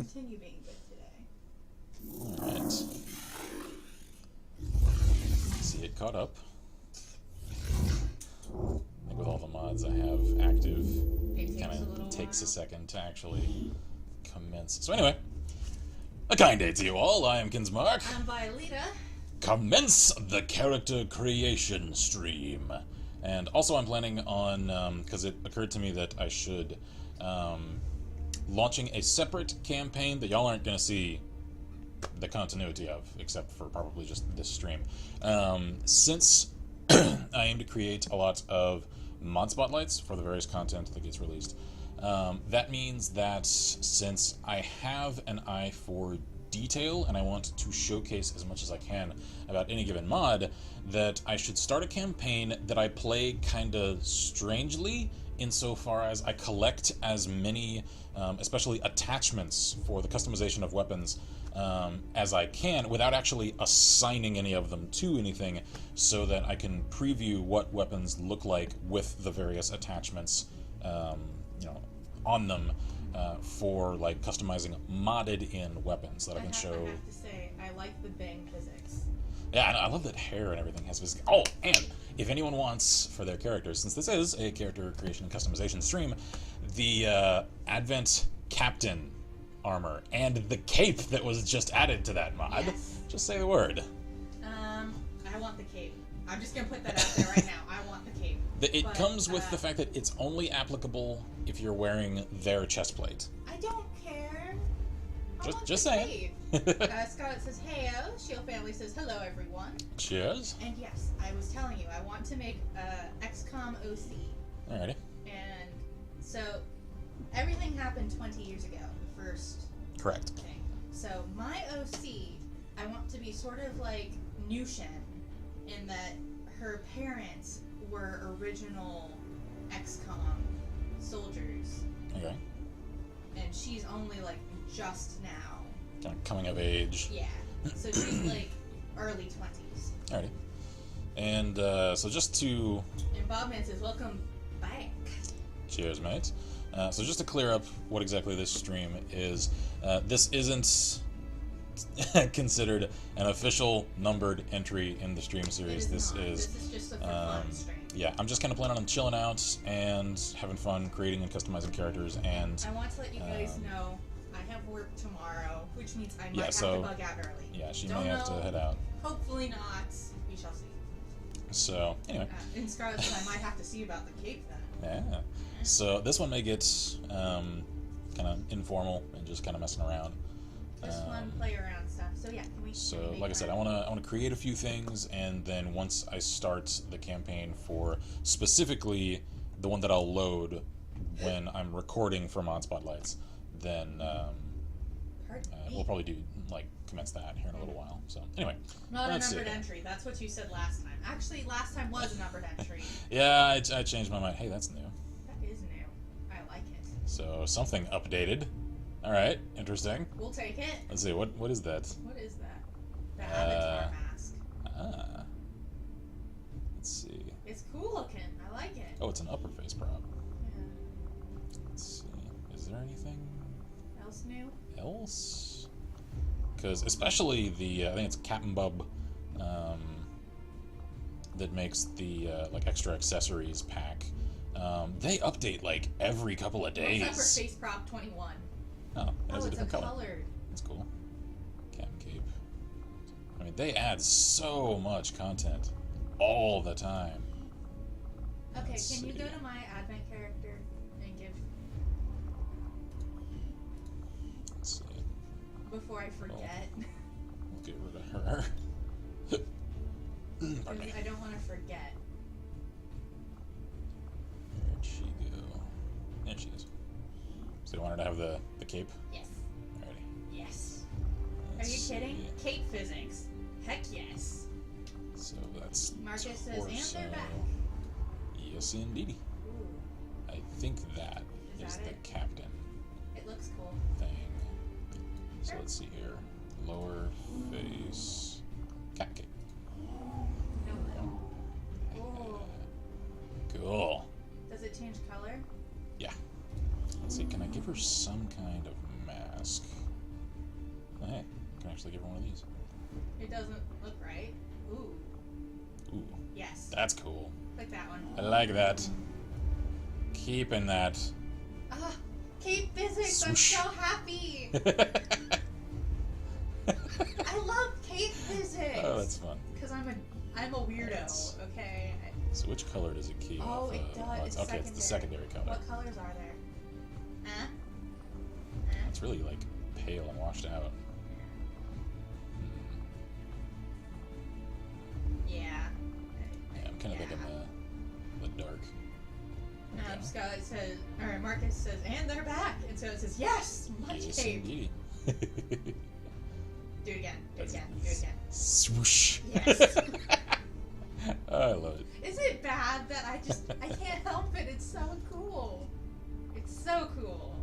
continue being good today. Alright. See it caught up. I think with all the mods I have active, it kind of takes a second to actually commence. So anyway, a kind day to you all. I am Kinsmark. I'm Violeta. Commence the character creation stream. And also I'm planning on, because it occurred to me that I should, launching a separate campaign that y'all aren't going to see the continuity of, except for probably just this stream. Since I aim to create a lot of mod spotlights for the various content that gets released, that means that since I have an eye for detail and I want to showcase as much as I can about any given mod, that I should start a campaign that I play kinda strangely insofar as I collect as many, especially attachments for the customization of weapons, as I can without actually assigning any of them to anything, so that I can preview what weapons look like with the various attachments, on them, for like customizing modded in weapons that I can show. I have to say, I like the Bang physics. Yeah, I love that hair and everything has physics. Oh, and if anyone wants for their characters, since this is a character creation and customization stream, the Advent Captain armor and the cape that was just added to that mod. Yes. Just say the word. I want the cape. I'm just gonna put that out there right now. I want the cape. It comes with the fact that it's only applicable if you're wearing their chest plate. I don't care. Just saying. Scarlett says, heyo. Shield family says, hello, everyone. Cheers. And yes, I was telling you, I want to make XCOM OC. Alrighty. And so, everything happened 20 years ago, the first Correct. thing. So, my OC, I want to be sort of like Nushin, in that her parents were original XCOM soldiers. Okay. And she's only like just now. Kind of coming of age. Yeah. So she's like early 20s. Alrighty. And so just to... And Bobman says, welcome back. Cheers, mate. So just to clear up what exactly this stream is, this isn't considered an official numbered entry in the stream series. This is just a for fun stream. Yeah, I'm just kind of planning on chilling out and having fun creating and customizing characters. And I want to let you guys know I have work tomorrow, which means I might have to bug out early. Yeah, she Don't may have know. to head out. Hopefully not. We shall see. So anyway. And Scarlett said I might have to see about the cape then. Yeah. So this one may get kind of informal and just kind of messing around. Just fun play around stuff. So yeah, can we? So like I said, I want to create a few things, and then once I start the campaign for specifically the one that I'll load when I'm recording for Mod Spotlights, then we'll probably do commence that here in a little while. So anyway, not a numbered entry. That's what you said last time. Actually, last time was a numbered entry. Yeah, I changed my mind. Hey, that's new. That is new. I like it. So something updated. All right, interesting. We'll take it. Let's see, what is that? What is that? The avatar mask. Let's see. It's cool looking. I like it. Oh, it's an upper face prop. Yeah. Let's see. Is there anything Else new? else? Because especially the I think it's Captain Bub that makes the extra accessories pack. They update like every couple of days. Except for face prop 21. Oh, it has a different color. Colored. That's cool. Captain Cape. I mean, they add so much content all the time. Okay, can you go to my advent character and give... Let's see. Before I forget. We'll get rid of her. Pardon me. I don't want to forget. Where'd she go? There she is. So you want her to have the cape? Yes. Alrighty. Yes. Let's Are you kidding? see. Cape physics. Heck yes. So that's Marcus says, torso. and they're back. Yes, indeedy. Ooh, I think that Is is that the it? captain it looks cool. thing. So let's see here. Lower face. Cat cape. No. Ooh. Cool. Does it change color? Yeah. Let's see, can I give her some kind of mask? looks like every one of these. It doesn't look right. Ooh. Ooh. Yes. That's cool. Like that one. I like that. Keeping that. Ah, Cape Physics, Swoosh. I'm so happy! I love Cape Physics! Oh, that's fun. Because I'm a weirdo, okay? So which color does it keep? Oh, it does. Okay, it's the secondary color. What colors are there? It's really like pale and washed out. Yeah. Yeah, I'm kind of thinking the dark. Scott says, or Marcus says, and they're back! And so it says, yes! My Yes, Cape! indeed. Do it again. Do it again. Do it again. Swoosh. Yes. Oh, I love it. Is it bad that I can't help it? It's so cool. It's so cool.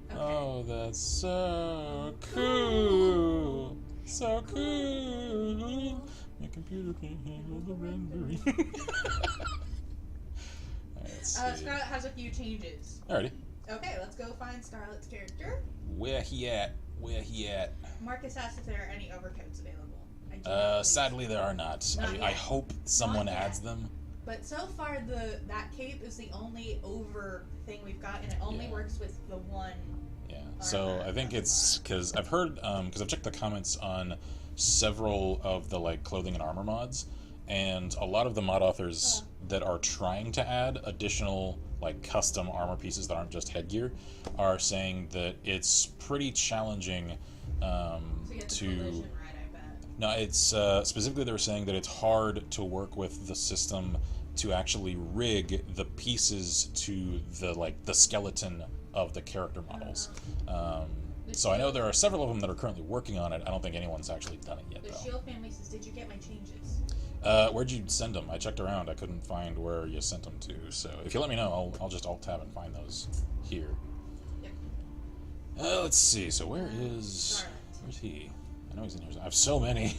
Okay. Oh, that's so cool. So cool. My computer can't handle the rendering. Scarlet has a few changes. Alrighty. Okay, let's go find Scarlet's character. Where he at? Where he at? Marcus asked if there are any overcoats available. I do not believe Sadly there are not. Not I yet. hope someone Not yet. adds them. But so far, that cape is the only over thing we've got, and it only Yeah. works with the one. Yeah. So I think it's because I've heard because I've checked the comments on several of the like clothing and armor mods, and a lot of the mod authors that are trying to add additional like custom armor pieces that aren't just headgear are saying that it's pretty challenging So you get the collision right, I bet. No, it's specifically they were saying that it's hard to work with the system to actually rig the pieces to the skeleton of the character models. So I know there are several of them that are currently working on it. I don't think anyone's actually done it yet, The though. Shield family says, "Did you get my changes?" Where'd you send them? I checked around. I couldn't find where you sent them to. So if you let me know, I'll just alt-tab and find those here. Yep. Let's see. So where's he? I know he's in here. I have so many.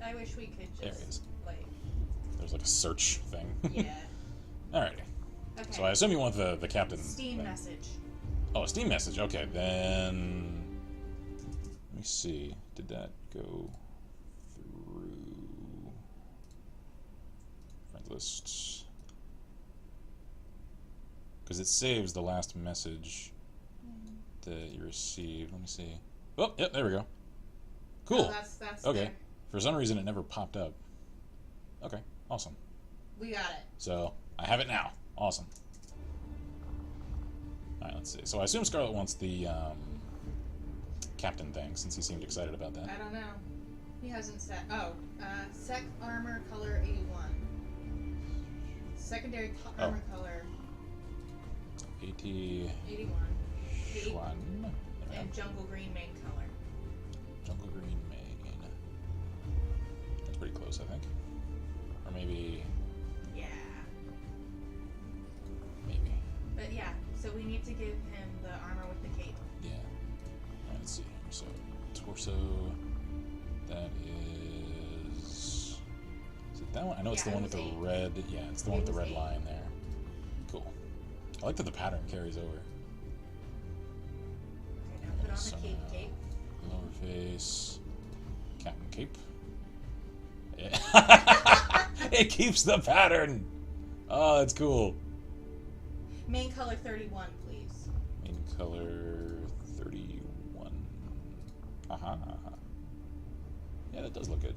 I wish we could just There he is. like. There's like a search thing. Yeah. Alrighty. Okay. So I assume you want the captain Steam thing. message. Oh, a Steam message. Okay, then let me see. Did that go through friends list? Because it saves the last message that you received. Let me see. Oh, yep, there we go. Cool. Oh, that's Okay. there. For some reason, it never popped up. Okay, awesome. We got it. So I have it now. Awesome. Alright, let's see. So I assume Scarlet wants the captain thing, since he seemed excited about that. I don't know. He hasn't set. Oh, sec armor color 81. Secondary armor color 81. 81. And jungle green main color. Jungle green main. That's pretty close, I think. Or maybe. Yeah. Maybe. But yeah, so we need to give him the armor with the cape. Yeah. Alright, let's see. So, torso. That is. Is it that one? I know it's Yeah, the one it with the was 8. red. Yeah, it's the one with the red 8. line there. Cool. I like that the pattern carries over. Okay, now put on So the cape. lower face. Captain cape. Yeah. It keeps the pattern! Oh, that's cool. Main color 31, please. Main color 31. Yeah, that does look good.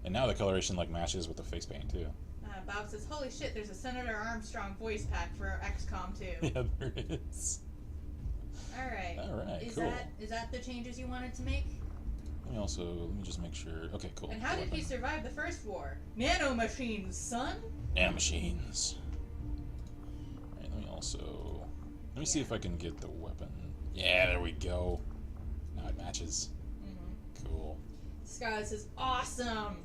And now the coloration like matches with the face paint too. Bob says, "Holy shit! There's a Senator Armstrong voice pack for XCOM 2." Yeah, there is. All right. Alright, cool. Is that the changes you wanted to make? Let me just make sure. Okay, cool. And how did he survive the first war? Nano machines, son. Nanomachines. Alright, let me see if I can get the weapon. Yeah, there we go. Now it matches. Cool. Scarlet says, "Awesome."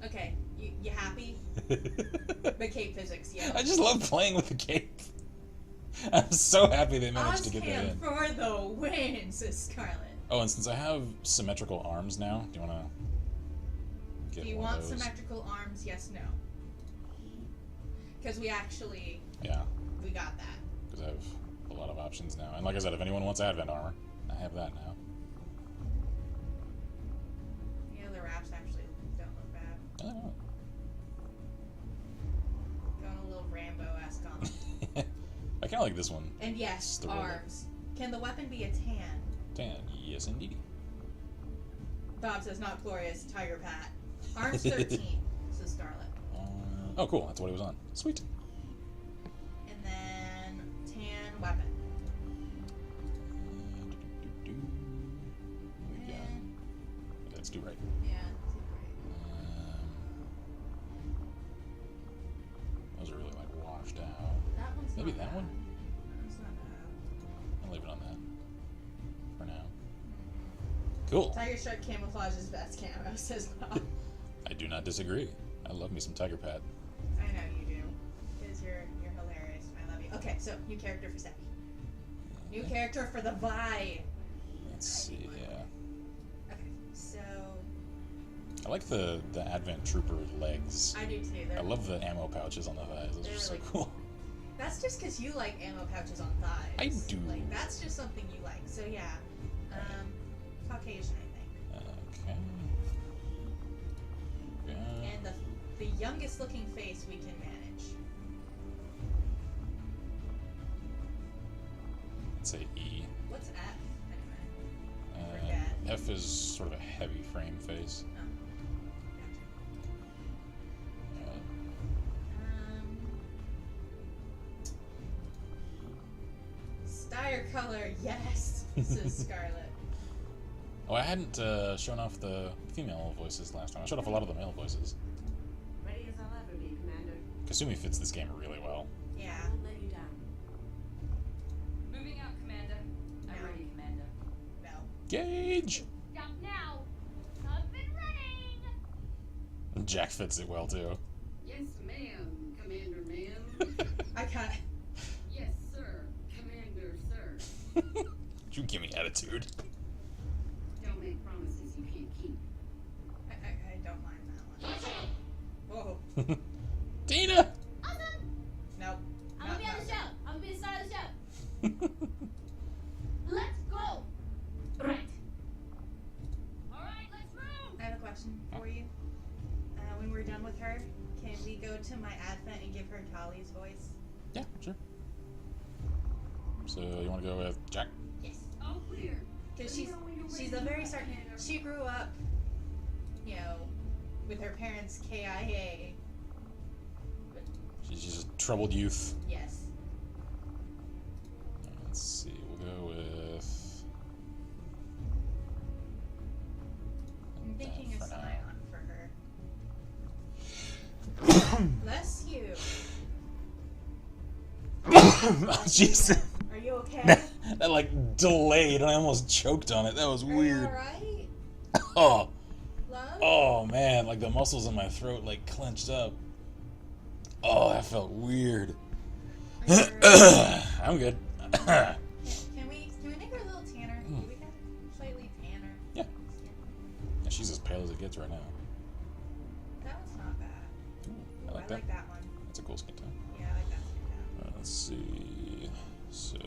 Okay, you happy? The cape physics, yeah. I just love playing with the cape. I'm so happy they managed to get that in. for the win, says Scarlet. Oh, and since I have symmetrical arms now, do you want to get Do you one want of those? symmetrical arms? Yes, no. Because we Yeah, got that. because I have a lot of options. options now. And like I said, if anyone wants Advent armor, I have that now. Yeah, the wraps actually don't look bad. I don't know. Going a little Rambo-esque on them. I kind of like this one. And yes, The roller. arms. Can the weapon be a tan? Tan, yes indeed. Bob says not glorious. Tiger Pat. Arms 13. Says Scarlet. Oh, cool. That's what he was on. Sweet. And then tan weapon. We got. Let's do right. Yeah, that's right. Those are really like washed out. That one's Maybe not that bad. one? That's not bad. I'll leave it on that for now. Cool. Tiger Stripe camouflage is best camo, says Bob. I do not disagree. I love me some Tiger Pat. I know you do. Because you're hilarious. I love you. Okay, so new character for Seppi. New character for the Vi. Let's see. Yeah. Okay, so I like the Advent Trooper legs. I do too. I love the ammo pouches on the thighs. Those They're are so really cool. That's just because you like ammo pouches on thighs. I do. Like that's just something you like. So yeah, Caucasian, I think. Okay. Yeah. And the youngest looking face we can manage. Let's say E. What's F anyway? Forget. F is sort of a heavy frame face. Oh, gotcha. Steyr color, yes, says Scarlet. Oh, I hadn't shown off the female voices last time. I showed off a lot of the male voices. Ready as I'll ever be, Commander. Kasumi fits this game really well. Yeah. I won't let you down. Moving out, Commander. I'm No. ready, Commander. No. Gage! Stop now. I've been running. Jack fits it well too. Yes, ma'am, Commander, ma'am. I got. Yes, sir, Commander, sir. You give me attitude. Don't make promises you can't keep. I don't mind that one. Whoa. Tina! Awesome. Nope. I'm gonna be on the show. I'm gonna be the star of the show. Let's go. Right. All right, let's move. I have a question for you. When we're done with her, can we go to my Advent and give her Tali's voice? Yeah, sure. So you want to go with Jack? Yes. All clear. Because she's a very certain. She grew up, you know, with her parents KIA. She's just a troubled youth. Yes. Let's see, we'll go with. I'm thinking that of for now. Scion for her. Bless you. Oh, jeez. Are you okay? That like delayed and I almost choked on it. That was Are you weird. alright? Oh, Love? oh man, like the muscles in my throat like clenched up. Oh, that felt weird. Are you alright? I'm good. Can we make her a little tanner? Can we make her slightly tanner? Yeah. Yeah, she's as pale as it gets right now. That one's not bad. Ooh, Ooh, I like that. that one. That's a cool skin tone. Yeah, I like that skin tone. Let's see. So,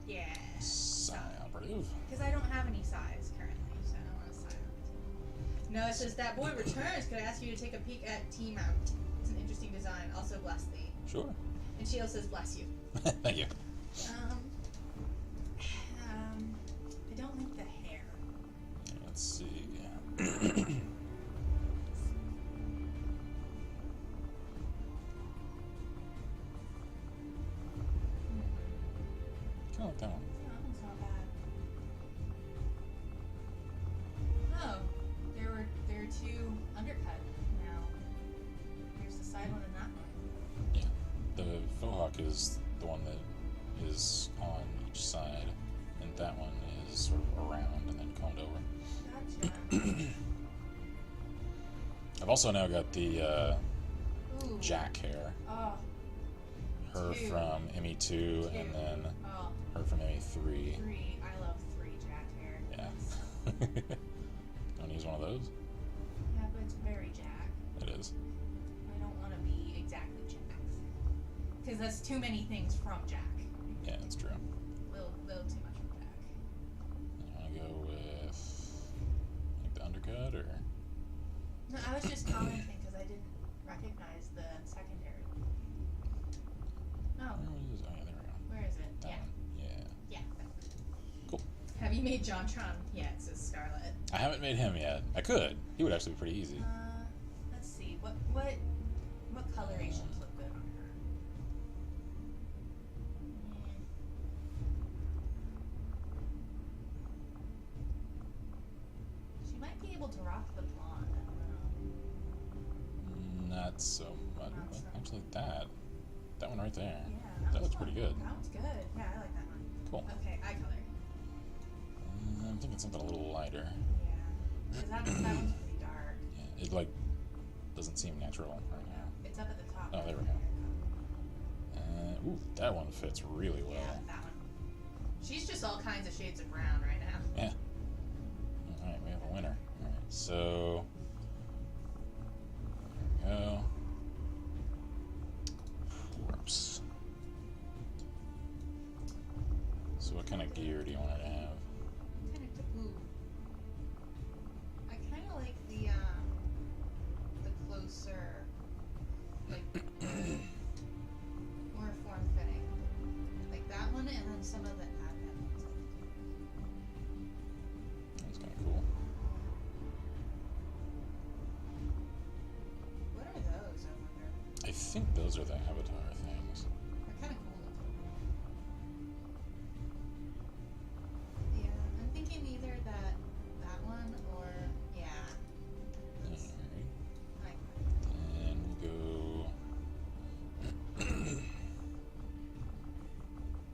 Yeah. Psi operative. Because I don't have any size currently, so I don't want to sign up. No, it says that boy returns. Could I ask you to take a peek at T-Mount? It's an interesting design. Also, bless thee. Sure. And Sheila says, bless you. Thank you. I don't like the hair. Let's see. Kind of like that one. That one's not bad. Oh, there are two undercut now. There's the side one and that one. Yeah. The faux hawk is the one that is on each side, and that one is sort of around and then combed over. Gotcha. I've also now got the Ooh. Jack hair. Oh. Her Two. from ME2 and then Oh. her from ME3. 3. I love 3 Jack hair. Yeah. Want to use one of those? Yeah, but it's very Jack. It is. I don't want to be exactly Jack. Because that's too many things from Jack. Yeah, that's true. No, I was just commenting because I didn't recognize the secondary. Oh, Where is it? Oh, yeah, there we go. where is it? That Yeah. one. Yeah. Yeah. Cool. Have you made JonTron yet? Says Scarlett. I haven't made him yet. I could. He would actually be pretty easy. Let's see. What colorations look good on her? She might be able to rock the blonde. I don't know. Not so much. Not so. Actually, that one right there. Yeah, That looks pretty good. That one's good. Yeah, I like that one. Cool. Okay, eye color. I'm thinking something a little lighter. Yeah, because that one's pretty dark. Yeah, it like doesn't seem natural right now. It's up at the top. Oh, there we go. Ooh, that one fits really well. Yeah, that one. She's just all kinds of shades of brown right now. Yeah. All right, we have a winner. All right, so there we go. Whoops. So what kind of gear do you want her to have? Ooh. I kind of like the closer, like more form-fitting, like that one, and then some of the advent ones. That's kind of cool. What are those? I wonder. I think those are the avatar things. They're kind of cool looking. Yeah, I'm thinking either that one or yeah. That's, Alright. like, Then we'll go. I'm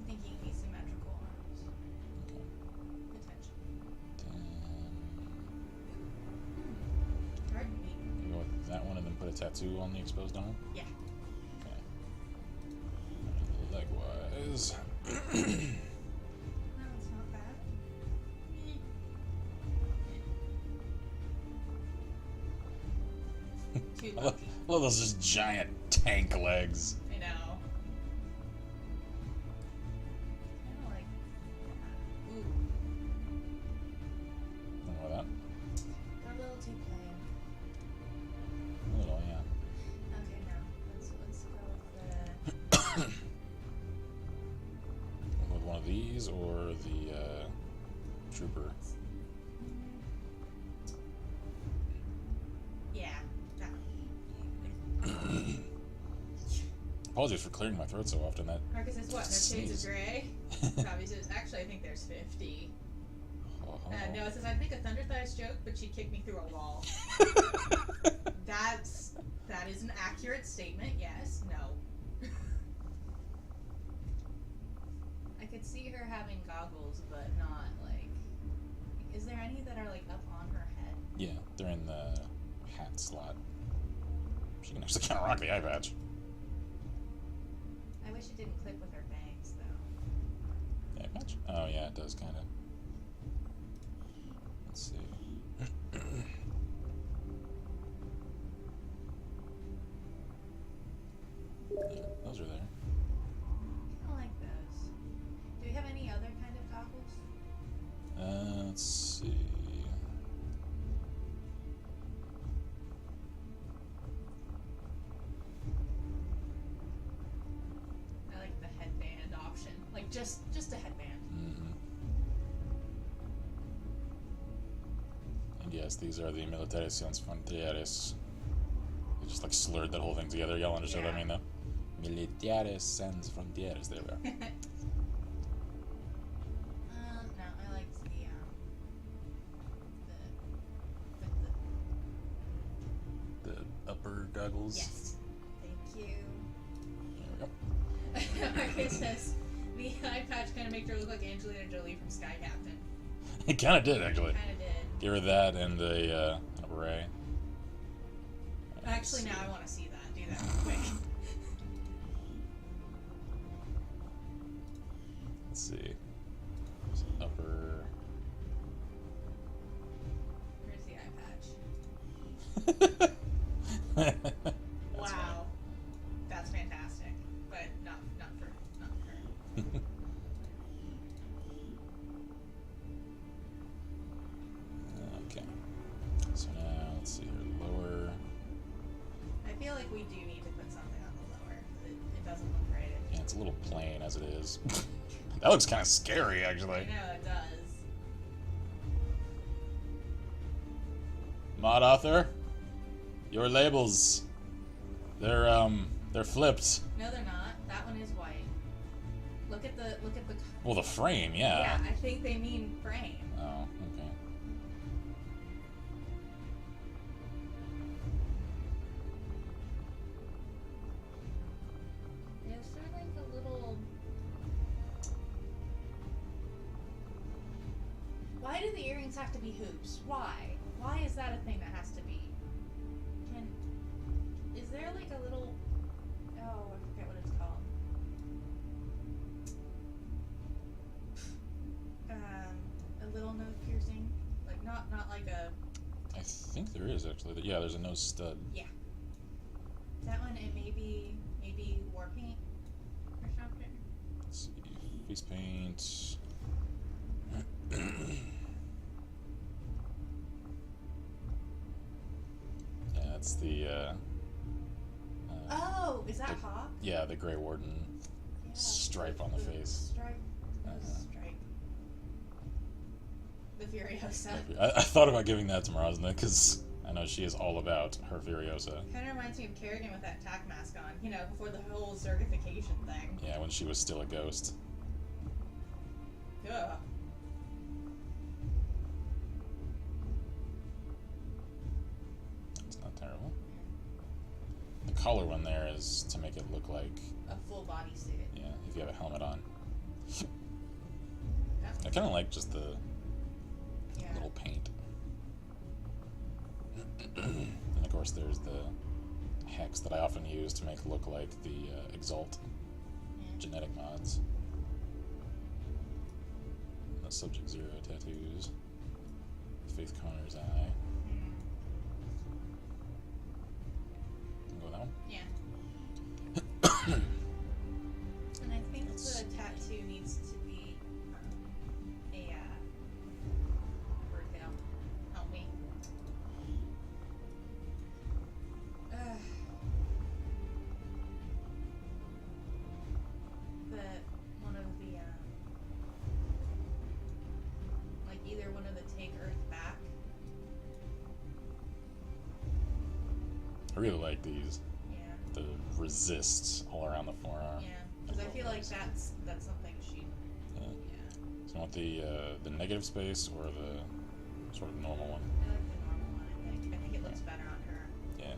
thinking asymmetrical arms. Okay. Potentially. Then Pardon me. we go with that one and then put a tattoo on the exposed arm. Yeah. Okay. Leg-wise. No, it's not bad. Too I lucky. love those just giant tank legs. I know. Kinda like that. Ooh, Don't know that. they're a little too plain. A little, yeah. Okay, no. Let's go with With one of these or the trooper. yeah, that one. Apologies for clearing my throat so often. That Marcus is what? No shades Sneeze. of gray? Probably says, actually, I think there's 50. oh. No, it says, I'd make a Thunder Thighs joke, but she'd kick me through a wall. That is an accurate statement, yes, no. I could see her having goggles, but not, like... Is there any that are, like, up on her head? Yeah, they're in the hat slot. She can actually kind of rock the eye patch. I wish it didn't clip with her bangs, though. Eye patch? Oh yeah, it does kind of. Let's see. Yeah, those are there. I like those. Do we have any other kind of goggles? Let's see. I like the headband option. Like, just a headband. Mm-hmm. And yes, these are the Militares Sans Frontieres. They just like slurred that whole thing together. Y'all understand what I Yeah. mean, though? Militares Sans Frontieres. There we go. No, I liked the The upper goggles. yes. Thank you. There we go. Marcus says the eye patch kind of made her look like Angelina Jolie from Sky Captain. It kind of did, actually. Kind of did. Give her that and a beret. Actually, now I want to see that. Do that real quick. Let's see. There's an upper. Here's the eye patch. That's Wow, funny. that's fantastic, but not for her. Okay. So now let's see here. Lower. pain as it is. That looks kind of scary, I actually. know it does. Mod author, your labels, they're flipped. No, they're not. That one is white. Look at the. Well, the frame, yeah. Yeah, I think they mean frame. Oh, okay. Is there like a little? Why do the earrings have to be hoops? Why? Why is that a thing that has to be? Is there like a little? Oh, I forget what it's called. A little nose piercing, like not like a. I think there is actually. Yeah, there's a nose stud. Yeah. That one, it maybe war paint or something. Let's see, face paint. Yeah, that's the. Oh, is that the- Hawk? Yeah, the Grey Warden Yeah, stripe on the face. Stripe. Nose Uh-huh. stripe. The Furiosa. I thought about giving that to Marozna because I know she is all about her Furiosa. Kind of reminds me of Kerrigan with that tack mask on. You know, before the whole certification thing. Yeah, when she was still a ghost. Ugh. It's not terrible. The collar one there is to make it look like, A full body suit. yeah, if you have a helmet on. That I kind of like just the yeah. little paint. And of course there's the hex that I often use to make it look like the Exalt Yeah. genetic mods. The Sub-Zero tattoos. Faith Connor's eye. Mm. Go with that one? Yeah. And I think the tattoo needs to be a birdtail. Help me. The one of the like either one of the Take Earth Back. I really like these. Yeah. The resists all around the forearm. Yeah. Because I feel like that's something she. Yeah. Yeah. So you want the negative space or the sort of normal one? I like the normal one. I think it looks better on her. Yeah.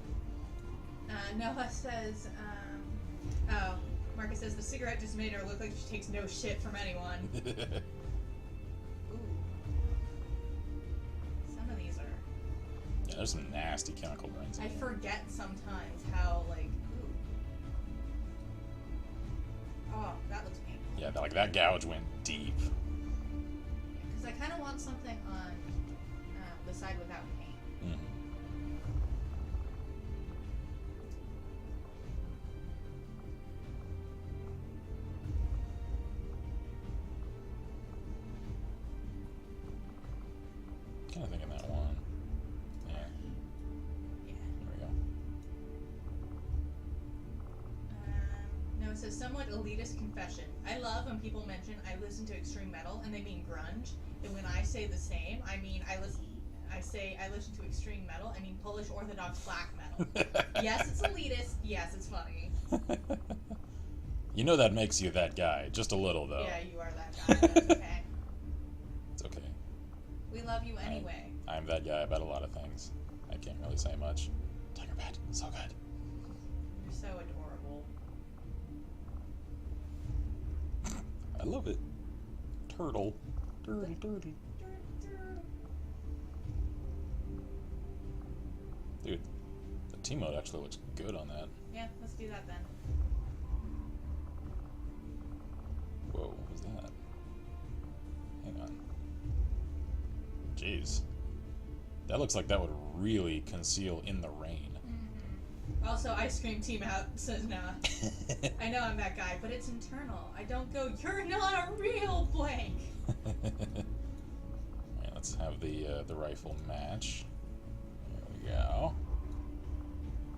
Noah says, oh, Marcus says the cigarette just made her look like she takes no shit from anyone. Ooh. Some of these are. Yeah, there's some nasty chemical burns. I forget sometimes how, like, ooh. Oh, that looks painful. Yeah, like that gouge went deep. Because I kind of want something on the side without paint. Mhm. Kind of thinking that one. Yeah, Yeah. there we go. No, it says somewhat elitist confession. I love when people mention I listen to extreme metal and they mean grunge. And when I say the same, I mean I listen to extreme metal. I mean Polish Orthodox black metal. Yes, it's elitist. Yes, it's funny. You know that makes you that guy, just a little though. Yeah, you are that guy. That's okay. It's okay. We love you anyway. I'm that guy about a lot of things. I can't really say much. Tiger Pet, so good. You're so adorable. I love it. Turtle. Turtle. Dude, the team mode actually looks good on that. Yeah, let's do that then. Whoa, what was that? Hang on. Jeez. That looks like that would really conceal in the rain. Mm-hmm. Also, Ice Cream Team Out says nah. I know I'm that guy, but it's internal. I don't go, you're not a real blank. Alright, let's have the rifle match. There we go.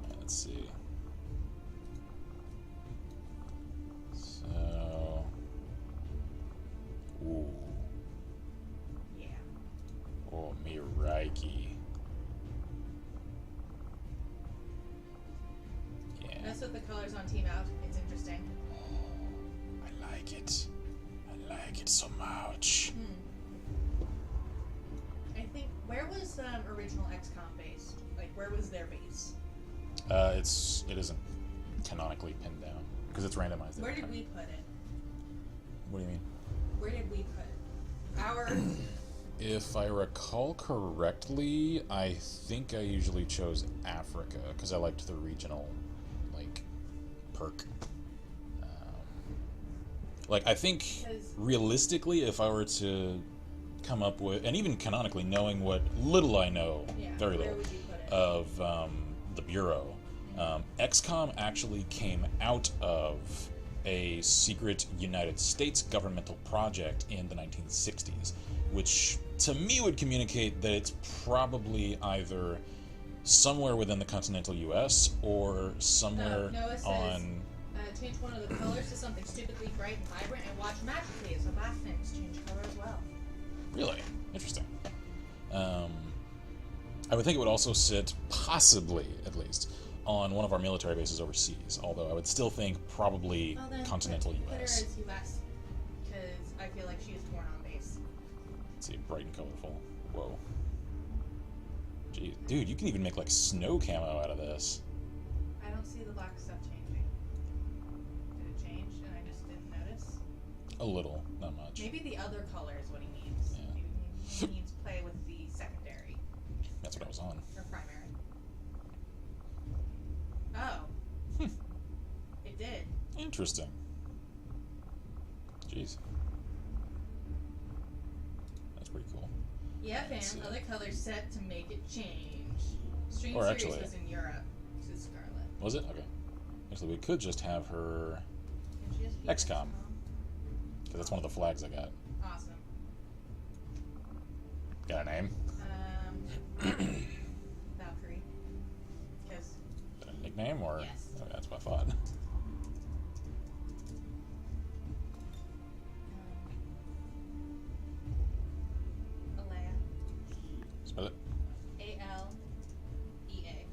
Alright, let's see. So with the colors on Team Out. It's interesting. I like it. I like it so much. I think, where was original XCOM based? Like, where was their base? It isn't canonically pinned down because it's randomized. Where did we put it? What do you mean? Where did we put it? Our... If I recall correctly, I think I usually chose Africa because I liked the regional, like, perk. Like, I think realistically, if I were to come up with, and even canonically, knowing what little I know, very where little, would you put it? of the Bureau, XCOM actually came out of a secret United States governmental project in the 1960s, which to me would communicate that it's probably either somewhere within the continental US or somewhere No, it says, on... change one of the colors to something stupidly bright and vibrant and watch magically as the last things change color as well. Really? Interesting. I would think it would also sit, possibly at least, on one of our military bases overseas, although I would still think probably Well, then continental put her US. as US, because I feel like she is torn on base. Let's see, bright and colorful. Whoa. Jeez. Dude, you can even make like snow camo out of this. I don't see the black stuff changing. Did it change and I just didn't notice? A little, not much. Maybe the other color is what he means. Yeah. Maybe he needs to play with the secondary That's what I was on. or primary. Oh. It did. Interesting. Jeez. That's pretty cool. Yeah, Let's fam. see. Other colors set to make it change. Stream Or series actually- was in Europe. This is Scarlet. Was it? Okay. Actually, we could just have her, Can she just be XCOM. because that's one of the flags I got. Awesome. Got a name? Valkyrie. Because Got a nickname or? Yes. Okay, that's what I thought. Alea. Spell it. A-L-E-A.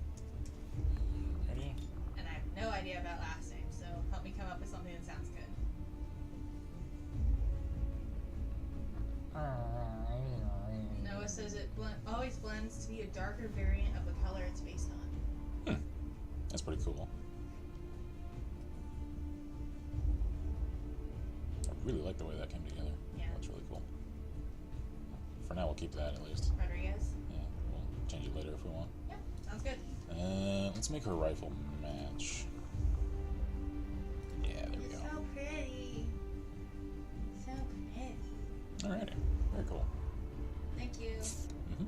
Ready? And I have no idea about last name, so help me come up with something that sounds good. Noah says it always blends to be a darker variant of the color it's based on. That's pretty cool. I really like the way that came together. Yeah. That's really cool. For now, we'll keep that at least. Rodriguez. Yeah, we'll change it later if we want. Yeah, sounds good. Let's make her rifle match. Yeah, there we go. So pretty. So pretty. Alrighty, very cool. Thank you. Mhm.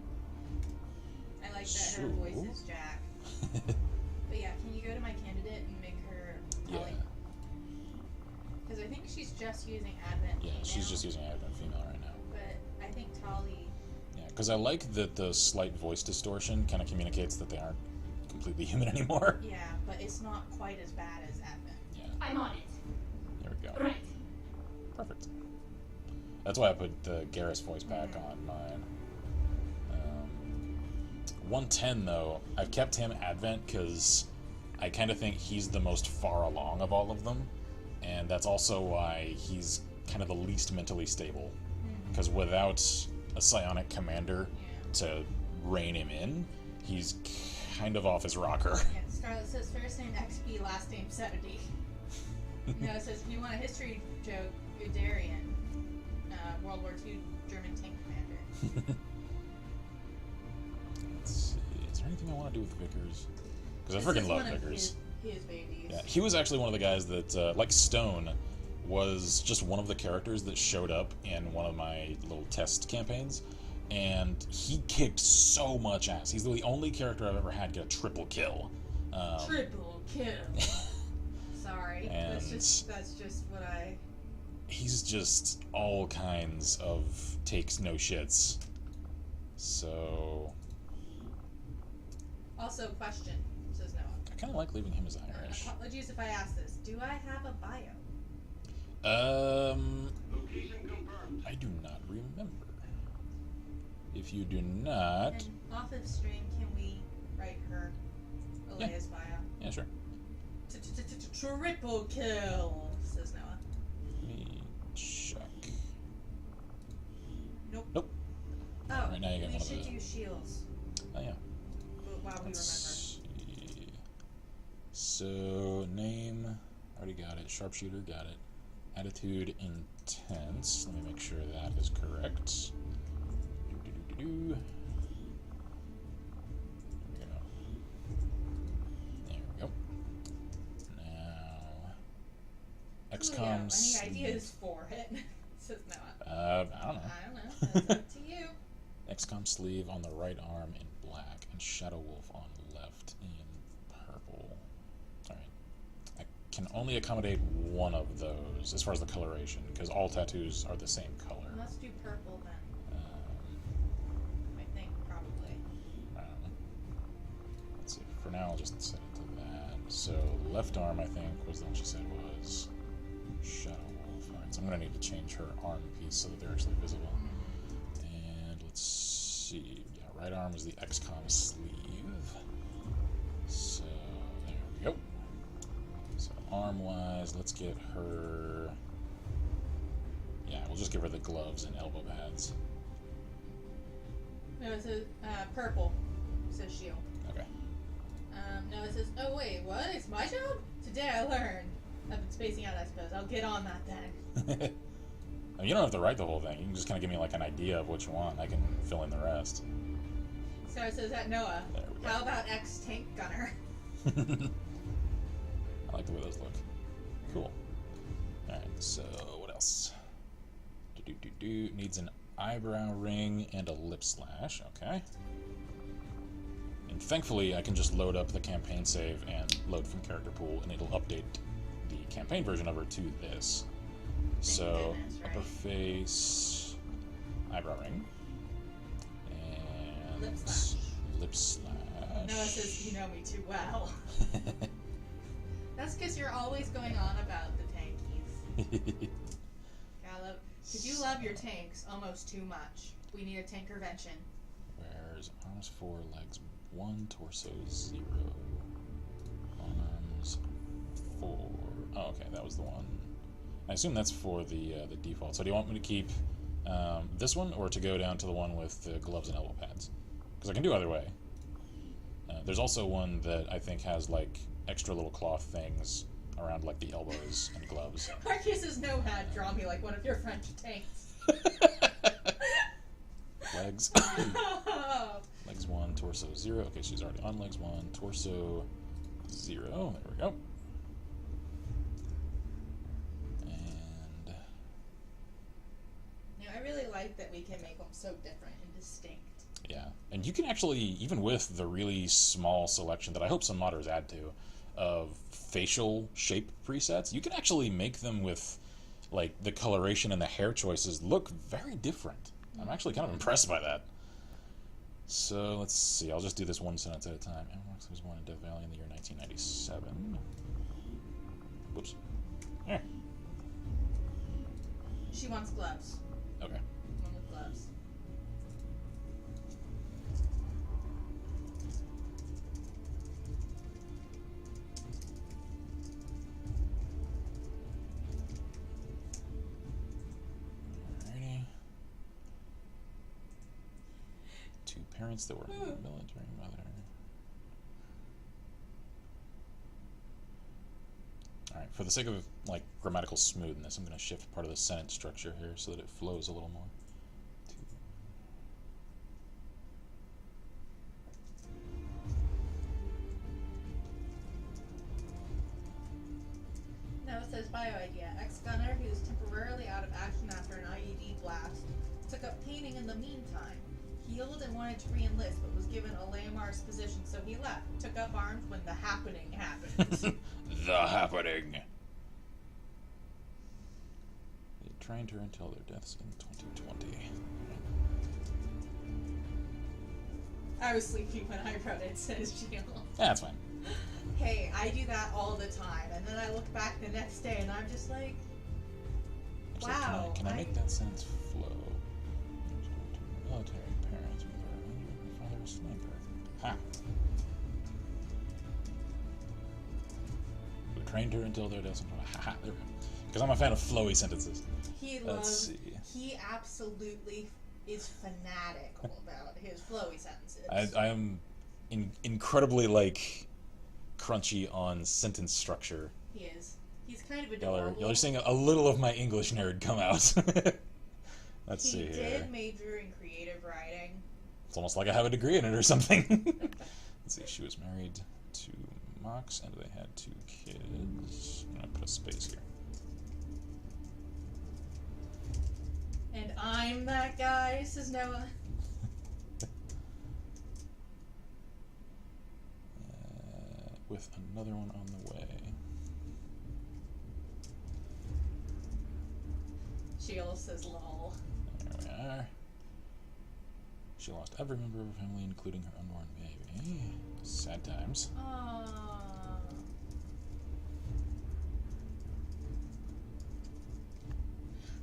I like that her voice is Jack. But yeah, can you go to my candidate and make her Yeah, Holly? Because I think she's just using Advent yeah, female, she's just using Advent female right now. but I think Tali... Yeah, because I like that the slight voice distortion kind of communicates that they aren't completely human anymore. Yeah, but it's not quite as bad as Advent. Yeah, I'm on it. there we go. Right. Perfect. That's why I put the Garrus voice back on mine. 110 though, I've kept him Advent because I kind of think he's the most far along of all of them, and that's also why he's kind of the least mentally stable. Because without a psionic commander to rein him in, he's kind of off his rocker. Yeah, Scarlett says first name XP, last name 70. Noah says, if you want a history joke, Udarian, World War II German tank commander. Let's see, is there anything I want to do with Vickers? Because I This freaking is love one of Vickers. his babies. Yeah, he was actually one of the guys that, like Stone, was just one of the characters that showed up in one of my little test campaigns, and he kicked so much ass. He's the only character I've ever had get a triple kill. Triple kill. Sorry, And- that's just what I... He's just all kinds of takes no shits. So Also, question, says Noah. I kind of like leaving him as Irish. Apologies if I ask this. Do I have a bio? Location confirmed. I do not remember. If you do not, And off of stream, can we write her Alea's bio? yeah, sure. Triple kill, says Noah. Let me check. Nope. Nope. Oh, Right now you get we one of should the- do shields. Oh yeah. While we Let's see. So name, already got it. Sharpshooter, got it. Attitude, intense. Let me make sure that is correct. Do. There we go. Now, XCOM. Any ideas for it? Says Noah. I don't know. I don't know. That's up to you. XCOM sleeve on the right arm in black, and Shadow Wolf on left in purple. Alright. I can only accommodate one of those as far as the coloration, because all tattoos are the same color. Let's do purple then. I think, probably. I don't know. Let's see. For now, I'll just set it to that. So, left arm, I think, was the one she said was Shadow Wolf. Alright, so I'm going to need to change her arm piece so that they're actually visible. And let's see. Yeah, right arm is the XCOM sleeve. So, there we go. So, arm-wise, let's get her... Yeah, we'll just give her the gloves and elbow pads. No, it says purple. Says shield. Okay. No, it says. Oh wait, what? It's my job. Today I learned. I've been spacing out, I suppose. I'll get on that then. You don't have to write the whole thing. You can just kind of give me like an idea of what you want. I can fill in the rest. So it says that Noah. There we go. How about ex-tank gunner? I like the way those look. Cool. Alright, so what else? Needs an eyebrow ring and a lip slash. Okay. And thankfully, I can just load up the campaign save and load from character pool, and it'll update the campaign version of her to this. So, goodness, right? upper face, eyebrow ring, and Lip slash. lip slash. Noah says you know me too well. That's because you're always going on about the tankies. Gotta love, because you love your tanks almost too much. We need a tankervention. Where's arms 4, legs 1, torso 0. Arms 4. Oh, okay, that was the one. I assume that's for the default. So do you want me to keep this one, or to go down to the one with the gloves and elbow pads? Because I can do either way. There's also one that I think has like extra little cloth things around like the elbows and gloves. Marcus's Noah draw me like one of your French tanks. Legs. Legs 1, torso 0. Okay, she's already on legs 1, torso 0. There we go. And I really like that we can make them so different and distinct. yeah, and you can actually, even with the really small selection that I hope some modders add to, of facial shape presets, you can actually make them with like the coloration and the hair choices look very different. I'm actually kind of impressed by that. So let's see, I'll just do this one sentence at a time. Emma Marks was born in Death Valley in the year 1997. Whoops. There. She wants gloves. Okay. One with gloves. Alrighty. 2 parents that were in the military, mother. Alright, for the sake of like grammatical smoothness, I'm going to shift part of the sentence structure here so that it flows a little more. Now it says bio idea. Ex-gunner who was temporarily out of action after an IED blast took up painting in the meantime. Healed and wanted to re-enlist, but was given a Lamar's position, so he left. Took up arms when the happening happened. The happening. They trained her until their deaths in 2020. I was sleeping when I wrote it, says Jill. Yeah, that's fine. Hey, I do that all the time, and then I look back the next day and I'm just like, Actually, wow. Can I make that sentence flow? Military parents, her father was a sniper. Ha! trained her until their death. Haha, there we go. Because I'm a fan of flowy sentences. He Let's loves. see. He absolutely is fanatical about his flowy sentences. I am incredibly, like, crunchy on sentence structure. He is. He's kind of Y'all adorable. are seeing a little of my English nerd come out. Let's He see here. did major in creative writing. It's almost like I have a degree in it or something. Let's see, she was married to Mox and they had 2 kids. I'm gonna put a space here. And I'm that guy, says Noah. With another one on the way. Sheila says lol. There we are. She lost every member of her family, including her unborn baby. Sad times. Aww.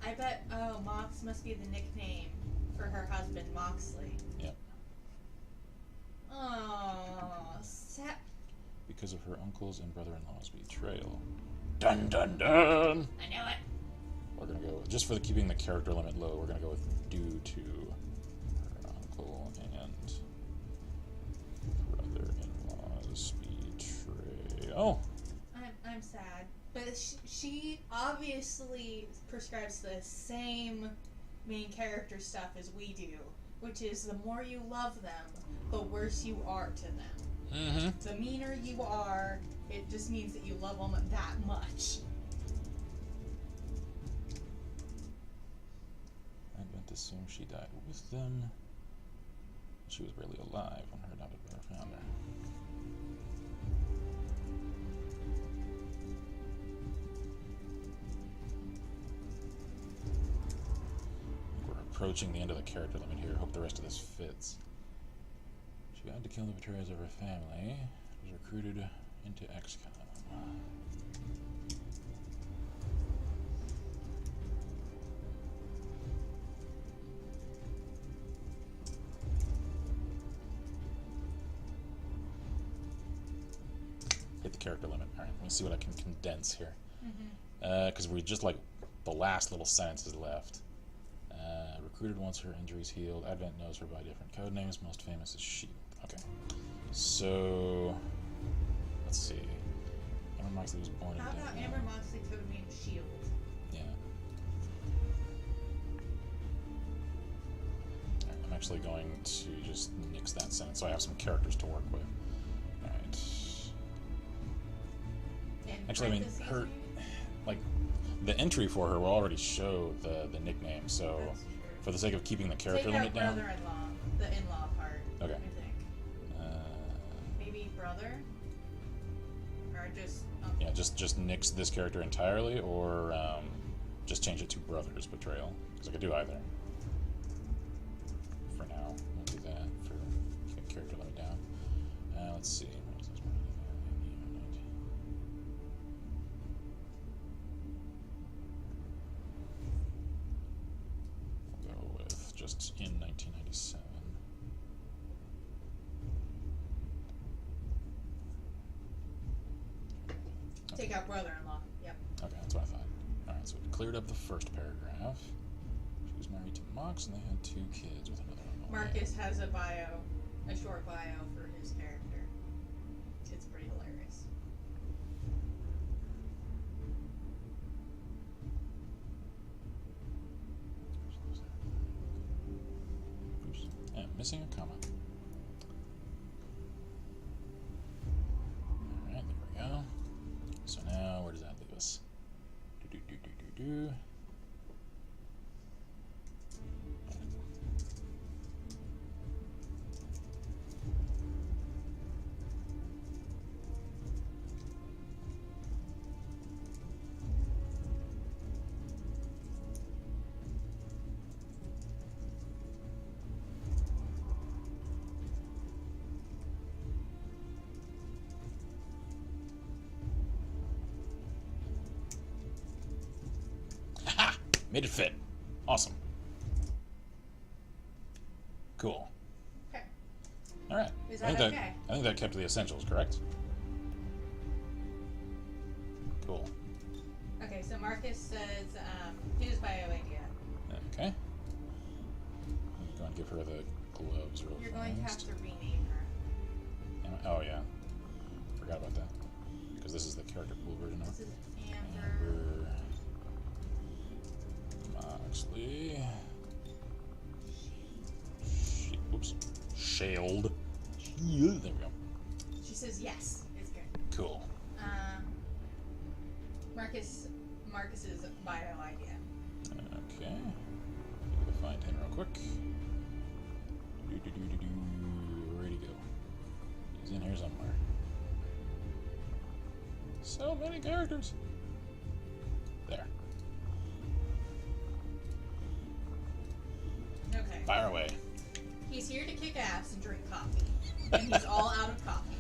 I bet, Mox must be the nickname for her husband, Moxley. Yep. Aww, sad. Because of her uncle's and brother-in-law's betrayal. Dun dun dun! I knew it. We're gonna go, just for keeping the character limit low, we're gonna go with due to her uncle and brother-in-law's betrayal. I'm sad. But she obviously prescribes the same main character stuff as we do, which is the more you love them, the worse you are to them. Mm-hmm. The meaner you are, it just means that you love them that much. Advent assumed she died with them. She was barely alive when her adopted brother found her. We're approaching the end of the character limit here. Hope the rest of this fits. She vowed to kill the betrayers of her family. Was recruited into XCOM. Hit the character limit. Alright, let me see what I can condense here. Because we're just like the last little sentences left. Recruited once her injuries healed. Advent knows her by different code names. Most famous is Shield. Okay. So, let's see. Amber Moxley was born in How about Denver. Amber Moxley codename Shield? Yeah. Alright, I'm actually going to just nix that sentence so I have some characters to work with. Alright. And Actually, I mean, parentheses, her, maybe? like, the entry for her will already show the nickname, so That's true. for the sake of keeping the character Take limit out down. brother-in-law, the in-law part. Okay. I think maybe brother, or just uncle. Yeah, just nix this character entirely, or just change it to Brother's Betrayal, because I could do either. For now, we'll do that for keeping character limit down. Let's see. We'll go with just in 1997. Take out brother-in-law. Yep. Okay, that's what I thought. Alright, so it cleared up the first paragraph. She was married to Mox and they had 2 kids with another uncle. Marcus has a bio, a short bio for his character. It's pretty hilarious. Oops. Yeah, missing a comma. Alright, there we go. So now, where does that leave us? Do. Haha! Made it fit. Awesome. Cool. Okay. Alright. Is I think that okay? I think that kept the essentials, correct? Cool. Okay, so Marcus says his bio idea. Okay. I'm going to give her the gloves real You're fast. going to have to rename her. Oh, yeah. Forgot about that. Because this is the character pool version of This it. is Amber. Moxley. Whoops. Shield. There we go. She says yes. It's good. Cool. Marcus's bio idea. Okay. Gotta find him real quick. Where'd he go? He's in here somewhere. So many characters. There. Okay. Fire away. He's here to kick ass and drink coffee. And he's all out of coffee.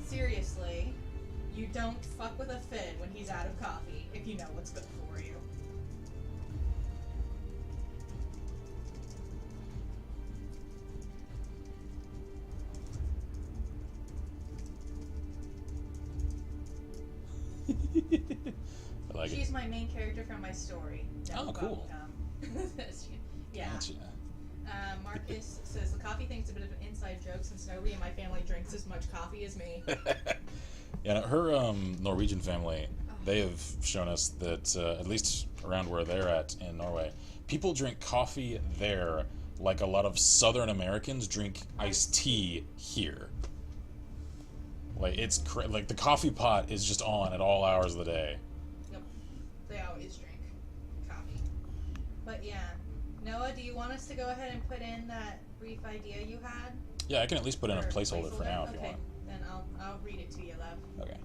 Seriously, you don't fuck with a Finn when he's out of coffee if you know what's good for you. I like She's it. my main character from my story. Oh, cool. Yeah. Gotcha. Marcus says the coffee thing's a bit of an inside joke since nobody in my family drinks as much coffee as me. Yeah, no, her Norwegian family, they have shown us that, at least around where they're at in Norway, people drink coffee there like a lot of Southern Americans drink iced tea here. Like, it's like the coffee pot is just on at all hours of the day. Yep. They always drink coffee. But yeah. Noah, do you want us to go ahead and put in that brief idea you had? Yeah, I can at least put in a Or placeholder for now if you okay. want. Then I'll read it to you, love. Okay.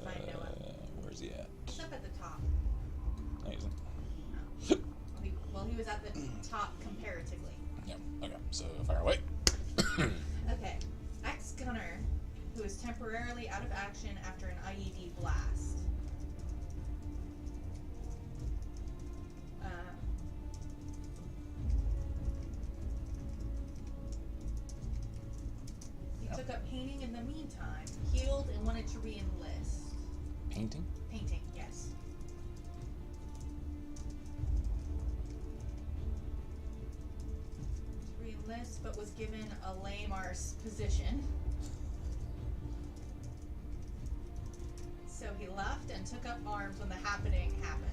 Find Noah. Where's he at? He's up at the top. No, he isn't. Oh. Well, he was at the top comparatively. Yeah, okay, so fire away. Okay. Ex-gunner, who is temporarily out of action after an IED blast. He took up painting in the meantime, healed, and wanted to re-enlist. Painting? Painting, yes. To re-enlist, but was given a lame arse position. So he left and took up arms when the happening happened.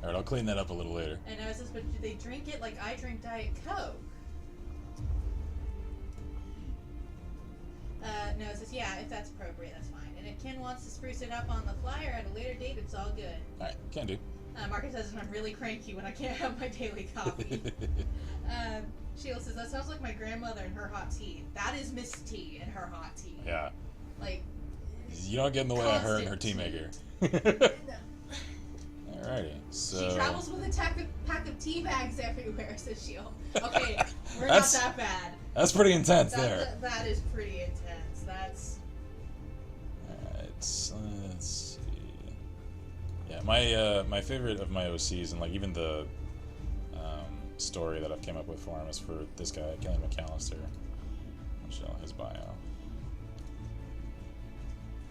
Alright, I'll clean that up a little later. And I was just, but do they drink it like I drink Diet Coke? No, it says, yeah, if that's appropriate, that's fine. And if Ken wants to spruce it up on the flyer at a later date, it's all good. Alright, can do. Marcus says, I'm really cranky when I can't have my daily coffee. Sheila says, that sounds like my grandmother and her hot tea. That is Miss T and her hot tea. Yeah. Like, You don't get in the way of her and her tea maker. Alrighty, so... She travels with a pack of tea bags everywhere, says Sheila. Okay, we're That's- not that bad. That's pretty intense there. That is pretty intense. That's... Alright, let's see. Yeah, my favorite of my OCs, and like even the story that I've came up with for him is for this guy, Kelly McAllister. I'll show his bio.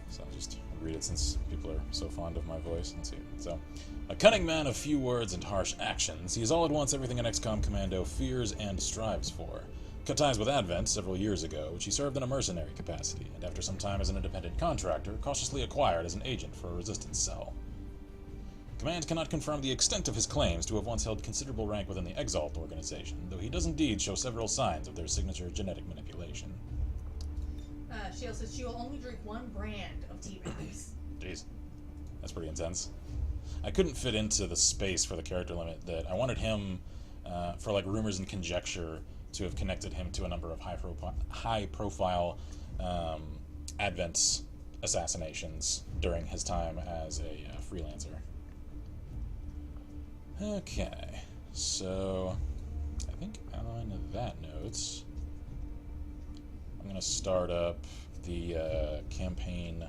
So I'll just read it since people are so fond of my voice. Let's see. So, a cunning man of few words and harsh actions, he is all at once everything an XCOM commando fears and strives for. Cut ties with Advent several years ago, which he served in a mercenary capacity, and after some time as an independent contractor, cautiously acquired as an agent for a resistance cell. Command cannot confirm the extent of his claims to have once held considerable rank within the Exalt organization, though he does indeed show several signs of their signature genetic manipulation. Sheila says she will only drink one brand of tea bags. Jeez. That's pretty intense. I couldn't fit into the space for the character limit that I wanted him, for like rumors and conjecture, to have connected him to a number of high-profile Advent assassinations during his time as a freelancer. Okay, so I think on that note, I'm going to start up the campaign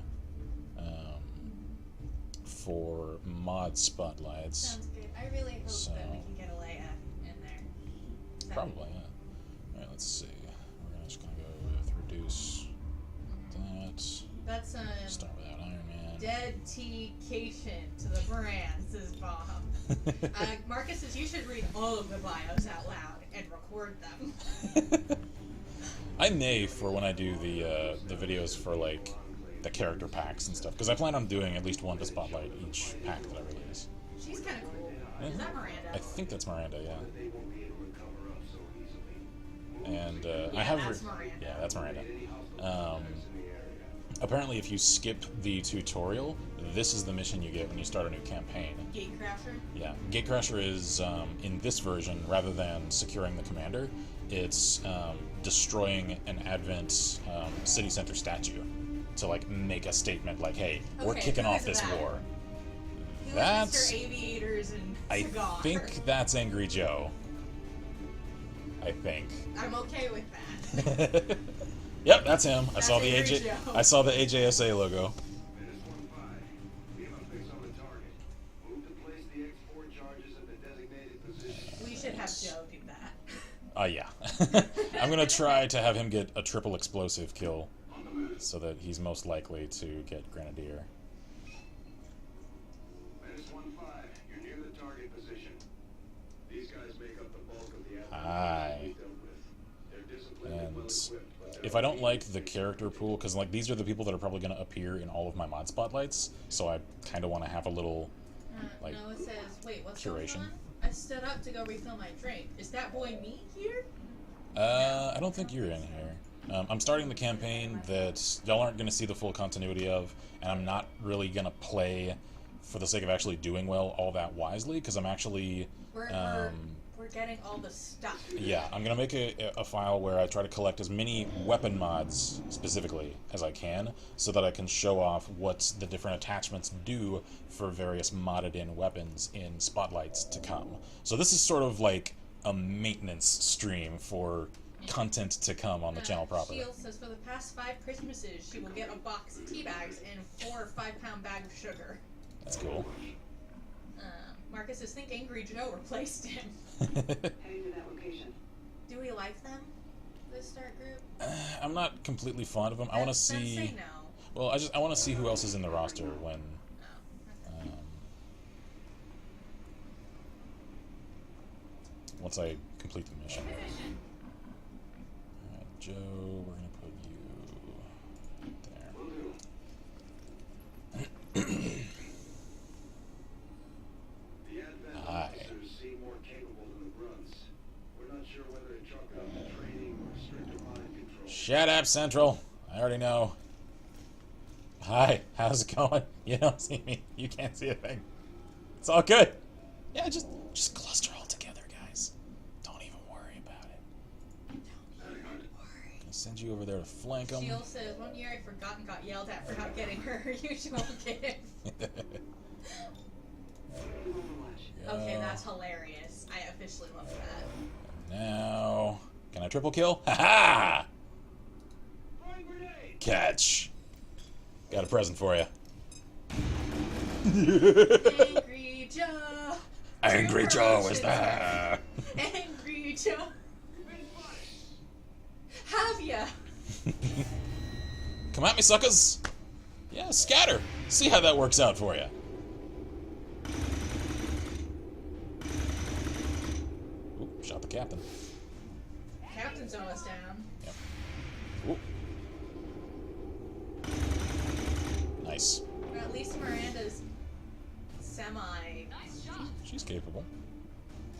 for mod spotlights. Sounds good. I really hope So- that we can get a Leia in there. That'd Probably, yeah. Alright, let's see. We're just gonna go with reduce that. That's a Start without Iron Man. dedication to the brand, says Bob. Marcus says you should read all of the bios out loud and record them. I may for when I do the videos for like the character packs and stuff, because I plan on doing at least one to spotlight each pack that I release. She's kind of cool. Is that Miranda? I think that's Miranda, yeah. They won't be able to cover up so easily. And Yeah, I have that's Miranda. yeah, that's Miranda. Apparently, if you skip the tutorial, this is the mission you get when you start a new campaign. Gatecrasher? Yeah, Gatecrasher is in this version, rather than securing the commander, it's destroying an Advent city center statue to like make a statement like, "Hey, we're Okay, kicking who off is this that? war." Who is That's Mr. Aviators and I Cigar? think that's Angry Joe. I think. I'm okay with that. Yep, that's him. That's Angry Joe. I saw the AJSA logo. Minus 1-5. We have a fix on the target. Move to place the X4 charges in the designated position. We should have Joe do that. Yeah. I'm gonna try to have him get a triple explosive kill, On the move. so that he's most likely to get Grenadier. Minus 1-5. You're near the target position. These guys make up the bulk of the Aye. we dealt with. They're disciplined and And well-equipped, but if I don't like the character pool, because like these are the people that are probably gonna appear in all of my mod spotlights, so I kind of want to have a little. Like, no, it says, wait, what's curation. going on? I stood up to go refill my drink. Is that boy me here? I don't think you're in here. I'm starting the campaign that y'all aren't going to see the full continuity of, and I'm not really going to play for the sake of actually doing well all that wisely, because I'm actually... We're getting all the stuff. Yeah, I'm going to make a file where I try to collect as many weapon mods, specifically, as I can, so that I can show off what the different attachments do for various modded-in weapons in spotlights to come. So this is sort of like a maintenance stream for content to come on the channel proper. Shield says for the past 5 Christmases, she will get a box of tea bags and 4 5-pound bag of sugar. That's cool. Marcus says, think Angry Joe replaced him. Heading to that location. Do we like them? This start group? I'm not completely fond of them. I want to Then see... say no. Well, I want to see who else is in the roster when... Oh, okay. Once I complete the mission. Alright, Joe, we're going to put you there. Will do. The Advent Aye. officers seem more capable than the grunts. We're not sure whether to chalk it up to training or stricter mind control. Shut up, Central. I already know. Hi, how's it going? You don't see me. You can't see a thing. It's all good. Yeah, just cluster all together, guys. Don't even worry about it. I'll send you over there to flank them. Shield says, one year I forgot and got yelled at for not getting her usual gift. Okay, that's hilarious. I officially love that. Now, can I triple kill? Ha ha! Throwing grenade! Catch. Got a present for you. Angry Joe! Angry Joe is there. Angry Joe! Been spotted! Have ya? Come at me, suckers. Yeah, scatter. See how that works out for you. Oop, shot the captain. Captain's almost down. Yep. Oop. Nice. But at least Miranda's semi... Nice shot. She's capable.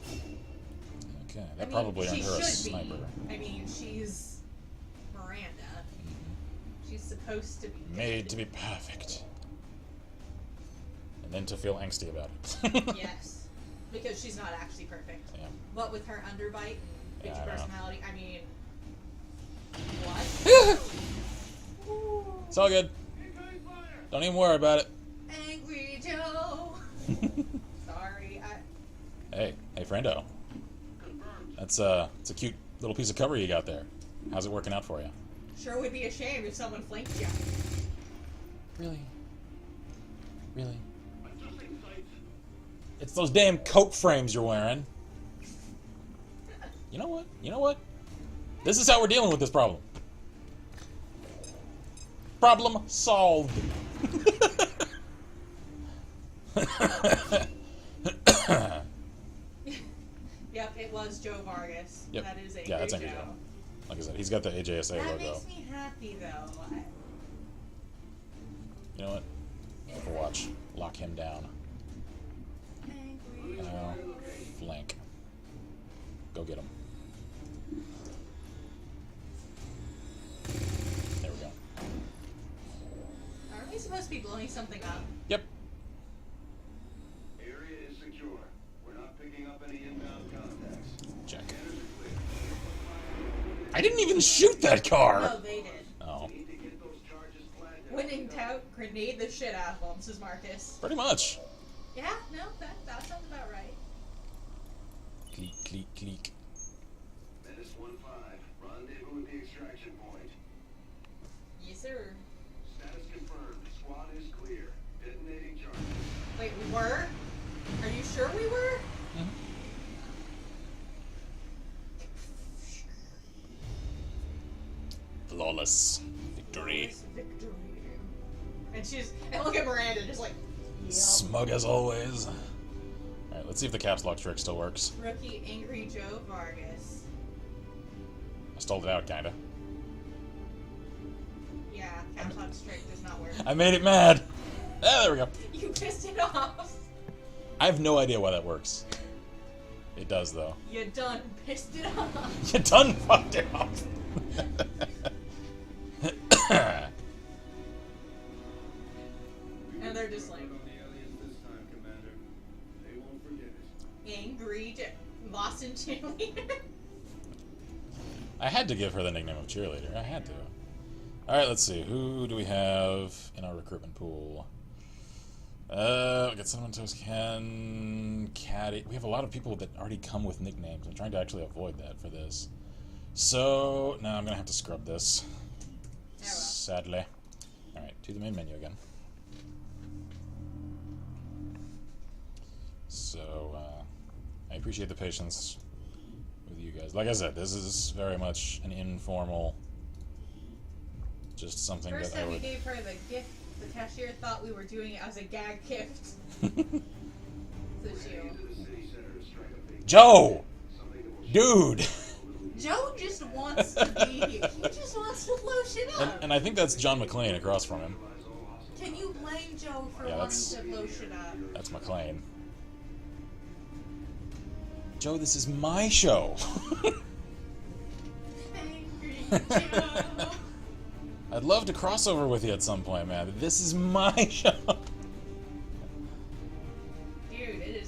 Okay, I that mean, probably earned she her a should sniper. be. I mean, she's Miranda. She's supposed to be Made to be perfect. And then to feel angsty about it. Yes. Because she's not actually perfect. Yeah. What with her underbite and Yeah, bitchy I know. personality, I mean... What? It's all good. Incoming fire! Don't even worry about it. Angry Joe! Sorry, Hey, friendo. Confirmed. It's a cute little piece of cover you got there. How's it working out for you? sure would be ashamed if someone flanked you. Really? Really? It's those damn coat frames you're wearing. You know what? You know what? This is how we're dealing with this problem. Problem solved. Yep, it was Joe Vargas. Yep. That is Yeah, that's Angry Joe. Like I said, he's got the AJSA That logo. makes me happy, though. You know what? Overwatch. Lock him down. Angry Now, Joe. flank. Go get him. There we go. Aren't we supposed to be blowing something up? Yep. Area is secure. We're not picking up any inbound contacts. Check. Scanners are clear. I didn't even shoot that car! No, they did. Oh. Need to get those charges planted. When in doubt, grenade the shit out of them, says Marcus. Pretty much. Yeah, no, that sounds about right. Cleek, cleek, cleek. Menace 1-5. Rendezvous at the extraction point. Yes, sir. Status confirmed. Squad is clear. Detonating charges. Wait, we were? Are you sure we were? Flawless victory. Flawless victory. And look at Miranda, just like, yep. Smug as always. Alright, let's see if the caps lock trick still works. Rookie Angry Joe Vargas. I stalled it out, kinda. Yeah, caps lock trick does not work. I made it mad! Ah, there we go. You pissed it off. I have no idea why that works. It does, though. You done pissed it off. You done fucked it up! And they're just like, On the aliens this time, Commander. They won't forget it. Angry Boston cheerleader. I had to give her the nickname of cheerleader. I had to. Alright, let's see. Who do we have in our recruitment pool? We got Cinnamon Toast Ken, Caddy. We have a lot of people that already come with nicknames. I'm trying to actually avoid that for this. So, now I'm going to have to scrub this. well. Sadly. Alright, to the main menu again. So, I appreciate the patience with you guys. Like I said, this is very much an informal, just something First that I time we would... gave her the gift, the cashier thought we were doing it as a gag gift. So she, Into the city center to strike a big Joe! something that will Dude! Joe just wants to be here. He just wants to blow shit up. And I think that's John McClane across from him. Can you blame Joe for Yeah, wanting that's- to blow shit up? That's McClane. Joe, this is my show. Angry Joe. I'd love to cross over with you at some point, man. But this is my show. Dude, it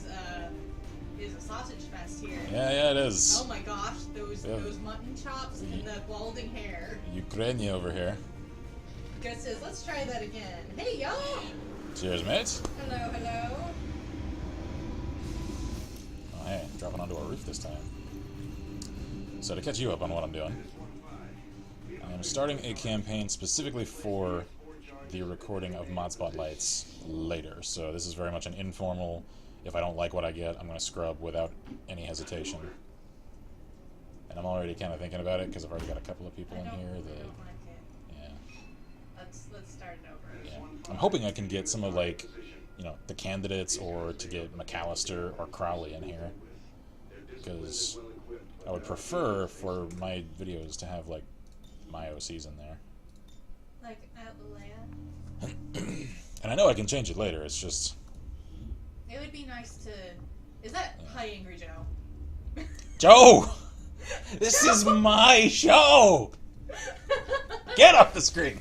is a sausage fest here. Yeah, it is. Oh my gosh, those Yeah. those mutton chops and the balding hair. Ukraine over here. Gus says, let's try that again. Hey y'all! Cheers, mates. Hello, hello. Oh, hey, dropping onto a roof this time. So to catch you up on what I'm doing, I'm starting a campaign specifically for the recording of mod spotlights later. So this is very much an informal, if I don't like what I get, I'm going to scrub without any hesitation. And I'm already kind of thinking about it because I've already got a couple of people in here I that, don't like it. yeah. Let's start it over. Yeah. I'm hoping I can get some of, like, you know, the candidates, or to get McAllister or Crowley in here. Because I would prefer for my videos to have, like, my OCs in there. Like Leia. And I know I can change it later, it's just... It would be nice to. Is that Hi Angry Joe? Joe! This is my show! Get off the screen!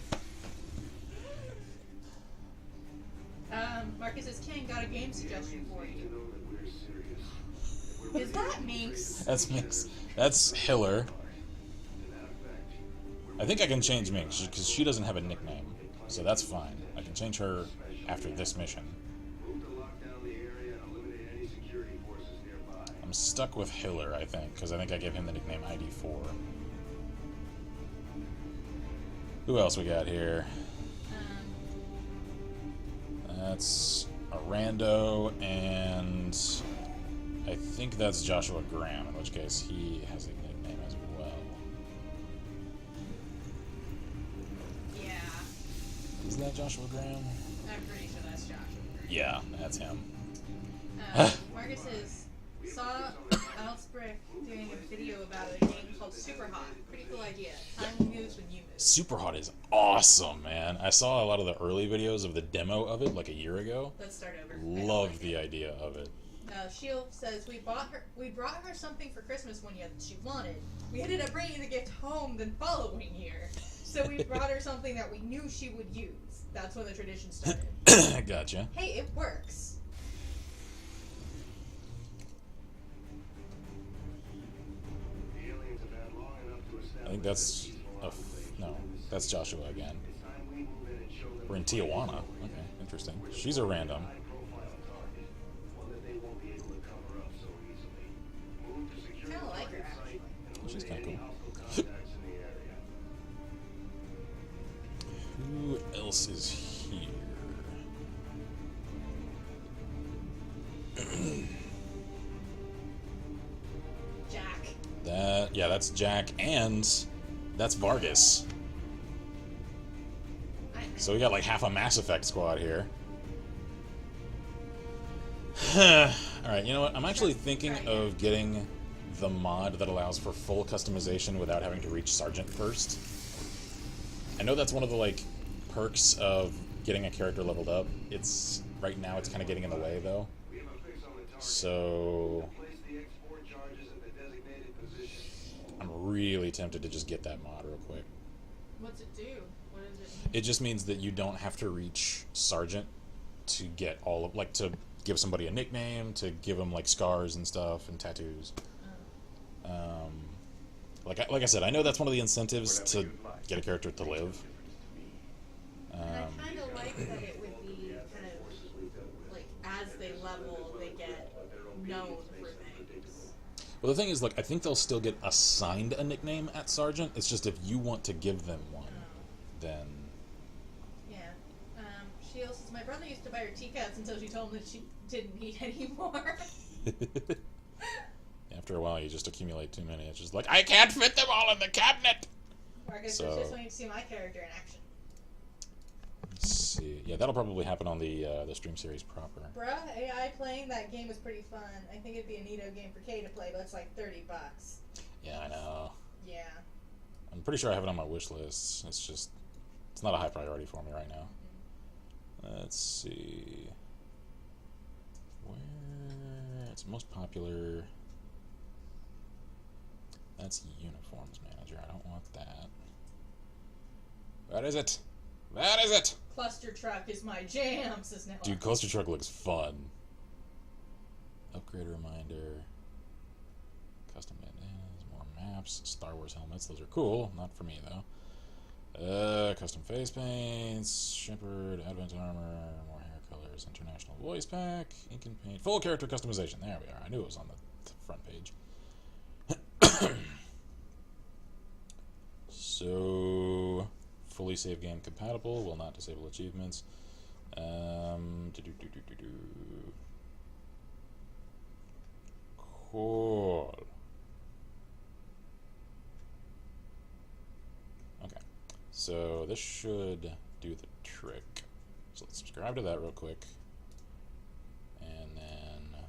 Marcus says, Ken, got a game suggestion for to you. know that we're serious. Is that Minx? That's Minx. That's Hiller. To that effect, I think I can change Minx, because she doesn't have a nickname. So that's fine. I can change her after this mission. move to lock down the area and eliminate any security forces nearby. I'm stuck with Hiller, I think, because I think I gave him the nickname ID4. Who else we got here? Um, That's a rando, and I think that's Joshua Graham, in which case he has a nickname as well. Yeah, Is that Joshua Graham? I'm pretty sure that's Joshua. Yeah, that's him. Marcus saw Alsbrick doing a video about a game called Super Hot. Pretty cool idea. Time moves when you move. Super Hot is awesome, man. I saw a lot of the early videos of the demo of it like a year ago. Let's start over. Love the idea of it. Shield says we brought her something for Christmas one year that she wanted. We ended up bringing the gift home the following year, so we brought her something that we knew she would use. That's when the tradition started. Gotcha. Hey, it works. The aliens have had long enough to establish I think that's peaceful operation no, in this that's city. Joshua again. It's time we move in and show them We're in the Tijuana. Okay, interesting. She's a random. high-profile target, one that they won't be able to cover up so easily. Move to secure Kinda the like her, target site actually. and She's eliminate kinda any cool. hostile contacts in the area. Who else is here? Jack. That's Jack, and that's Vargas. So we got like half a Mass Effect squad here. Alright, you know what? I'm actually thinking of getting the mod that allows for full customization without having to reach Sergeant first. I know that's one of the like perks of getting a character leveled up. It's right now it's kind of getting in the way though. We have a fix on the target. So Place the export charges at the designated position. I'm really tempted to just get that mod real quick. What's it do? What does it mean? It just means that you don't have to reach Sergeant to get all of, like, to give somebody a nickname, to give them, like, scars and stuff, and tattoos. Like I said, I know that's one of the incentives to get a character to live. And I kind of like that it would be kind of like as they level, they get known for things. Well, the thing is, like, I think they'll still get assigned a nickname at Sergeant. It's just if you want to give them one, then... Yeah. Shield says, my brother used to buy her teacups until she told him that she didn't need any more. After a while, you just accumulate too many. It's just like, I can't fit them all in the cabinet! Marcus So- was just wanting to see my character in action. Let's see. Yeah, that'll probably happen on the stream series proper. Bruh, AI playing that game was pretty fun. I think it'd be a neato game for Kay to play, but it's like $30. Yeah, I know. Yeah. I'm pretty sure I have it on my wish list. It's just, it's not a high priority for me right now. Let's see. Where, it's most popular. That's Uniforms Manager. I don't want that. What is it? That is it! Cluster truck is my jam, says Noah. Dude, Cluster Truck looks fun. Upgrade reminder. Custom bandanas, more maps, Star Wars helmets. Those are cool. Not for me, though. Custom face paints, Shepherd, Advent armor, more hair colors, international voice pack, ink and paint. Full character customization. There we are. I knew it was on the front page. So, fully save game compatible. Will not disable achievements. Cool. Okay, so this should do the trick. So let's subscribe to that real quick, and then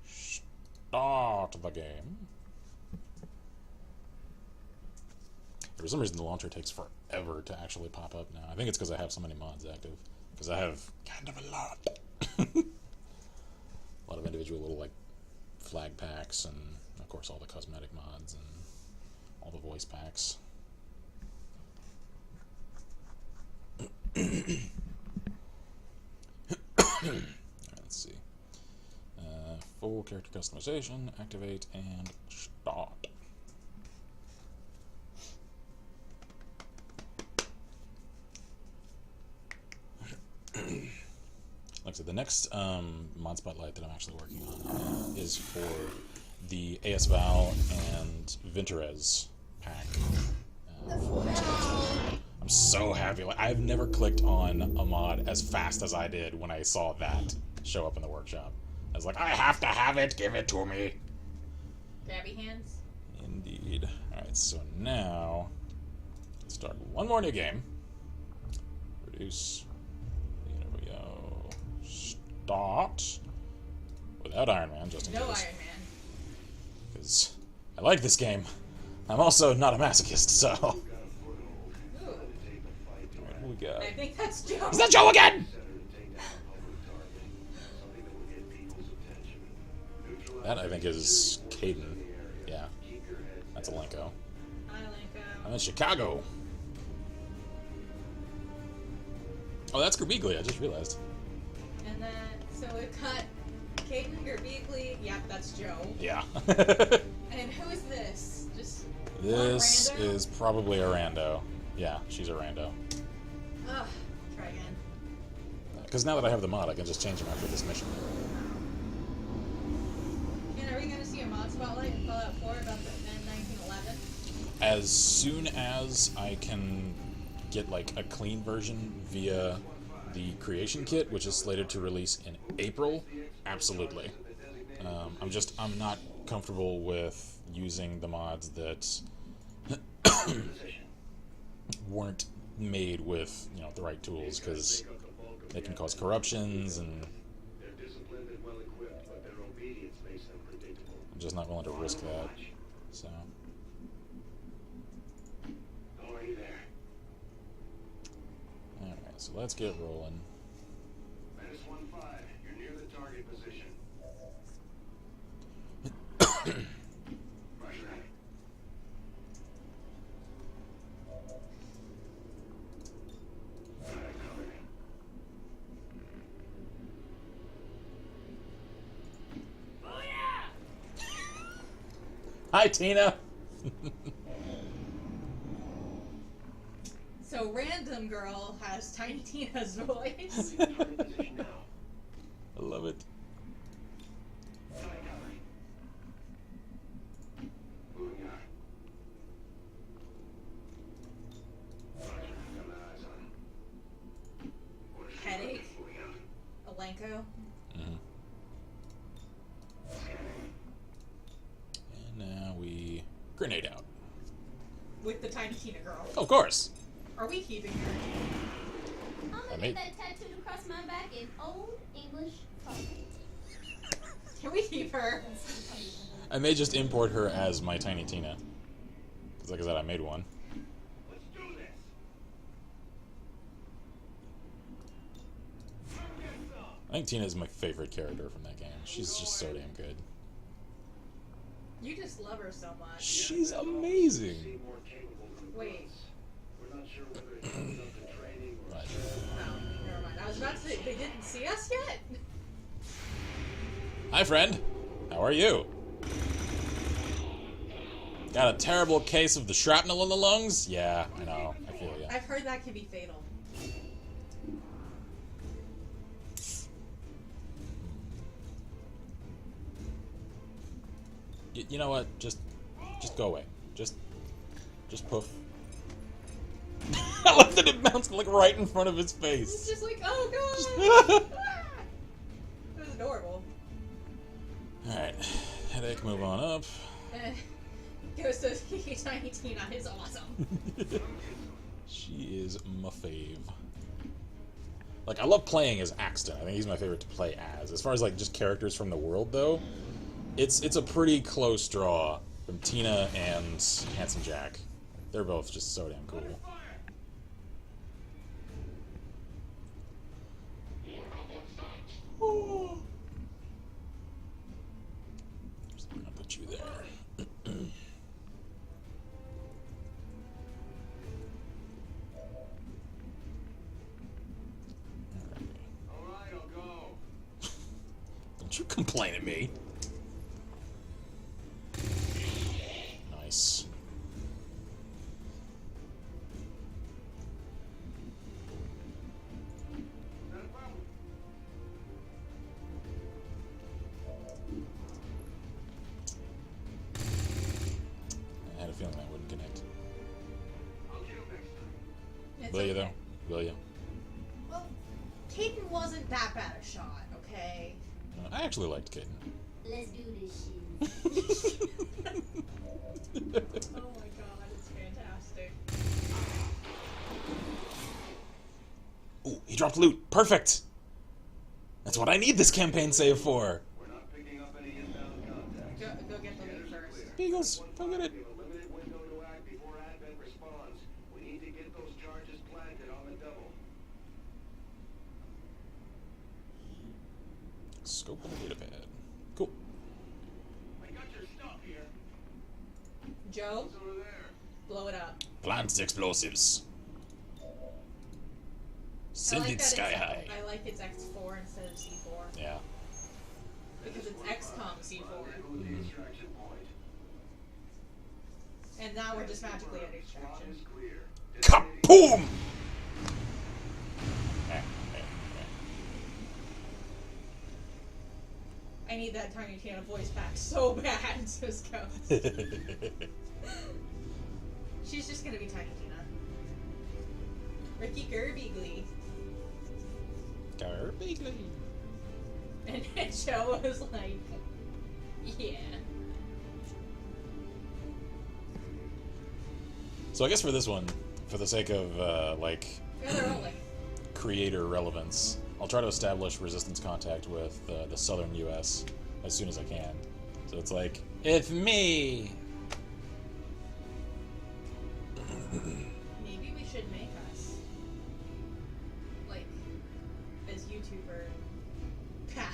start the game. For some reason, the launcher takes forever to actually pop up now. I think it's because I have so many mods active. Because I have kind of a lot. A lot of individual little, like, flag packs, and, of course, all the cosmetic mods, and all the voice packs. Alright, let's see. Full character customization, activate, and start. Like I said, the next mod spotlight that I'm actually working on is for the AS Val and Vinterez pack. I'm I'm so happy. Like, I've never clicked on a mod as fast as I did when I saw that show up in the workshop. I was like, I have to have it. Give it to me. Grabby hands. Indeed. Alright, so now let's start one more new game. Produce. There we go. Start. Without Iron Man, just in No case. Iron Man. Because I like this game. I'm also not a masochist, so. Ooh. Alright, what we got? I think that's Joe. Is that Joe again? That, I think, is Caden. Yeah. That's Alenko. Hi, I'm Linko. in Chicago. Oh, that's Gerbigli, I just realized. And then, so we've got Caden, Gerbigli. Yep, that's Joe. Yeah. And who is this? Just This one rando? is probably a rando. Yeah, she's a rando. Ugh. Try again. Because now that I have the mod, I can just change them after this mission. And are we going to see a mod spotlight in Fallout 4 about the 1911? As soon as I can get like a clean version via the creation kit, which is slated to release in April, absolutely. I'm not comfortable with using the mods that weren't made with, you know, the right tools, because they can cause corruptions, and They're disciplined and well equipped, but their obedience makes them predictable. I'm just not willing to risk that. So, Already there. alright, so let's get rolling. -15. You're near the target position. Roger that. Got it covered. Hi, Tina! So Random Girl has Tiny Tina's voice. Target position now. I love it. Got it covered. Moving on. Roger. Got my eyes on. Orders Headache. moving out. Alenko. Mhm. Scanning. And now we grenade out. With the Tiny Tina girl. Of course! Are we keeping her? I'm I gonna made- get that tattooed across my back in Old English font. Can we keep her? I may just import her as my Tiny Tina. Because, like I said, I made one. Let's do this. I think Tina is my favorite character from that game. She's just so damn good. You just love her so much. She's amazing! Seem more capable than the Wait. boss. We're not sure whether he was up to training or But, Oh, never mind. I was about to say, they didn't see us yet? hi, friend! How are you? Got a terrible case of the shrapnel in the lungs? Yeah, I know. I feel ya. I've heard that can be fatal. You know what? Just go away. Just poof. I love that it bounced like right in front of his It's face. just like, oh god! It was adorable. Alright, headache, move on up. Goes to Tiny Tina is awesome. She is my fave. Like, I love playing as Axton. I think he's my favorite to play as. As far as, like, just characters from the world, though, it's a pretty close draw from Tina and Handsome Jack. They're both just so damn cool. Oh. Just gonna put you there. all right, I'll go. Don't you complain at me. Nice. Not a problem. I had a feeling that wouldn't connect. I'll get him next time. Will you though? Will you? Well, Caden wasn't that bad a shot, okay? I actually liked Caden. Let's do this shit. Oh my god, it's fantastic. Ooh, he dropped loot. Perfect. That's what I need this campaign save for. We're not picking up any inbound contacts. Go get the loot first. Beagles, go get it. We have a limited window to act before Advent responds. We need to get those charges planted on the double. Scope on the datapad. Cool. I got your stuff here. Joe, What's over there? blow it up. Plant explosives. Send it that sky it's- high. I like it's X4 instead of C4. Yeah. Because it's XCOM C4. Rendezvous the extraction point. And now we're just magically at extraction. Is clear. Kaboom! I need that Tiny Tina voice back so bad, says Ghost. She's just gonna be Tiny Tina. Ricky Gerbigley. Garbigly. And Joe was like, yeah. So I guess for this one, for the sake of like Yeah, they're all like, creator relevance, I'll try to establish resistance contact with the southern U.S. as soon as I can. So it's like, it's me. maybe we should make us, like, as YouTuber pack.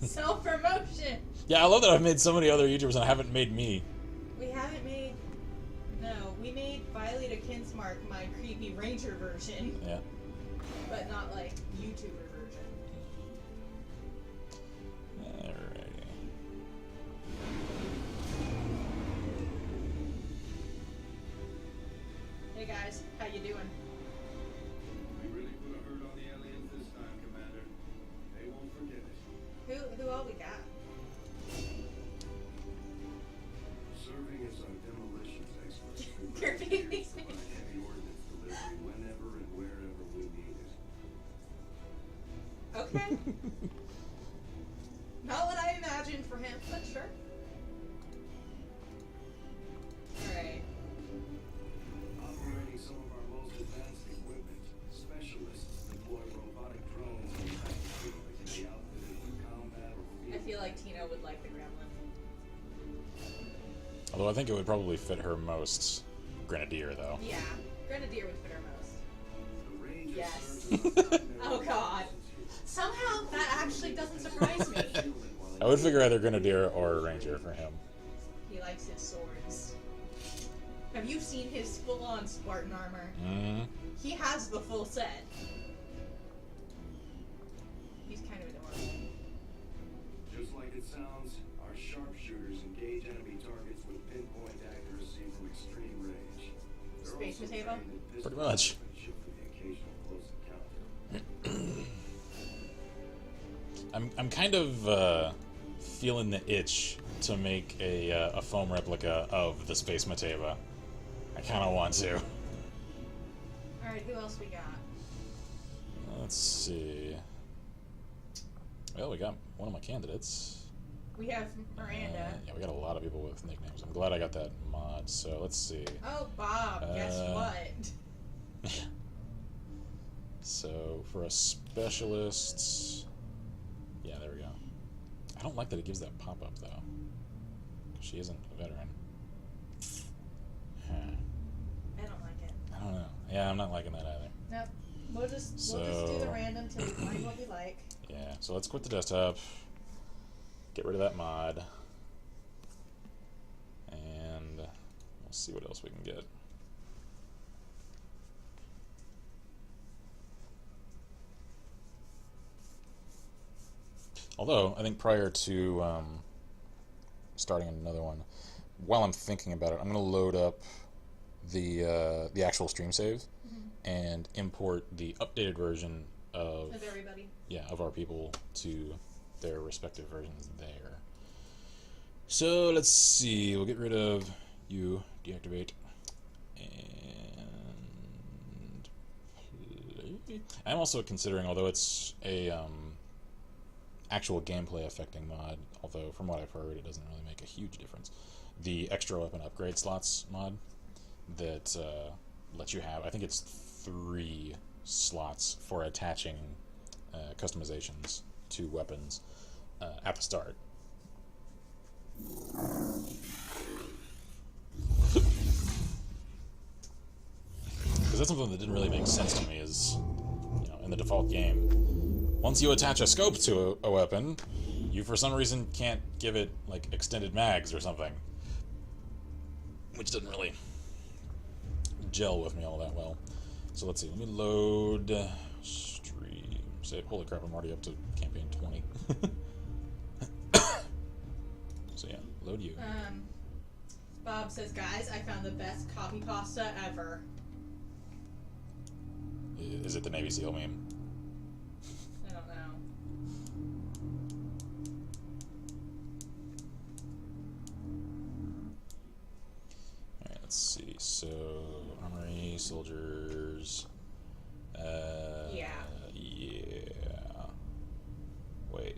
Self-promotion! Yeah, I love that I've made so many other YouTubers and I haven't made me. We haven't made, no, we made Violeta Kinsmark my creepy ranger version, Yeah. but not like YouTuber version. Alrighty. Hey guys, how you doing? We really put a hurt on the aliens this time, Commander. They won't forget it. Who all we got? Serving as our demolitions experts, we're Kirby. ready to supply heavy ordnance delivery whenever and wherever we need it. Okay. Not what I imagined for him, but sure. Alright. Operating some of our most advanced equipment, specialists deploy robotic drones and tactical that can be outfitted with combat or I field. feel like Tina would like the gremlin. Although I think it would probably fit her most. Grenadier, though. Yeah, Grenadier would fit her most. The Rangers Yes. serve as our primary Oh god. Somehow that actually doesn't surprise me. I would figure either Grenadier or Ranger for him. He likes his swords. Have you seen his full-on Spartan armor? Mm. He has the full set. He's kind of adorable. Just like it sounds, our sharpshooters engage enemy targets with pinpoint accuracy from extreme range. They're Space also Mateva? trained in pistol Pretty much. marksmanship for the occasional close encounter. I'm kind of feeling the itch to make a foam replica of the Space Mateva. I kind of want to. Alright, who else we got? Let's see. Well, we got one of my candidates. We have Miranda. Yeah, we got a lot of people with nicknames. I'm glad I got that mod. So let's see. Oh, Bob, guess what? So for a specialist, yeah, there we go. I don't like that it gives that pop-up though. 'Cause she isn't a veteran. Huh. I don't like it. I don't know. Yeah, I'm not liking that either. Nope. We'll just do So- the random till we find what we like. Yeah, so let's quit the desktop. Get rid of that mod. And we'll see what else we can get. Although, I think prior to starting another one, while I'm thinking about it, I'm going to load up the actual stream save and import the updated version of With everybody. of our people to their respective versions there. So let's see, we'll get rid of you, deactivate, and I'm also considering, although it's a actual gameplay affecting mod, although from what I've heard it doesn't really make a huge difference, the extra weapon upgrade slots mod that lets you have, I think it's 3 slots for attaching customizations to weapons at the start. Because that's something that didn't really make sense to me, is, you know, in the default game, once you attach a scope to a weapon, you for some reason can't give it, like, extended mags or something. Which didn't really gel with me all that well. So let's see, let me load stream. Say, holy crap, I'm already up to campaign 20. So yeah, load you. Bob says, guys, I found the best copy pasta ever. Is it the Navy SEAL meme? I don't know. Alright, let's see. So, armory, soldiers. Yeah. Yeah. Wait.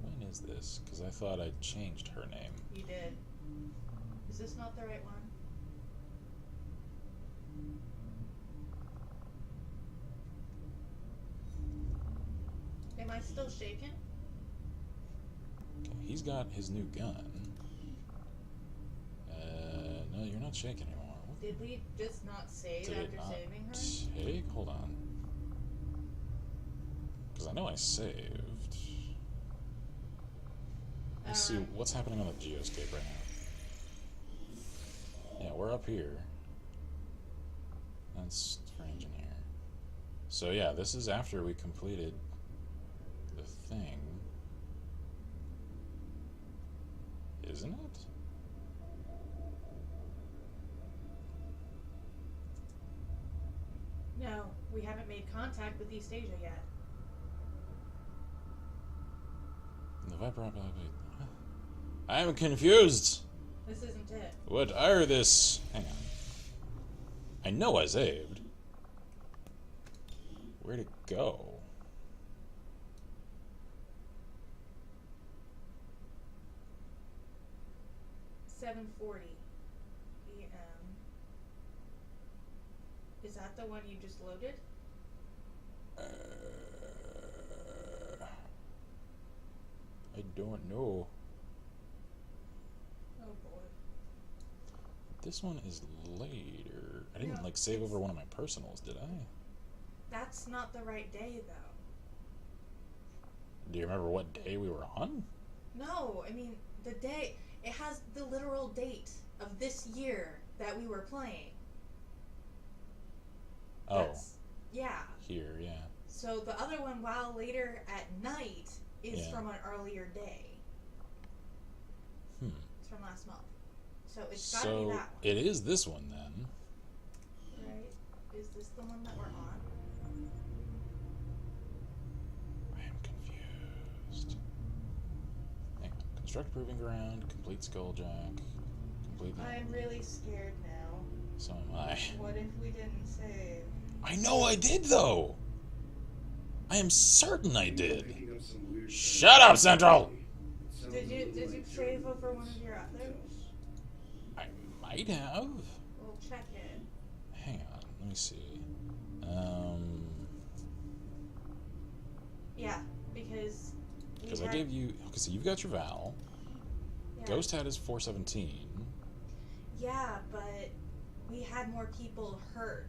When is this? Because I thought I changed her name. You did. Is this not the right one? Am I still shaking? Okay, he's got his new gun. No, you're not shaking anymore. What Did we just not save did it after not saving her? take? Hold on. Because I know I saved. Let's see what's happening on the geoscape right now. Yeah, we're up here. That's for engineer. So yeah, this is after we completed the thing. Isn't it? No, we haven't made contact with East Asia yet. The Viper. I am confused. This isn't it. What are this? Hang on. I know I saved. Where'd it go? $7:40 p.m. Is that the one you just loaded? I don't know. Oh boy. This one is later. I didn't No, like save it's- over one of my personals, did I? That's not the right day though. Do you remember what day we were on? No, I mean the day. It has the literal date of this year that we were playing. Oh, That's, yeah. here, yeah. So the other one, while later at night, is Yeah. from an earlier day. It's from last month. So it's gotta be So that one. it is this one then. Right? Is this the one that we're on? I am confused. Hang on. Construct proving ground, complete skulljack, complete the I'm really scared now. So am I. What if we didn't save? I know I did though! I am certain I did. Picking up some weird Shut up, Central! Did you save over one of your others? I might have. We'll check it. Hang on, let me see. Yeah, because Because I gave you. Okay, so you've got your Val. yeah. Ghost had his 417. Yeah, but we had more people hurt.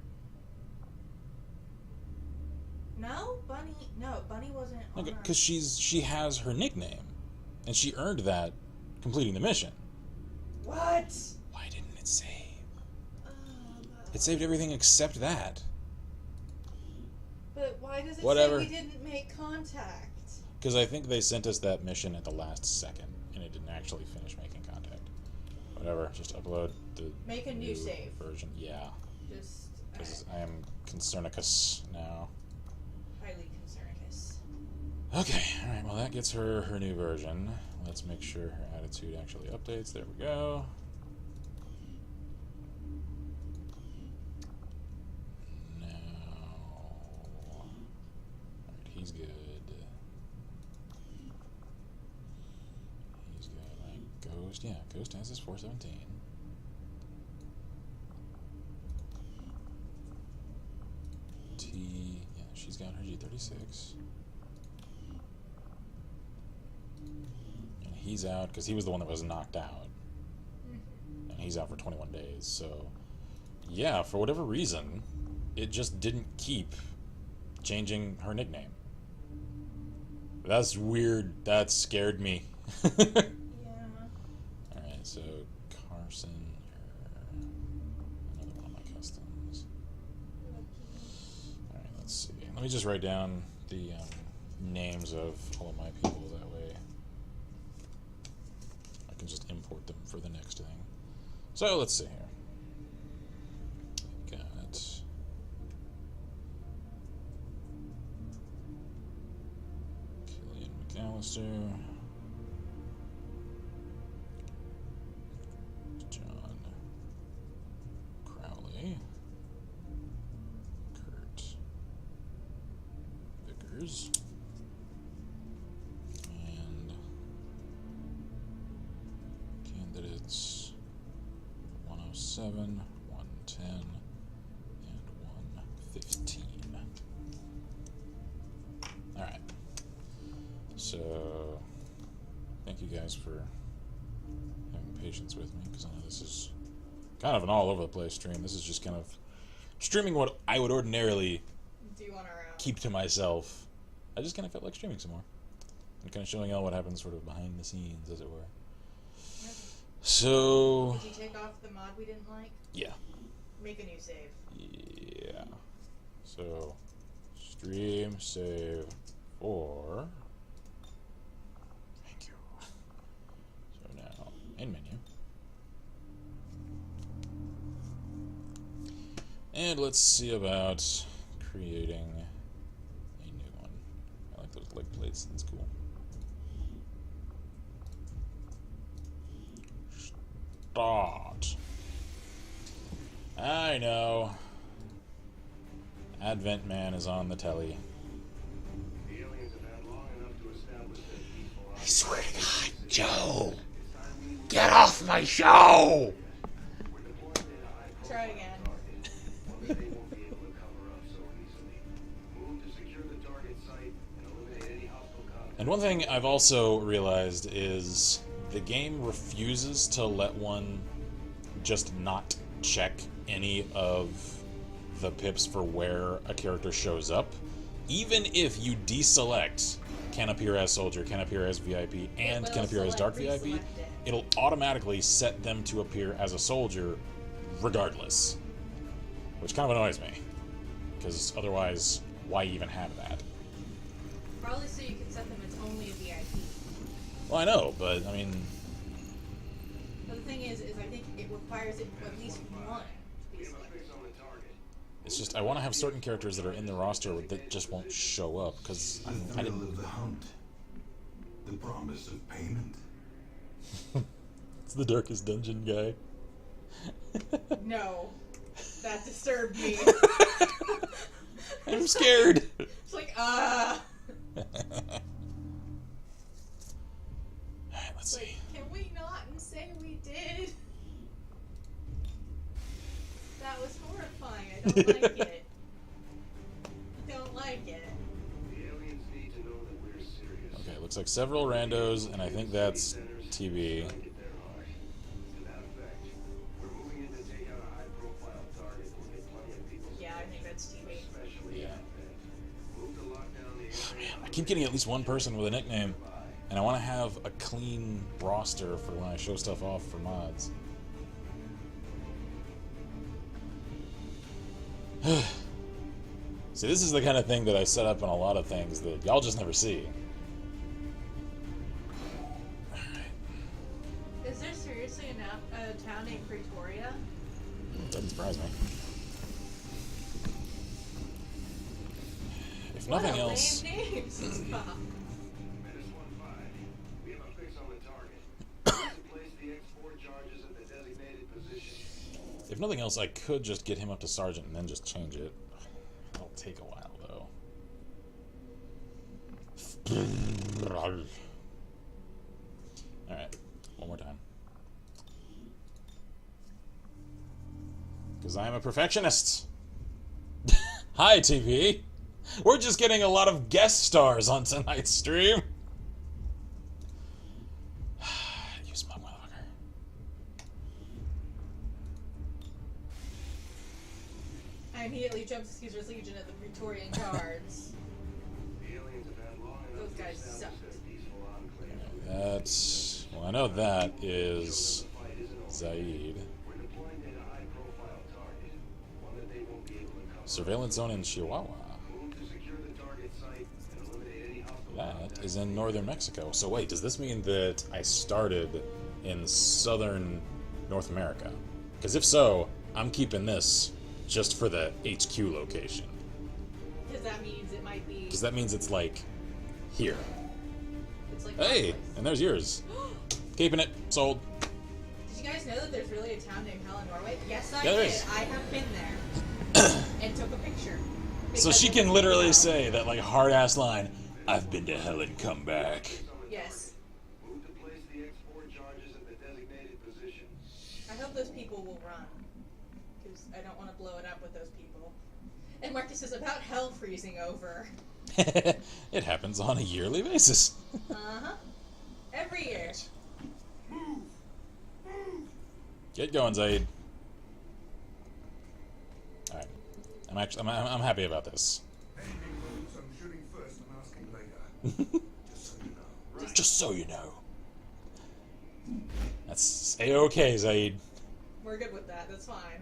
No, Bunny. No, Bunny wasn't. Okay, on our- because she has her nickname, and she earned that completing the mission. What? Why didn't it save? Oh, It saved everything except that. but why does it Whatever. say we didn't make contact? Because I think they sent us that mission at the last second, and it didn't actually finish making contact. Whatever, just upload the Make a new save. version. Yeah, Just because I am Concernicus now. highly concernicus. Okay, alright, well that gets her new version. Let's make sure her attitude actually updates. There we go. He's good. He's good. Like Ghost, yeah, Ghost has his 417. T, yeah, she's got her G36. And he's out because he was the one that was knocked out. And he's out for 21 days, so yeah, for whatever reason, it just didn't keep changing her nickname. That's weird. That scared me. Yeah. Alright, so Carson, you're another one of my customs. Alright, let's see. Let me just write down the names of all of my people, that way I can just import them for the next thing. So, let's see here. Got Killian McAllister, John Crowley, Kurt Vickers, and candidates 107, 110, and 115. Alright. So, thank you guys for having patience with me, because I know this is kind of an all over the place stream. This is just kind of streaming what I would ordinarily Do on our own. keep to myself. I just kind of felt like streaming some more. And kind of showing y'all what happens sort of behind the scenes, as it were. So, Did you take off the mod we didn't like? yeah. Make a new save. Yeah. So, stream save for. Thank you. So now, main menu. And let's see about creating a new one. I like those leg plates, that's cool. Start. I know. Advent Man is on the telly. The aliens have had long enough to establish their peaceful I swear to God, Joe! It's time we Get off my show! We're deploying to a high Try again. target. One that they won't be able to cover up so easily. Move to secure the target site and eliminate any hostile contact. And one thing I've also realized is the game refuses to let one just not check any of the pips for where a character shows up. Even if you deselect can appear as soldier, can appear as VIP, and But can appear as dark select- VIP, reselect it. it'll automatically set them to appear as a soldier regardless. Which kind of annoys me. Because otherwise, why even have that? Probably so you can set them as only a VIP. Well, I know, but I mean, But the thing is I think it requires it at least one to be We have a selected. fix on the target. it's just I want to have certain characters that are in the roster that just won't show up because The I thrill didn't. of the hunt. The promise of payment. It's the darkest dungeon guy. No. That disturbed me. I'm scared. It's like, Alright, let's Like, see. can we not and say we did? That was horrifying. I don't like it. Don't like it. The aliens need to know that we're serious. Okay, looks like several randos, and I think that's TB. Strike at their heart. To that effect, we're moving in to take out a high-profile target and get plenty of people. Yeah, I think that's TV. Especially Yeah. Advent. Move to lock down the area. I keep getting at least one person with a nickname, and I want to have a clean roster for when I show stuff off for mods. See, this is the kind of thing that I set up in a lot of things that y'all just never see. Is there seriously a town named Pretoria? Doesn't surprise me. If What nothing a else, lame name, Stop. Menace 1-5. We have a fix on the target. Place the X4 charges at the designated position. if nothing else, I could just get him up to sergeant and then just change it. That'll take a while, though. Alright, one more time. Because I am a perfectionist. Hi, TV. We're just getting a lot of guest stars on tonight's stream. You smug motherfucker. I immediately jumped to Caesar's Legion at the Praetorian Guards. The aliens have had long enough Those to guys establish sucked. their peaceful enclave. That's... Well, I know that is... The fight isn't over. Zaid. We're deploying to a high-profile target, one that they won't be able to cover. Surveillance zone in Chihuahua. Move to secure the target site and eliminate any hostile That contact. is in northern Mexico. So wait, does this mean that I started in southern North America? Because if so, I'm keeping this just for the HQ location. Because that means it might be. Because that means it's like here. It's like Hey, that and there's yours. Keeping it. Sold. place. Did you guys know that there's really a town named Hell in Norway? Yes, I Yeah, there did. is. I have been there and took a picture. So Because she of can the literally video. say that like hard ass line, I've been to hell and come back. Yes. Move to place the X4 charges at the designated position. I hope those people will run. Because I don't want to blow it up with those people. And Marcus is about hell freezing over. It happens on a yearly basis. Uh-huh. Every year. Get going, Zaid. Alright. I'm happy about this. Anything moves, I'm shooting first and asking later. Just so you know. Just so you know. That's A-okay, Zaid. We're good with that. That's fine.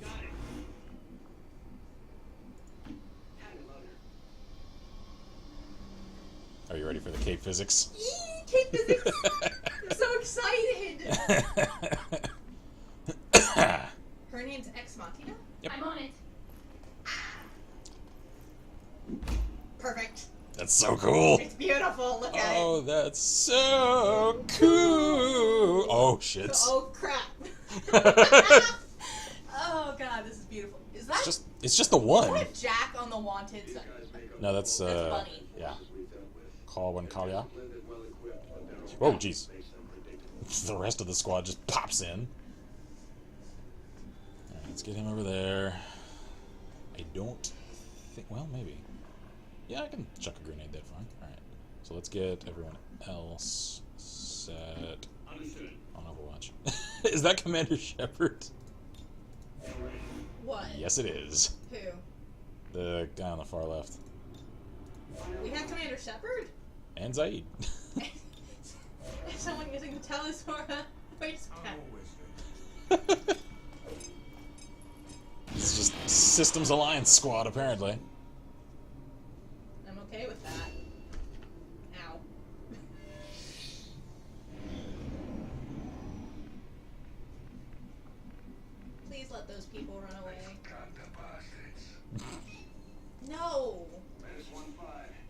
Got it. Had it, loader. Are you ready for the Cape physics? Yee! Cape physics! I'm so excited! Her name's Ex Machina? Yep. I'm on it. Perfect. That's so cool. It's beautiful. Look at Oh, that's so cool. Oh, shit. it. Oh, crap. Oh, God. This is beautiful. Is that... It's just the one. Is that Jack on the Wanted These side? guys make up No, that's, Bunny. yeah. we've dealt with. Call one Kalia. Disciplined and well-equipped, but their Whoa, own jeez. makes them predictable. The rest of the squad just pops in. Alright, let's get him over there. I don't think... Well, maybe. Yeah, I can chuck a grenade there, fine. Alright. So let's get everyone else set Understood. on Overwatch. Is that Commander Shepard? What? Yes, it is. Who? The guy on the far left. We have Commander Shepard? And Zaid. Is someone using the Telesora voice I'm pad? always ready. It's just Systems Alliance squad, apparently. I'm okay with that. Ow. Please let those people run away. Got the bastards. No! -15.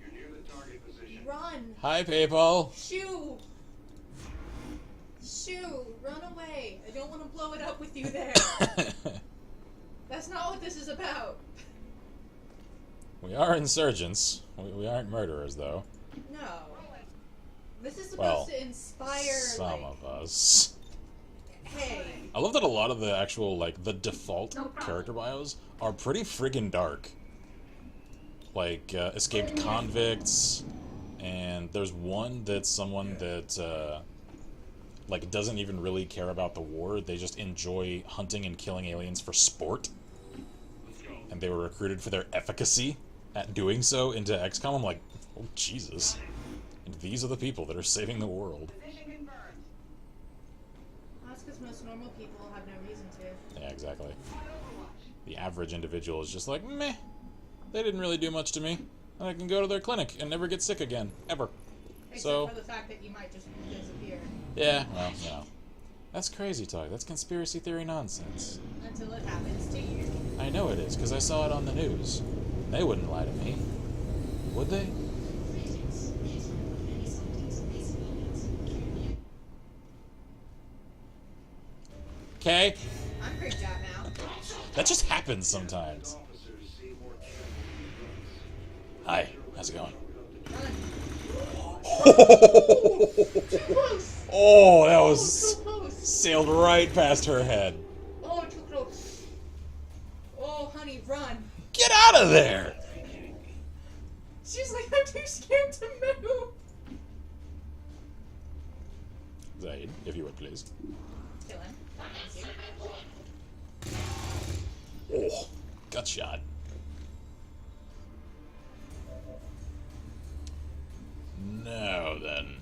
You're near the target position. Run! Hi, people. Shoo! Shoo! Run away! I don't want to blow it up with you there. That's not what this is about. We are insurgents. We aren't murderers, though. No. This is supposed Well, to inspire, some like, of us. hey, I love that a lot of the actual, like, the default No problem. character bios are pretty friggin' dark. Like, escaped convicts, and there's one that's someone that, like, doesn't even really care about the war. They just enjoy hunting and killing aliens for sport. And they were recruited for their efficacy at doing so into XCOM. I'm like, oh, Jesus. And these are the people that are saving the world. Position confirmed. that's because most normal people have no reason to. Yeah, exactly. On Overwatch. The average individual is just like, meh, they didn't really do much to me. And I can go to their clinic and never get sick again, ever. Except So- for the fact that you might just disappear Yeah, well, you know. That's crazy talk. That's conspiracy theory nonsense. until it happens to you. I know it is, because I saw it on the news. They wouldn't lie to me. Would they? Okay. I'm creeped out now. That just happens sometimes. Officers see more Hi, how's it going? Run. Too close. Oh, that Oh, was too close. sailed right past her head. Oh, too close. Oh, honey, run. Get out of there! She's like, I'm too scared to move. Zaid, if you would please. Kill him. Thank you. Oh, gut shot. Now then.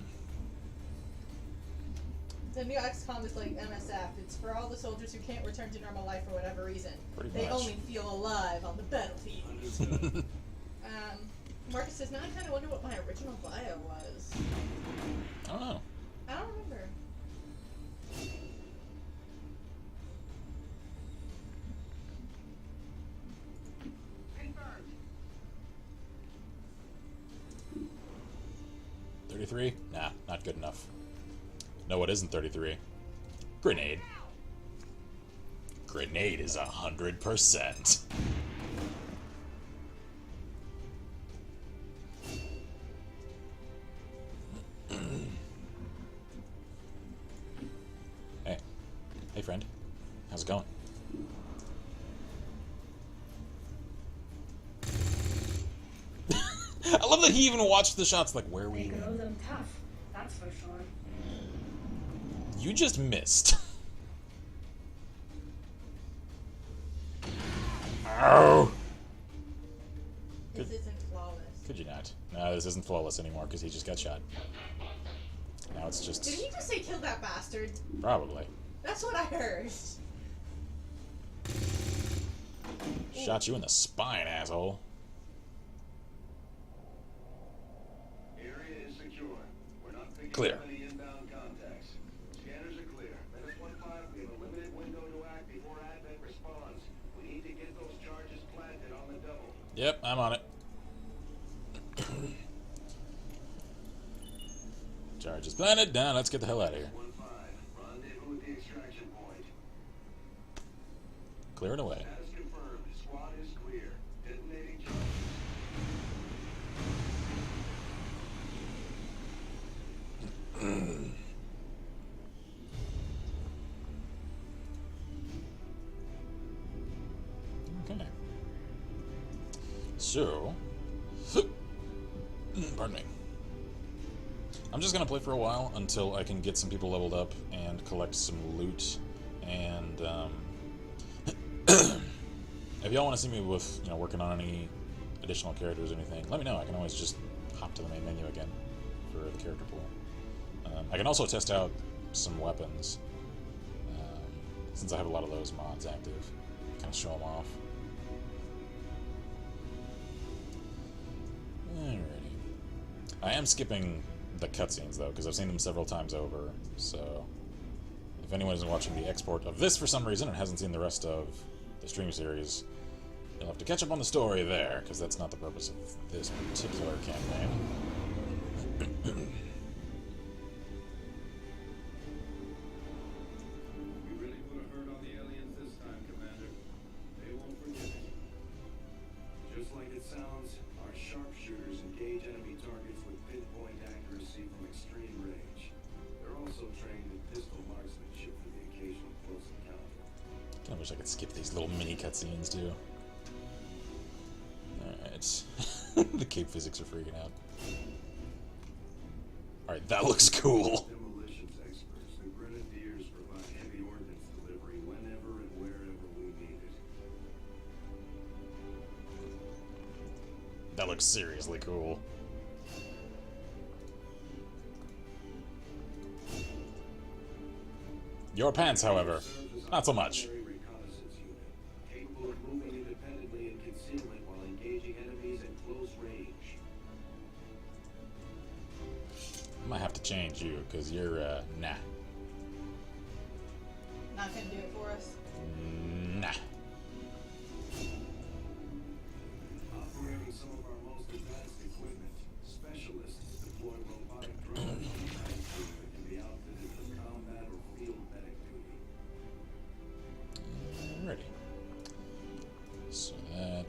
The new XCOM is like MSF. It's for all the soldiers who can't return to normal life for whatever reason. Pretty They much. only feel alive on the battlefield. Understood. Marcus says, now I kind of wonder what my original bio was. I don't know. I don't remember. Confirmed. 33? Nah, not good enough. No, it isn't 33. Grenade. Grenade is 100%. Hey. Hey, friend. How's it going? I love that he even watched the shots like, where we... They grow them tough, that's for sure. You just missed. Ow! This isn't flawless. Could you not? No, this isn't flawless anymore because he just got shot. Now it's Did just... he just say kill that bastard? Probably. That's what I heard. Shot you in the spine, asshole. Area is secure. We're not picking Clear. up any inbound contacts. Scanners are clear. Menace 1-5, we have a limited window to act before Advent responds. We need to get those charges planted on the double. Yep, I'm on it. Charge is planted. Now let's get the hell out of here. 1-5, rendezvous at the extraction point. Clear it away. Status confirmed. Squad is clear. Detonating charges. Okay. So, pardon me. I'm just gonna play for a while until I can get some people leveled up and collect some loot. And if y'all want to see me with, working on any additional characters or anything, let me know. I can always just hop to the main menu again for the character pool. I can also test out some weapons since I have a lot of those mods active. Kind of show them off. Alrighty. I am skipping the cutscenes though, because I've seen them several times over, so if anyone is watching the export of this for some reason and hasn't seen the rest of the stream series, you'll have to catch up on the story there, because that's not the purpose of this particular campaign. We really put a hurt on the aliens this time, Commander. They won't forget it. Just like it sounds, our sharpshooters engage enemy targets with pinpoint accuracy from extreme range. They're also trained in pistol marksmanship for the occasional close encounter. I wish I could skip these little mini cutscenes too. Alright. The cape physics are freaking out. Alright, that looks cool. Demolitions experts, the Grenadiers provide heavy ordnance delivery whenever and wherever we need it. That looks seriously cool. Your pants, however, not so much. Reconnaissance unit, capable of moving independently in concealment while engaging enemies at close range. I might have to change you, because you're, nah. Not gonna do it for us. Nah. Operating some of our most advanced equipment, specialists deploy robotic drones that can be outfitted for combat or field medic duty. Alrighty. So that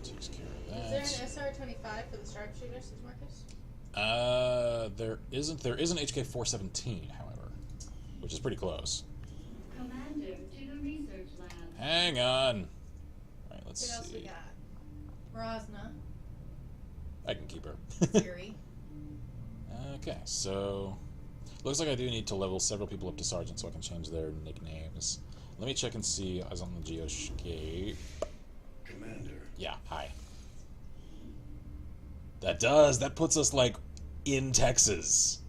takes care of Is there that. an 525 for the sharpshooters, says Marcus. There isn't. There is an HK-417, however, which is pretty close. Commander, to the research lab. Hang on. All right, let's What else we see. got? Rosna, I can keep her. Fury. Okay, so looks like I do need to level several people up to sergeant so I can change their nicknames. Let me check and see. I was on the Geoscape. Commander. Yeah, hi. That puts us like in Texas.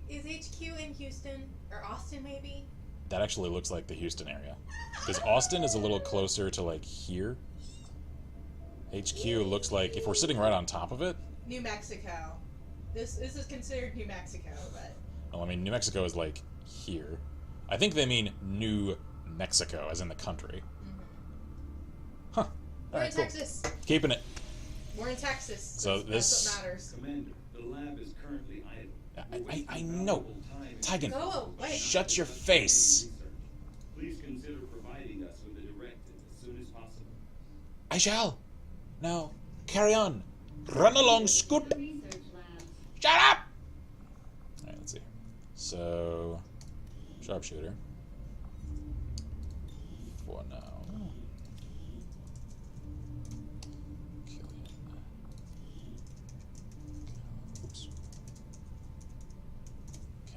Is HQ in Houston or Austin maybe? That actually looks like the Houston area, because Austin is a little closer to like here. HQ looks like if we're sitting right on top of it. New Mexico. This is considered New Mexico, but Well, I mean, New Mexico is like here. I think they mean New Mexico, as in the country. Huh. All we're right, in cool. Texas. Keeping it. We're in Texas. So That's what matters. Commander, the lab is currently idle. I know. Tigan, Go away. shut your face. Please consider providing us with a directive as soon as possible. I shall. Now, carry on. Run along, Scoot. The research lab. Shut up! Alright, let's see. So, sharpshooter. For now. Killian. Oops.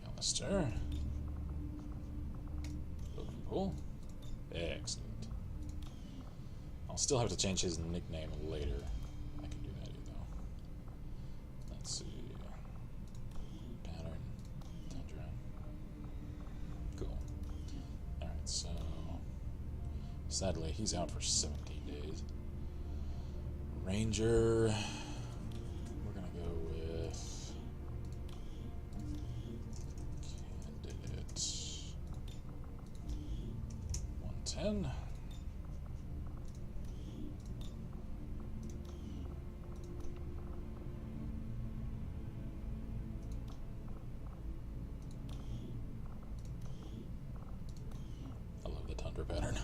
Callister. Cool. Excellent. I'll still have to change his nickname later. I can do that either. Let's see. Pattern. Tundra. Cool. Alright, so... sadly, he's out for 17 days. Ranger... we're gonna go with... candidate... 110. I love the Tundra pattern.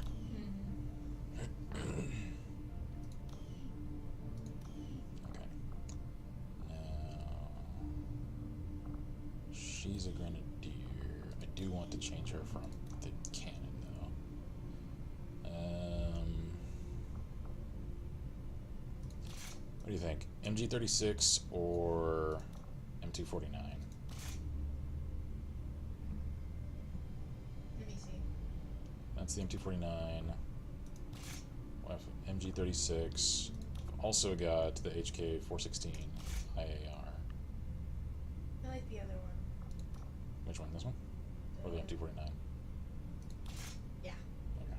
Okay. Now, she's a grenadier. I do want to change her from the cannon, though. What do you think? MG36 or M249? Let me see. That's the M249. MG36. Also got the HK-416 IAR. I like the other one. Which one? This one? Or the M249? Yeah. Okay.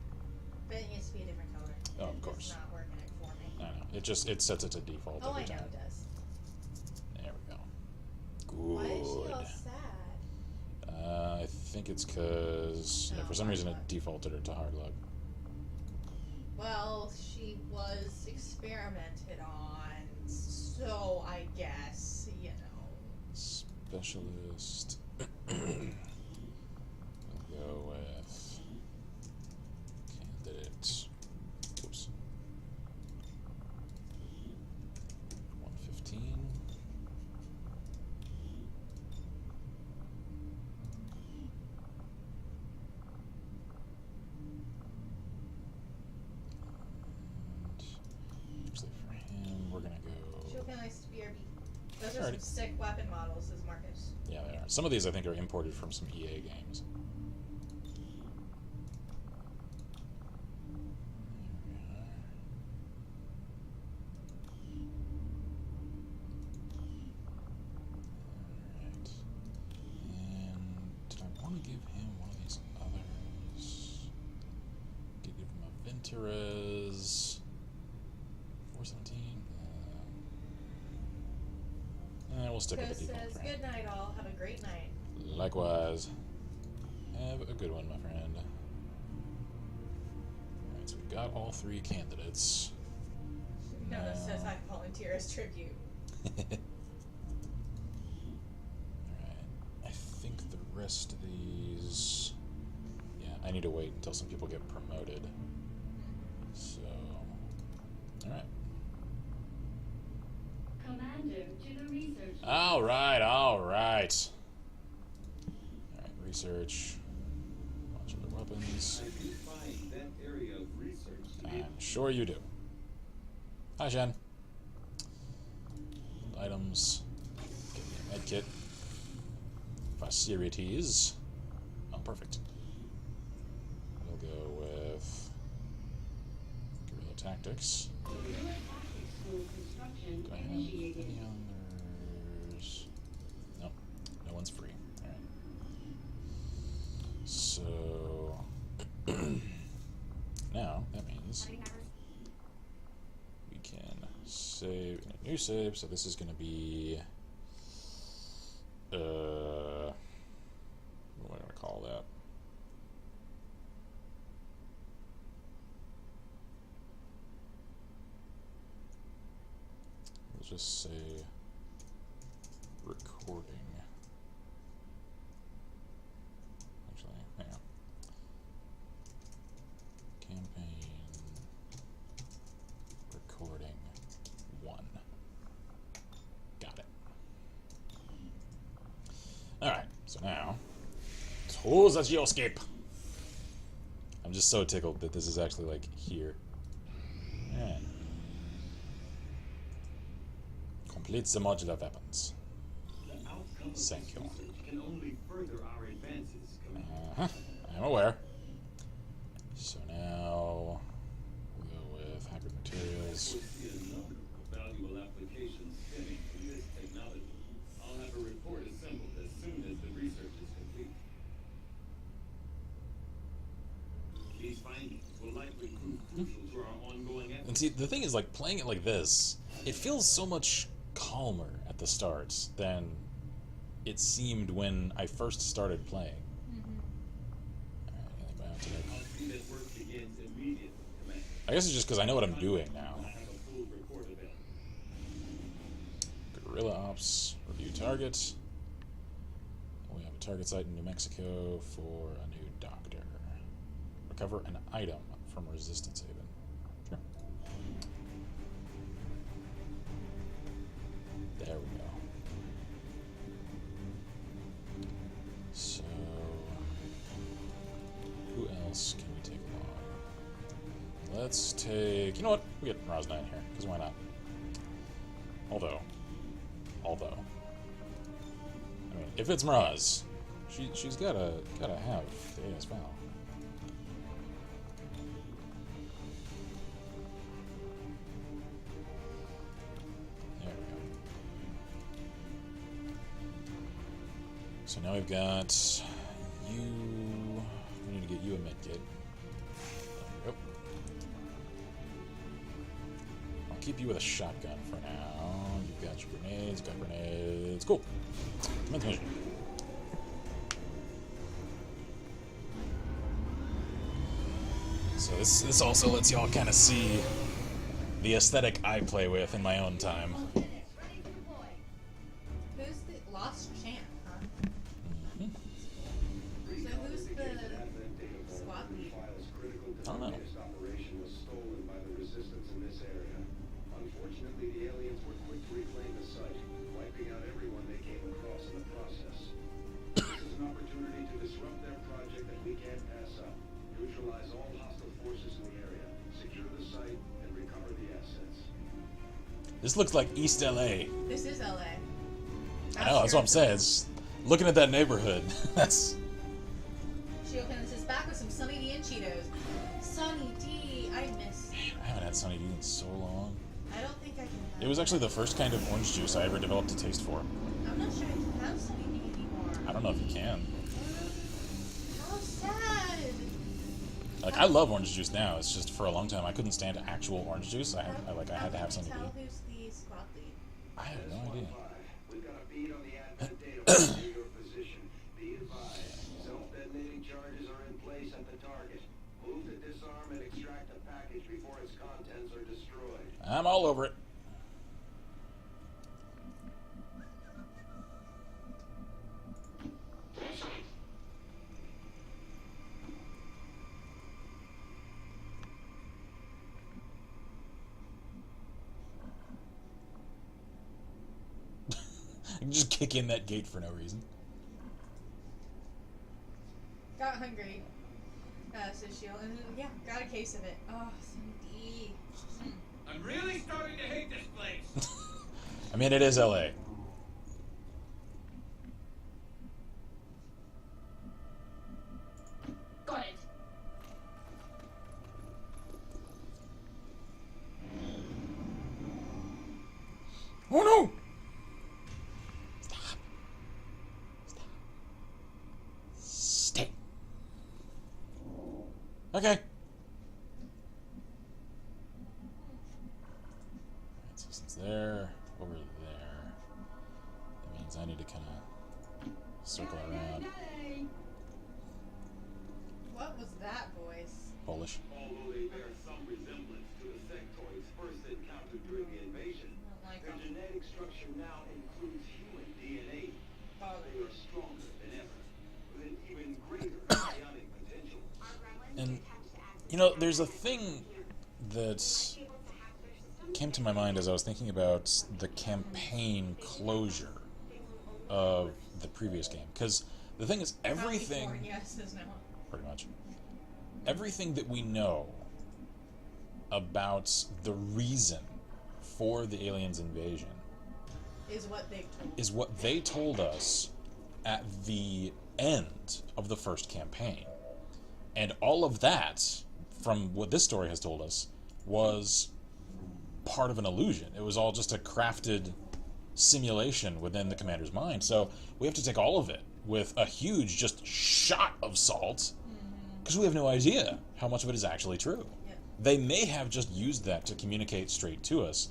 But it needs to be a different color. Oh, of It's course. not working it for me. I know. It sets it to default Oh, I every know time. it does. There we go. Why is she Good. all sad? I think it's because Oh, for some reason it hard luck. defaulted her to hard luck. Well, she was experimented on, so I guess, you know. Specialist. We'll go with candidate. Oops. 115. And usually for him, we're gonna She'll go. be nice to BRB. Those are some Alrighty. sick weapon models, says Marcus. Yeah, they are. Some of these I think are imported from some EA games. There we are. Alright. And did I want to give him one of these others? Could give him a Venturez 417. We'll stick with Chris the default says, for him. good night all, have a great night. Likewise. Have a good one, my friend. Alright, so we've got all three candidates. Noah says, Now- I volunteer as tribute. Alright. I think the rest of these... yeah, I need to wait until some people get promoted. So... alright. center to the research. All right, all right. All right, research. Modular weapons. I do find that area of research to be I'm sure you do. Hi, Jen. Items. Get me a med kit. Facilities. Oh, perfect. We'll go with guerrilla tactics. Guerrilla tactics school construction Do I have initiated. any others? Nope. No one's free. Alright. So now that means we can save in a new save. So this is gonna be what am I gonna call that? We'll just say recording. Actually, hang on. Campaign recording 1. Got it. Alright, so now to the geoscape. I'm just so tickled that this is actually like here. Alright. Complete the modular weapons. the outcome of Thank this you. research can only further our advances, Commander. I'm aware. So now we'll go with hybrid I materials. foresee a number of valuable applications stemming from this technology. I'll have a report assembled as soon as the research is complete. These findings will likely prove crucial to our ongoing efforts. And see, the thing is, like, playing it like this, it feels so much calmer at the start than it seemed when I first started playing. Alright, antibiotic. I'll see that work begins immediately, Commander. I guess it's just because I know what I'm doing now. I have a full report available. Guerrilla Ops, review target. We have a target site in New Mexico for a new doctor. Recover an item from Resistance Haven. Sure. There we go. So, who else can we take along? Let's take... You know what? We get Rosna in here, because why not? Although... I mean, if it's Mraz, she's gotta have the AS Val. There we go. So now we've got you. We need to get you a med kit. There we go. I'll keep you with a shotgun for now. You've got your grenades, got grenades. Cool. Commence mission. So this also lets y'all kind of see the aesthetic I play with in my own time. All units ready to deploy. Who's the lost champ, huh? Mhm. So who's the squad lead? I don't know. Operation was stolen by the resistance in this area. Unfortunately, the aliens were quick to reclaim the site, wiping out everyone they came across in the process. This is an opportunity to disrupt their project that we can't pass up. Neutralize all hostile forces in the area, secure the site, and recover the assets. This looks like East LA. This is LA. I know, that's what I'm saying. It's, looking at that neighborhood, that's... She opens his back with some Sunny D and Cheetos. Sunny D, I miss. I haven't had Sunny D in so long. I don't think I can have It was actually the first kind of orange juice I ever developed a taste for. I'm not sure I can have Sunny D anymore. I don't know if you can. How sad. Like, I love orange juice now. It's just for a long time I couldn't stand actual orange juice. I had to have Sunny D. Tell who's the squad lead. I have no idea. We've got a bead on the advent data near your position. Be advised, self-detonating charges are in place at the target. Move to disarm and extract the package before its contents are destroyed. I'm all over it. can just kick in that gate for no reason. Got hungry, says Shield, and yeah, got a case of it. Oh, CBD. I'm really starting to hate this place. I mean, it is LA. Got it. Oh no! Stay. Okay. Alright, so since they're over there, that means I need to kind of circle around. What was that voice? Polish. Although they bear some resemblance to the sectoids first encountered during the invasion, I don't like their them. genetic structure now includes human DNA. They are stronger than ever, with an even greater psionic potential. And, you know, there's a thing that came to my mind as I was thinking about the campaign closure of the previous game. Because the thing is, everything... California says no. Pretty much. Everything that we know about the reason for the aliens' invasion Is what they've told. is what they told us at the end of the first campaign. And all of that, from what this story has told us, was part of an illusion. It was all just a crafted simulation within the commander's mind. So we have to take all of it with a huge just shot of salt, because we have no idea how much of it is actually true. Yep. They may have just used that to communicate straight to us.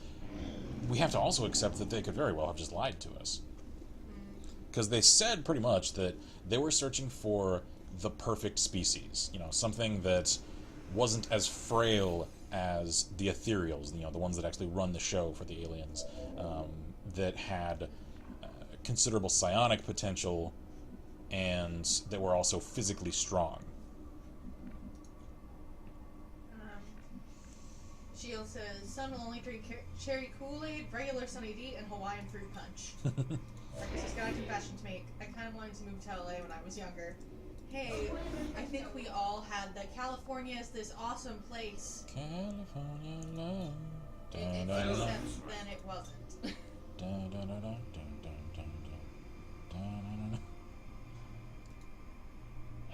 We have to also accept that they could very well have just lied to us. Because they said pretty much that they were searching for the perfect species. You know, something that wasn't as frail as the ethereals, you know, the ones that actually run the show for the aliens, that had considerable psionic potential and that were also physically strong. Shield says, Sun will only drink cherry Kool-Aid, regular Sunny D, and Hawaiian fruit punch. Marcus has got a confession to make. I kind of wanted to move to LA when I was younger. Hey, I think we all had the California is this awesome place. California love. Except then it wasn't.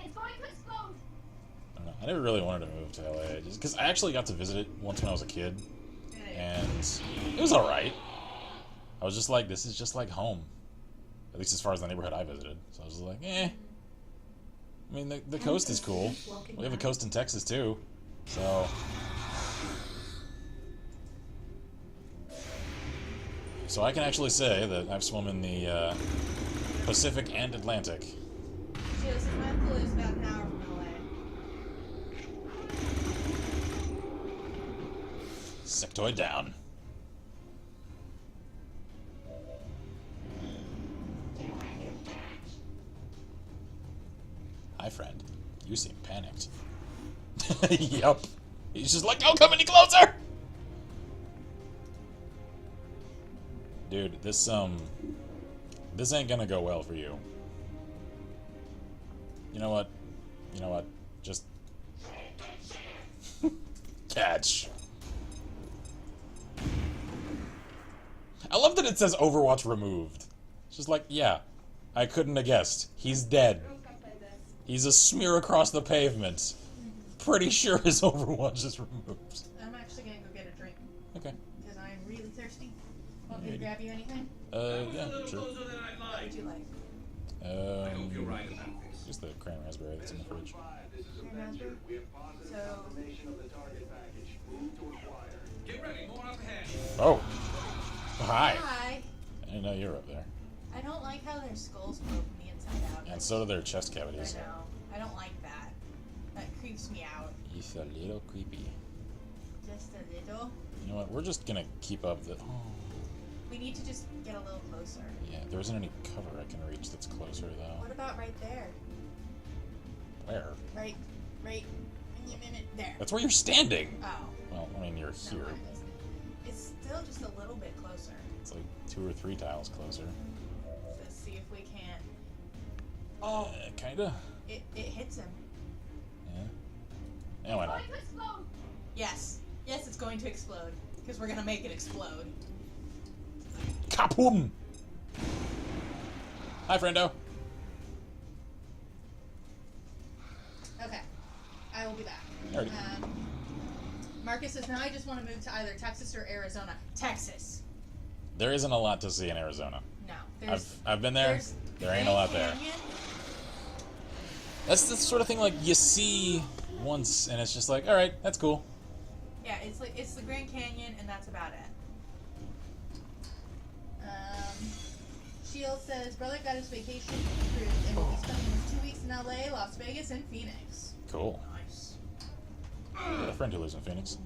It's going to explode. I don't know. I never really wanted to move to LA, just because I actually got to visit it once when I was a kid, and it was alright. I was just like, this is just like home. At least as far as the neighborhood I visited. So I was like, eh. I mean, the coast is cool. We have a coast in Texas, too. So... So I can actually say that I've swum in the Pacific and Atlantic. Shield says, my uncle is about an hour from LA. Sectoid down. Hi, friend. You seem panicked. Yup. He's just like, don't come any closer! Dude, this ain't gonna go well for you. You know what? You know what? Just... catch. I love that it says Overwatch removed. It's just like, yeah, I couldn't have guessed. He's dead. He's a smear across the pavement. Pretty sure his Overwatch is removed. I'm actually gonna go get a drink. Okay. Because I'm really thirsty. Want me to grab you anything? Yeah, A little sure. closer than I'd What would like. you like? I hope you're right about this. Just the cran raspberry that's in the fridge. This is a Cran venture. raspberry? We have positive So- confirmation of the target package. Move to acquire. Get ready, more up ahead. Oh! Hi! Hi. I didn't know you were up there. I don't like how their skulls poke me inside out. And so do their chest I cavities. know. I don't like that. That creeps me out. It's a little creepy. Just a little. You know what? We're just gonna keep up the... Oh. We need to just get a little closer. Yeah, there isn't any cover I can reach that's closer, though. What about right there? Where? Right there. That's where you're standing! Oh. Well, I mean, you're No, here. I missed it. It's still just a little bit closer. It's like 2 or 3 tiles closer. Oh, Kinda. it hits him. Yeah. Yeah, why not? Going to explode. Yes. Yes, it's going to explode. Because we're going to make it explode. Kaboom! Hi, friendo. Okay. I will be back. Alrighty. Marcus says, now I just want to move to either Texas or Arizona. Texas. There isn't a lot to see in Arizona. No. There's, I've been there. there's There ain't a lot there. Canyon. That's the sort of thing like you see once, and it's just like, all right, that's cool. Yeah, it's the Grand Canyon, and that's about it. Shield says, brother got his vacation approved, and will be spending his 2 weeks in LA, Las Vegas, and Phoenix. Cool. Nice. I got a friend who lives in Phoenix.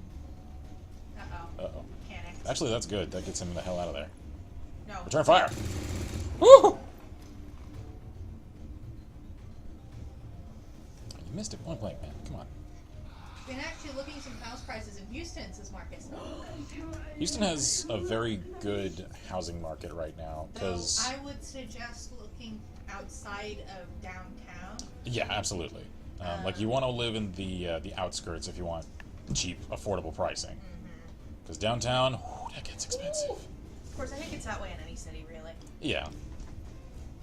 Uh-oh. Uh-oh. Panicked. Actually, that's good. That gets him the hell out of there. No. Return fire! Woo! You missed it. Point blank, man. Come on. Been actually looking at some house prices in Houston, says Marcus. Houston has a very good housing market right now, Though because... I would suggest looking outside of downtown. Yeah, absolutely. Like, you want to live in the outskirts if you want cheap, affordable pricing. Because downtown, whew, that gets expensive. Of course, I think it's that way in any city, really. Yeah.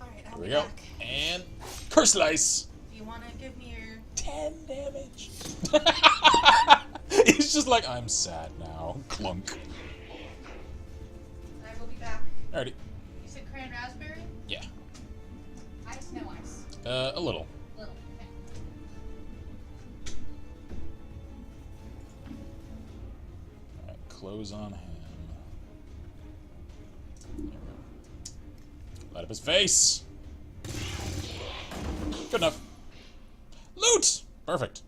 Alright, I'll Here we be go. back. And... Curse Slice! Do you want to give me your... 10 damage. He's just like, I'm sad now. Clunk. I will be back. Alrighty. You said cran raspberry? Yeah. Ice, no ice. A little. Little. Okay. Alright, close on him. There we go. Light up his face! Good enough. Loot! Perfect.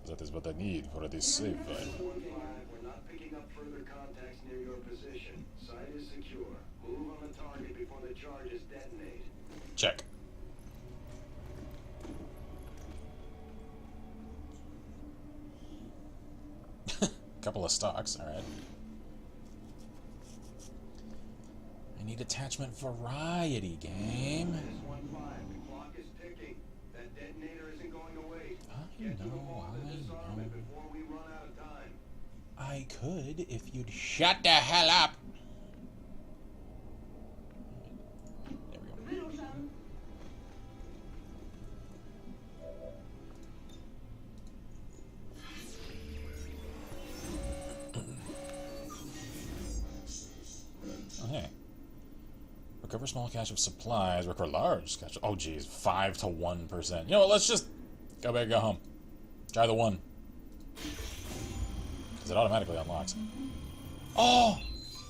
That is what I need for this save file. We're not picking up further contacts near your position. Site is secure. Move on the target before the charges detonate. Check. Couple of stocks, alright. I need attachment variety, game. This 1-5, the clock is ticking. That detonator isn't going to wait. Get to the vault and disarm it before we run out of time. I could if you'd shut the hell up. There we go. Okay. Recover small cache of supplies. Recover large cache. Oh, geez. 5 to 1%. You know what? Let's just go back and go home. Try the 1. Because it automatically unlocks. Oh!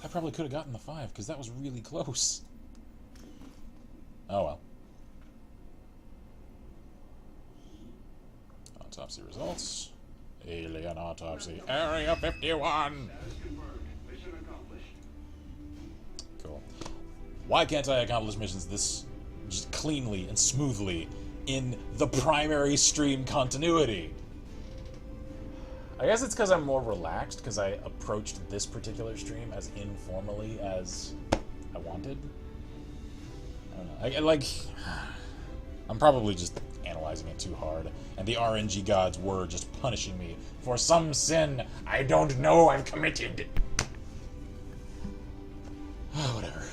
I probably could have gotten the 5, because that was really close. Oh, well. Autopsy results. Alien autopsy. Area 51! Status confirmed. Mission accomplished. Cool. Why can't I accomplish missions this just cleanly and smoothly in the primary stream continuity? I guess it's because I'm more relaxed, because I approached this particular stream as informally as I wanted. I don't know. I'm probably just analyzing it too hard, and the RNG gods were just punishing me for some sin I don't know I've committed. Whatever.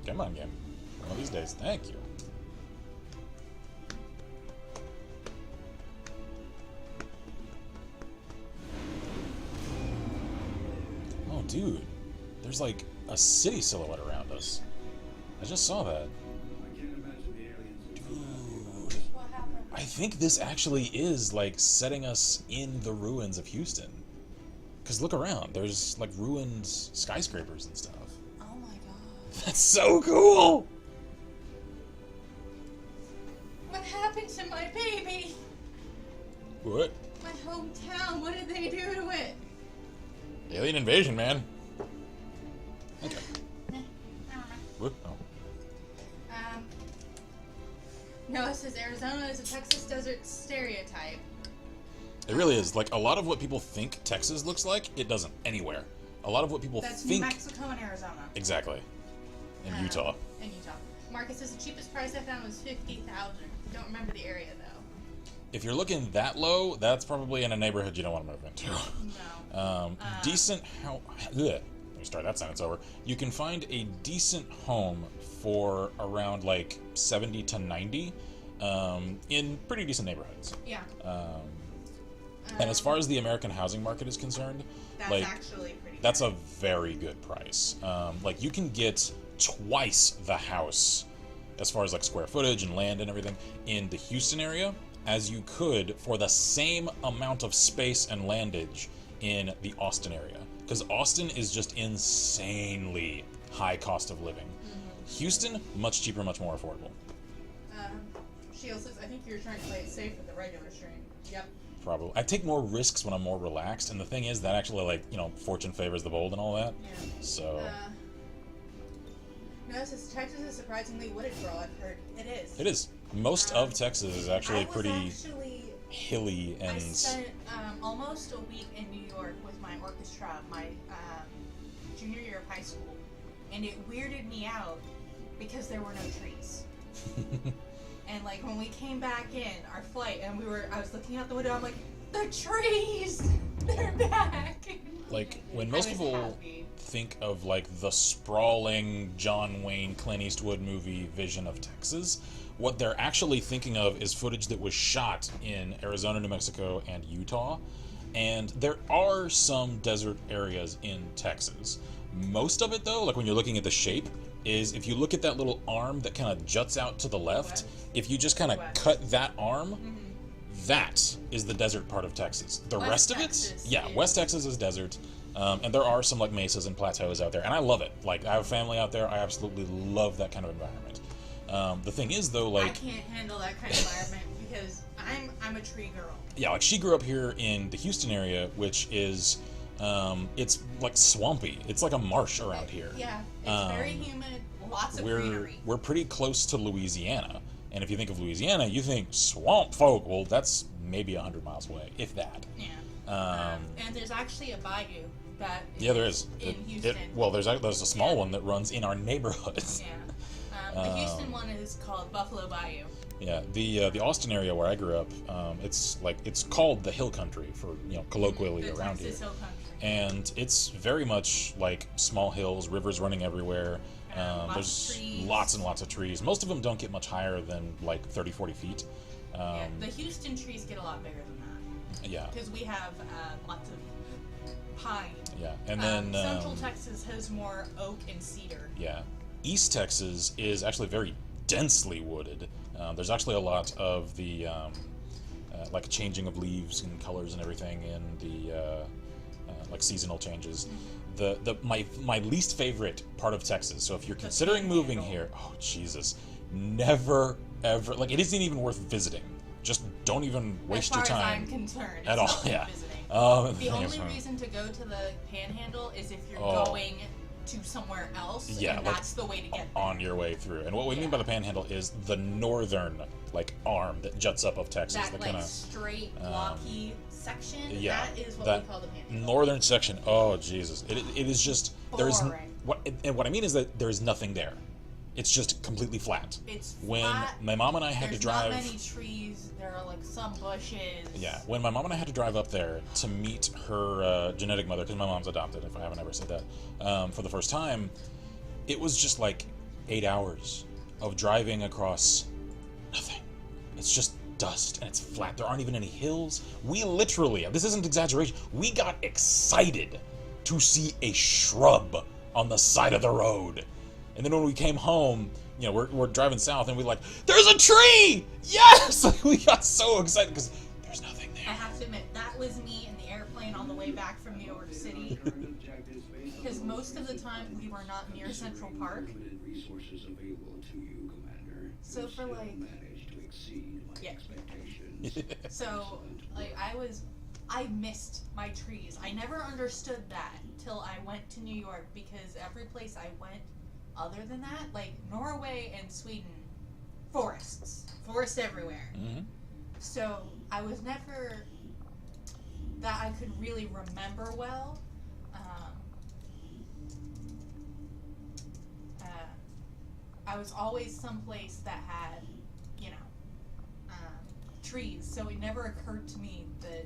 Come on, game. One of these days. Thank you. Oh, dude. There's like a city silhouette around us. I just saw that. I can't imagine the aliens. Dude. What happened? I think this actually is like setting us in the ruins of Houston. Because look around. There's like ruined skyscrapers and stuff. Oh my god. That's so cool! What happened? happened to my baby? What? My hometown, what did they do to it? Alien invasion, man. Okay. I don't know. What? Oh. No, it says Arizona is a Texas desert stereotype. It really is. Like, a lot of what people think Texas looks like, it doesn't anywhere. A lot of what people That's think... New Mexico and Arizona. Exactly. In Utah. In Utah. Marcus says the cheapest price I found was $50,000. Don't remember the area though. If you're looking that low, that's probably in a neighborhood you don't want to move into. No. Decent... Let me start that sentence over. You can find a decent home for around, like, 70 to 90 in pretty decent neighborhoods. Yeah. And as far as the American housing market is concerned, That's like, actually pretty that's good. a very good price. Like, you can get twice the house as far as, like, square footage and land and everything in the Houston area as you could for the same amount of space and landage in the Austin area. Because Austin is just insanely high cost of living. Houston, much cheaper, much more affordable. Shield says, I think you're trying to play it safe with the regular stream. Yep. Probably. I take more risks when I'm more relaxed, and the thing is that actually, like, you know, fortune favors the bold and all that. Yeah. So... No, it says Texas is surprisingly wooded for all I've heard. It is. It is. Most of Texas is actually pretty Actually, hilly I and... spent almost a week in New York with my orchestra, my junior year of high school, and it weirded me out because there were no trees. And like when we came back in our flight, and I was looking out the window, I'm like, the trees, they're back. Like, when most I was people happy. think of, like, the sprawling John Wayne, Clint Eastwood movie vision of Texas, what they're actually thinking of is footage that was shot in Arizona, New Mexico, and Utah. And there are some desert areas in Texas. Most of it, though, like when you're looking at the shape, is if you look at that little arm that kind of juts out to the left, if you just kind of cut that arm, that is the desert part of Texas. The West rest Texas of it, yeah, is- West Texas is desert. And there are some, like, mesas and plateaus out there, and I love it. Like, I have family out there. I absolutely love that kind of environment. The thing is, though, I like... can't handle that kind of environment because I'm a tree girl. Yeah, like, she grew up here in the Houston area, which is... it's, like, swampy. It's like a marsh around here. Yeah, it's very humid, lots of greenery. We're pretty close to Louisiana. And if you think of Louisiana, you think swamp folk. Well, that's maybe 100 miles away, if that. Yeah. And there's actually a bayou that Yeah, there is. in Houston. There's a small one that runs in our neighborhood. Yeah. The Houston one is called Buffalo Bayou. Yeah, the Austin area where I grew up, it's called the Hill Country for, you know, colloquially The around Texas here. Hill Country. And it's very much like small hills, rivers running everywhere. Lots There's of trees. lots and lots of trees. Most of them don't get much higher than like 30, 40 feet. Yeah, the Houston trees get a lot bigger than that. Yeah. Because we have lots of pine. Yeah, and then Central Texas has more oak and cedar. yeah, East Texas is actually very densely wooded. There's actually a lot of the like changing of leaves and colors and everything in the like seasonal changes. My least favorite part of Texas. So if you're considering moving here, oh Jesus, never ever, like, it isn't even worth visiting. Just don't even waste your As far time as I'm concerned, it's at all. not worth Yeah. visiting. The The only reason to go to the Panhandle is if you're going to somewhere else. Yeah, and like, that's the way to get there. on your way through. And what we mean by the Panhandle is the northern, like, arm that juts up of Texas. That that like kind of straight blocky section. yeah, That is what that we call the Panhandle. northern section. Oh Jesus, it is just there's Boring. what I mean is that there's nothing there. It's just completely flat. It's When flat. my mom and I had There's to drive, not many trees. There are like some bushes. yeah, when my mom and I had to drive up there to meet her genetic mother, because my mom's adopted, if I haven't ever said that, for the first time, it was just like 8 hours of driving across nothing. It's just dust and it's flat. There aren't even any hills. We literally, this isn't exaggeration, we got excited to see a shrub on the side of the road. And then when we came home, you know, we're driving south and we're like, there's a tree! Yes! Like, we got so excited because there's nothing I there. have to admit, that was me in the airplane on the way back from New York City. Because most of the time we were not near Central Park. Limited resources available to you, Commander. So for like, Yeah. Expectation. So, like, I missed my trees. I never understood that till I went to New York, because every place I went, other than that, like Norway and Sweden, forest everywhere. Mm-hmm. So I was never that I could really remember well. I was always someplace that had, you know, trees. So it never occurred to me that,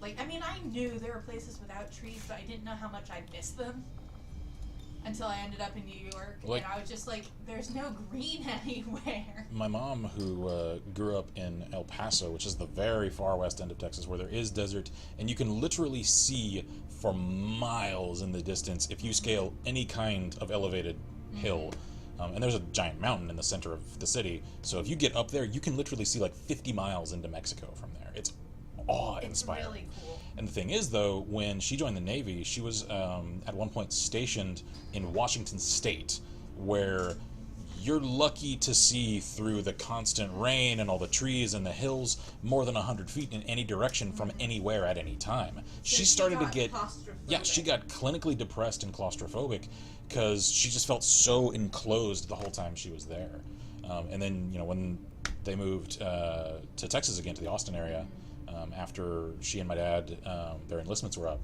like, I mean, I knew there were places without trees, but I didn't know how much I missed them until I ended up in New York, Like- and I was just like, there's no green anywhere. My mom, who grew up in El Paso, which is the very far west end of Texas, where there is desert, and you can literally see for miles in the distance if you scale any kind of elevated hill. And there's a giant mountain in the center of the city, so if you get up there, you can literally see like 50 miles into Mexico from there. It's awe-inspiring. It's really cool. And the thing is, though, when she joined the Navy, she was at one point stationed in Washington State, where you're lucky to see through the constant rain and all the trees and the hills more than 100 feet in any direction from anywhere at any time. She started to got get... claustrophobic. Yeah, she got clinically depressed and claustrophobic because she just felt so enclosed the whole time she was there. And then, you know, when they moved to Texas again, to the Austin area, after she and my dad, their enlistments were up,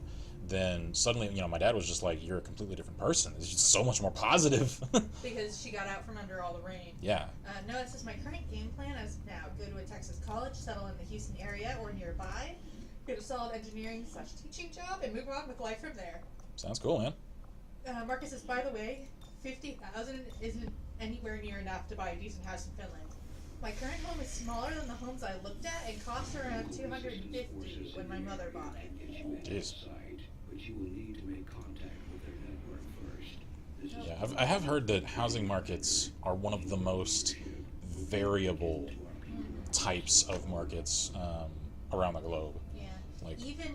then suddenly, you know, my dad was just like, you're a completely different person. It's just so much more positive. Because she got out from under all the rain. Yeah. No, it says my current game plan is now go to a Texas college, settle in the Houston area or nearby, get a solid engineering/teaching job, and move on with life from there. Sounds cool, man. Marcus says, by the way, 50,000 isn't anywhere near enough to buy a decent house in Finland. My current home is smaller than the homes I looked at and cost around $250 when my mother bought it. Jeez. But you will need to make contact with their network first. This is Yeah, I have heard that housing markets are one of the most variable types of markets around the globe. Yeah. Like, Even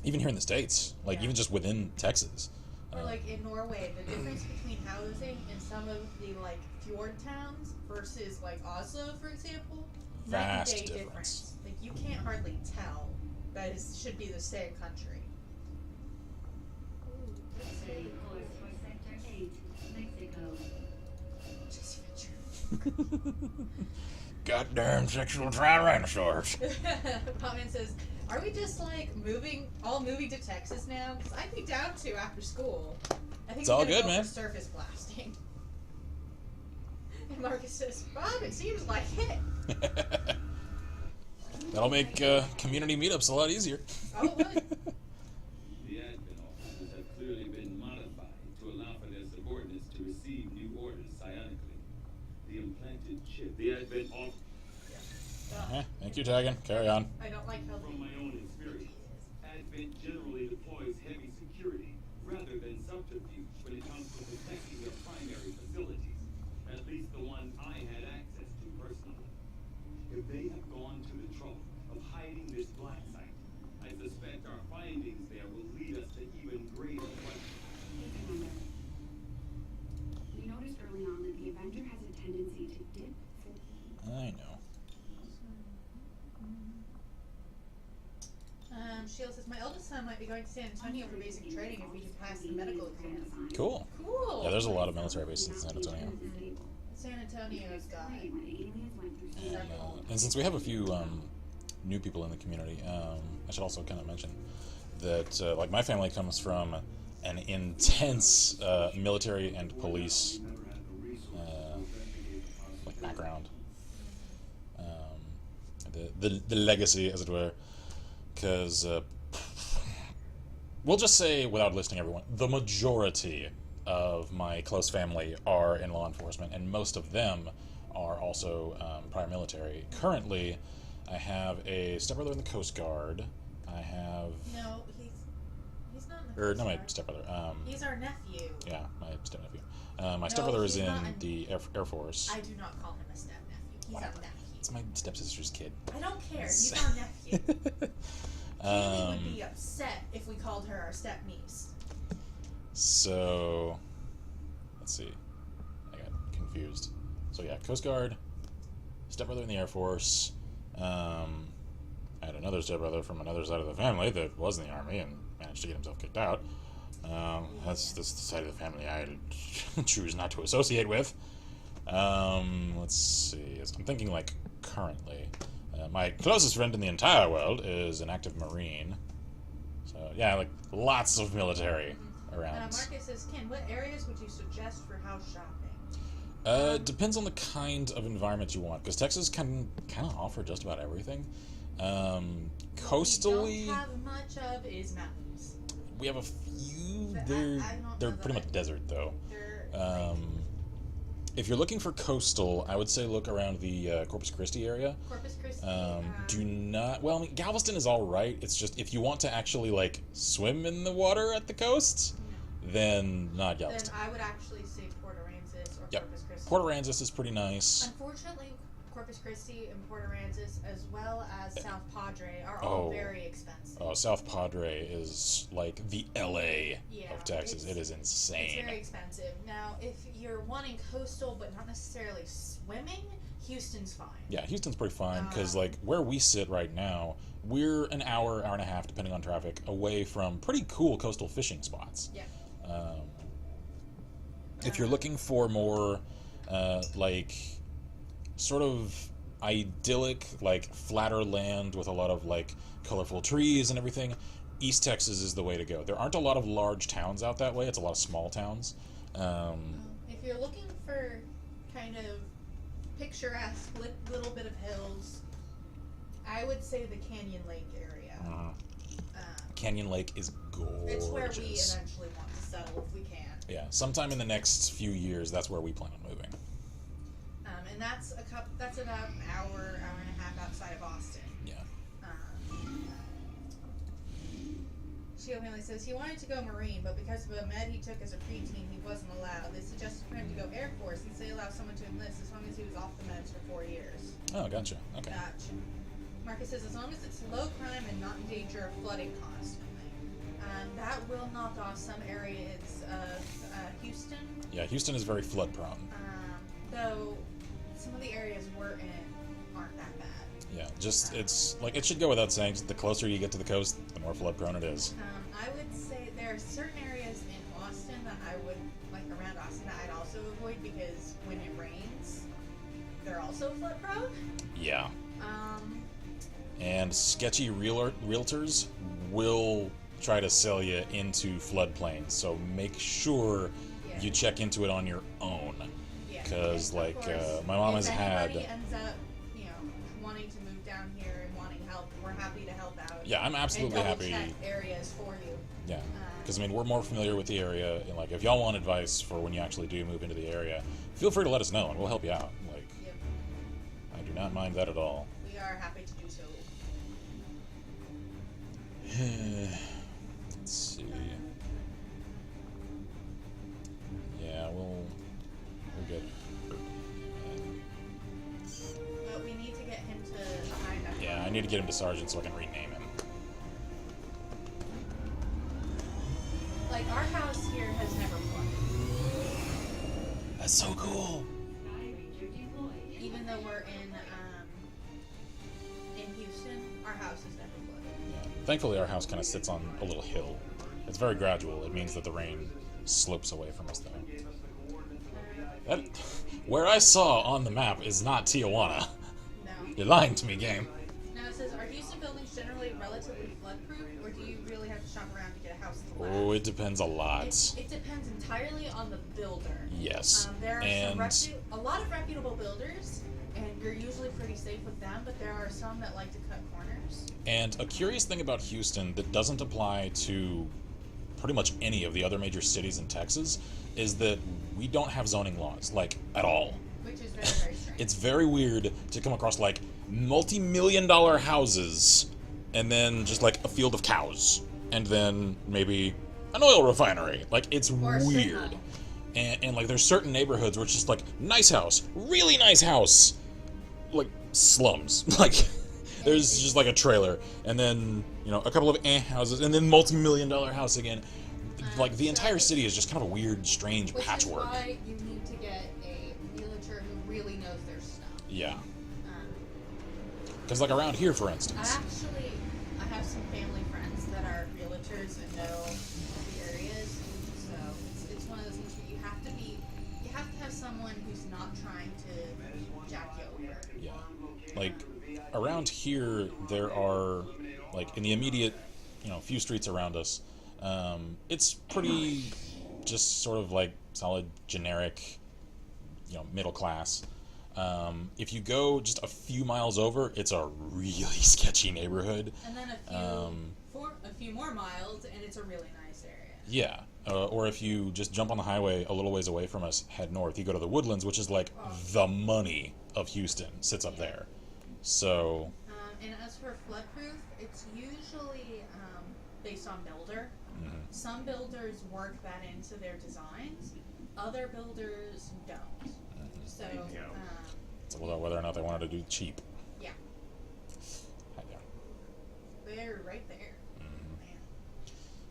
even here in the States, like Yeah. even just within Texas. or like in Norway, the difference between housing in some of the like fjord towns versus like Oslo, for example, Vast night and day difference. Like you can't hardly tell that it should be the same country. Stay course for Sector 8, Mexico. Jesse Ventura. Goddamn sexual tyrannosaurs. Potman says, "Are we just like moving to Texas now? Because I'd be down to after school. I think It's I'm all gonna good, go man. for surface blasting." And Marcus says, "Bob, it seems like it." That'll make community meetups a lot easier. Oh, it would. The admin officers have clearly been modified to allow for their subordinates to receive new orders psionically. The implanted chip. The admin officer. Thank you, Tagan. Carry on. I don't like how From my own experience, Advent generally deploys heavy security rather than subterfuge when it comes to protecting their primary facilities, at least the one I had access to personally. If they have gone to the trouble of hiding this black site, I suspect our findings there will lead us to even greater questions. Hey, Commander. We noticed early on that the Avenger has a tendency to dip. I know. Sheila says, "My eldest son might be going to San Antonio for basic training if we can pass the medical exam." Cool. Cool. Yeah, there's a lot of military bases in San Antonio. San Antonio's got And, several. and since we have a few new people in the community, I should also kind of mention that like my family comes from an intense military and police like background, the legacy, as it were, because we'll just say, without listing everyone, the majority of my close family are in law enforcement, and most of them are also prior military. Currently, I have a stepbrother in the Coast Guard. I have... No, he's not in the Or, Coast no, my Guard. stepbrother. He's our nephew. Yeah, my stepnephew. My stepbrother is he's in not in- the Air Force. I do not call him a step-nephew. He's Whatever. our nephew. It's my stepsister's kid. I don't care. He's our nephew. Kaylee would be upset if we called her our step-niece. So, let's see. I got confused. So yeah, Coast Guard, stepbrother in the Air Force. I had another stepbrother from another side of the family that was in the Army and managed to get himself kicked out. That's the side of the family I choose not to associate with. Let's see. I'm thinking, like, currently. My closest friend in the entire world is an active Marine. So, yeah, like, lots of military around. Marcus says, Ken, what areas would you suggest for house shopping? Depends on the kind of environment you want, because Texas can kind of offer just about everything. Coastally, what we don't have much of is mountains. we have a few. But They're pretty much desert, though. They're If you're looking for coastal, I would say look around the Corpus Christi area. Corpus Christi. Do not. Well, I mean, Galveston is all right. It's just if you want to actually like swim in the water at the coast, then not Then Galveston. I would actually say Port Aransas or Yep. Corpus Christi. Port Aransas is pretty nice. Unfortunately, Corpus Christi and Port Aransas, as well as South Padre, are all very expensive. Oh, South Padre is like the LA Yeah, of Texas. It is It's insane. very expensive. Now, if you're wanting coastal but not necessarily swimming, Houston's fine. Yeah, Houston's pretty fine because like where we sit right now, we're an hour and a half, depending on traffic, away from pretty cool coastal fishing spots. Yeah. If you're looking for more, like, sort of idyllic, like, flatter land with a lot of, like, colorful trees and everything, East Texas is the way to go. There aren't a lot of large towns out that way. It's a lot of small towns. If you're looking for kind of picturesque little bit of hills, I would say the Canyon Lake area. Canyon Lake is gorgeous. It's where we eventually want to settle if we can. Yeah, sometime in the next few years, that's where we plan on moving. And that's about an hour and a half outside of Austin. Yeah. Shield Family says he wanted to go Marine, but because of a med he took as a preteen, he wasn't allowed. They suggested for him to go Air Force and say allow someone to enlist as long as he was off the meds for 4 years. Oh, gotcha. Okay. Gotcha. Marcus says as long as it's low crime and not in danger of flooding constantly. That will knock off some areas of Houston. Yeah, Houston is very flood prone. Though some of the areas we're in aren't that bad. Yeah, just, it's, like, it should go without saying, the closer you get to the coast, the more flood prone it is. I would say there are certain areas in Austin that I would, like around Austin, that I'd also avoid because when it rains, they're also flood prone. Yeah. And sketchy realtors will try to sell you into floodplains, so make sure you check into it on your own. Because, like, my mom has had... If anybody ends up, wanting to move down here and wanting help, we're happy to help out. Yeah, I'm absolutely happy. And double check areas for you. Yeah, because, I mean, we're more familiar with the area, and, like, if y'all want advice for when you actually do move into the area, feel free to let us know, and we'll help you out. Like, Yep. I do not mind that at all. We are happy to do so. Let's see. Yeah, we'll get... But we need to get him to find out. Yeah, I need to get him to Sergeant so I can rename him. Like, our house here has never flooded. That's so cool! Even though we're in Houston, our house has never flooded. Yeah. Thankfully, our house kind of sits on a little hill. It's very gradual. It means that the rain slopes away from us, though. That, where I saw on the map is not Tijuana. No. You're lying to me, game. Now it says, are Houston buildings generally relatively flood-proof, or do you really have to shop around to get a house to last? Oh, it depends a lot. It depends entirely on the builder. Yes. There are and a lot of reputable builders, and you're usually pretty safe with them, but there are some that like to cut corners. And a curious thing about Houston that doesn't apply to pretty much any of the other major cities in Texas is that we don't have zoning laws, like, at all. Which is very, very strange. It's very weird to come across, like, multi-million-dollar houses and then just, like, a field of cows and then maybe an oil refinery. Like, it's Or a strip weird. mall. And, like, there's certain neighborhoods where it's just, like, nice house, really nice house, like, slums. Like, there's just, like, a trailer, and then, a couple of houses, and then multi-million-dollar house again. Like, the entire city is just kind of a weird, strange Which patchwork. is why you need to get a realtor who really knows their stuff. Yeah. Because, like, around here, for I instance. have some family friends that are realtors and know the areas, so it's one of those things where you have to have someone who's not trying to jack you over. Yeah. Like, around here, there are, like, in the immediate, few streets around us, it's pretty just sort of, like, solid, generic, middle class. If you go just a few miles over, it's a really sketchy neighborhood. And then a few more miles, and it's a really nice area. Yeah. Or if you just jump on the highway a little ways away from us, head north, you go to the Woodlands, which is like the money of Houston, sits up there. So. And as for floodproof, it's usually based on builder. Mm-hmm. Some builders work that into their designs. Other builders don't. So. It's all about whether or not they wanted to do cheap. Yeah. Hi there. They're right there. Mm-hmm. Man.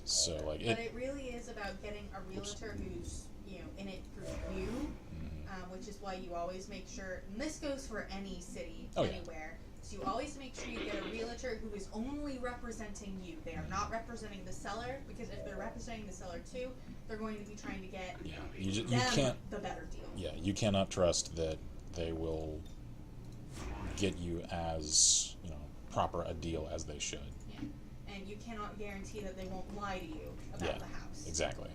So like But it really is about getting a realtor who's in it for you, which is why you always make sure. And this goes for any city, anywhere. So you always make sure you get a realtor who is only representing you. They are not representing the seller, because if they're representing the seller too, they're going to be trying to get you them can't the better deal. Yeah, you cannot trust that they will get you as proper a deal as they should. Yeah, and you cannot guarantee that they won't lie to you about the house. Exactly.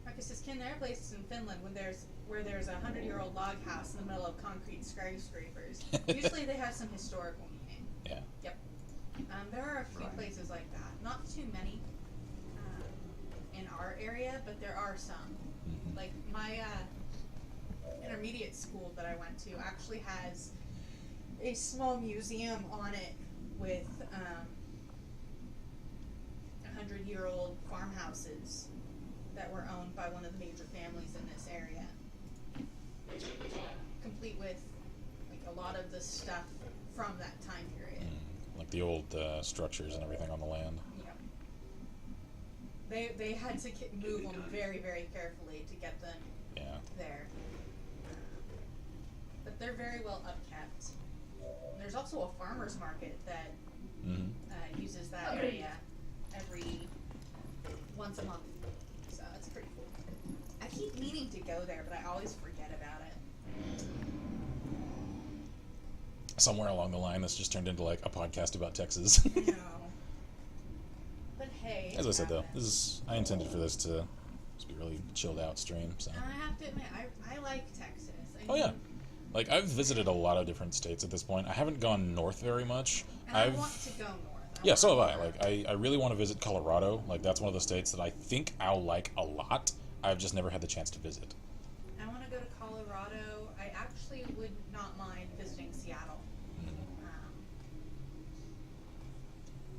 Marcus says, can there are places in Finland where there's a 100-year-old log house in the middle of concrete skyscrapers? Usually they have some historical meaning. Yeah. Yep. There are a few places like that. Not too many in our area, but there are some. Mm-hmm. Like my intermediate school that I went to actually has a small museum on it with 100-year-old farmhouses that were owned by one of the major families in this area, complete with like a lot of the stuff from that time period. Like the old structures and everything on the land. Yeah. They had to move them very, very carefully to get them there. But they're very well upkept. There's also a farmer's market that uses that area every once a month. So it's pretty cool. I keep meaning to go there, but I always forget about it. Somewhere along the line, this just turned into like a podcast about Texas. No. But hey. As I said though, I intended for this to just be a really chilled out stream. So. And I have to admit, I like Texas. Oh yeah. Like, I've visited a lot of different states at this point. I haven't gone north very much. And I want to go north. Yeah, so have I. Like, I really want to visit Colorado. Like, that's one of the states that I think I'll like a lot. I've just never had the chance to visit. I want to go to Colorado. I actually would not mind visiting Seattle.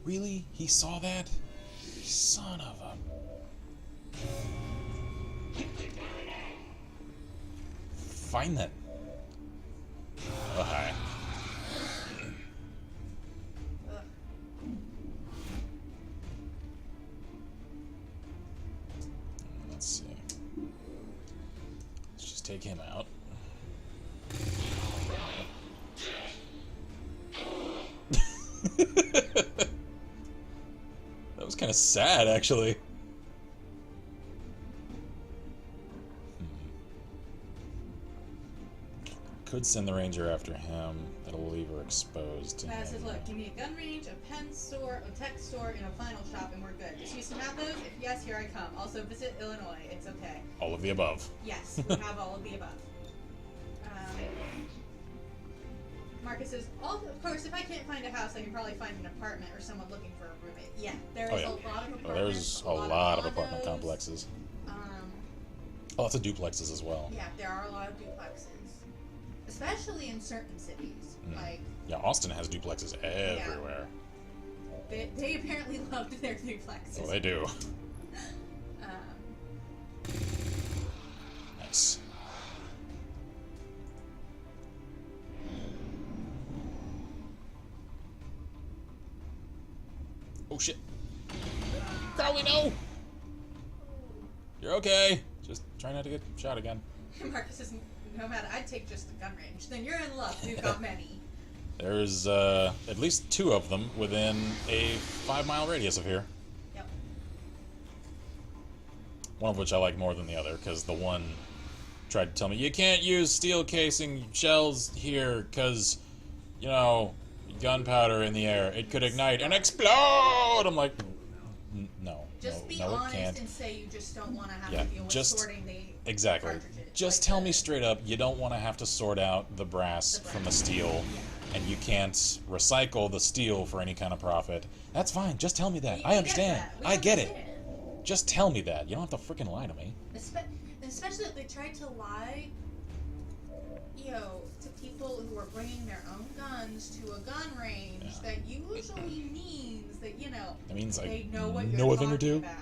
Really? He saw that? Son of a... Find that... Oh, hi. Let's see. Let's just take him out. That was kind of sad, actually. Could send the ranger after him. That'll leave her exposed. That says, look, give me a gun range, a pen store, a tech store, and a final shop, and we're good. Does Houston have those? If yes, here I come. Also, visit Illinois. It's okay. All of the above. Yes, we have all of the above. Marcus says, of course, if I can't find a house, I can probably find an apartment or someone looking for a roommate. Yeah, there is a lot of apartments. There's a lot of apartment complexes. Lots of duplexes as well. Yeah, there are a lot of duplexes. Especially in certain cities. Like, yeah, Austin has duplexes everywhere. Yeah. They apparently loved their duplexes. Oh, they do. Nice. Oh shit. Crowley, no! You're okay. Just try not to get shot again. Marcus says, No matter, I'd take just the gun range. Then you're in luck. We've got many. There's at least 2 of them within a 5-mile radius of here. Yep. One of which I like more than the other, because the one tried to tell me, you can't use steel casing shells here, because, you know, gunpowder in the air. It could ignite and explode! I'm like, no. Just be no, honest it can't. and say you just don't want to have Yeah, to deal with just- sorting the Exactly. cartridges. Just Like tell the- me straight up, you don't want to have to sort out the brass from the steel, and you can't recycle the steel for any kind of profit. That's fine. Just tell me that. We I get understand. that. We I get it. understand. Just tell me that. You don't have to freaking lie to me. Especially if they try to lie, you know, to people who are bringing their own guns to a gun range. Yeah. That usually means that, you know, That means I they know what know you're a thing or talking two. about.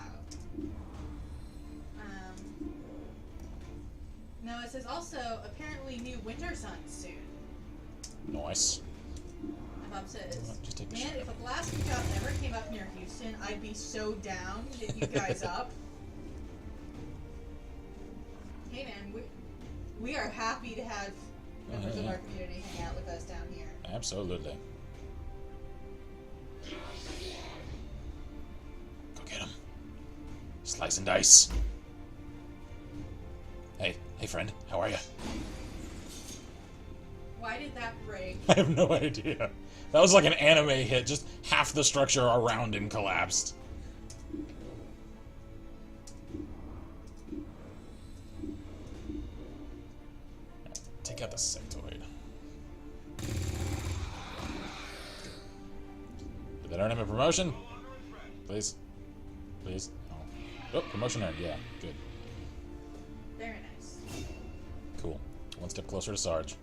No, it says also apparently new winter suns soon. Nice. And Bob says, Just take the man, shit if out. a blasting job ever came up near Houston, I'd be so down to hit you guys up. Hey man, we are happy to have members of yeah. our community hang out with us down here. Absolutely. Go get him. Slice and dice. Hey friend, how are you? Why did that break? I have no idea. That was like an anime hit, just half the structure around him collapsed. Take out the sectoid. Did that earn him a promotion? Please? Please? Oh, promotion earned, yeah, good. Very nice. Cool. One step closer to Sarge.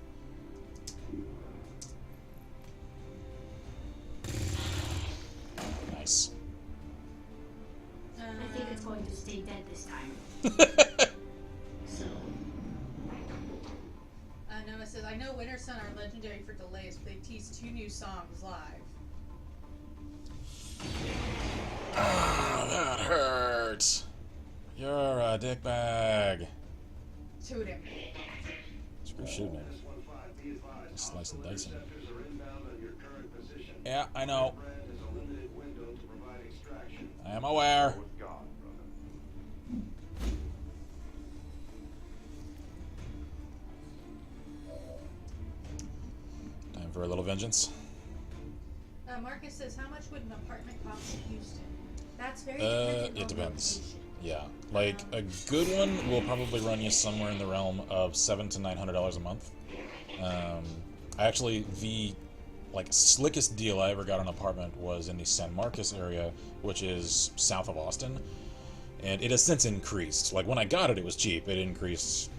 Nice. I think it's going to stay dead this time. So, Noah says, I know Winter Sun are legendary for delays, but they teased 2 new songs live. Ah, that hurts. You're a dickbag. Shoot him. Screw shooting him. S15, be advised. Just slice and dice him. Interceptors are inbound on your current position. Yeah, I know. Brand has a limited window to provide extraction. I am aware. With God, brother. Time for a little vengeance. Marcus says, how much would an apartment cost in Houston? That's very dependent It on depends. location. Yeah, like a good one will probably run you somewhere in the realm of $700 to $900 a month. Actually, the slickest deal I ever got on an apartment was in the San Marcos area, which is south of Austin, and it has since increased. Like when I got it, it was cheap. It increased,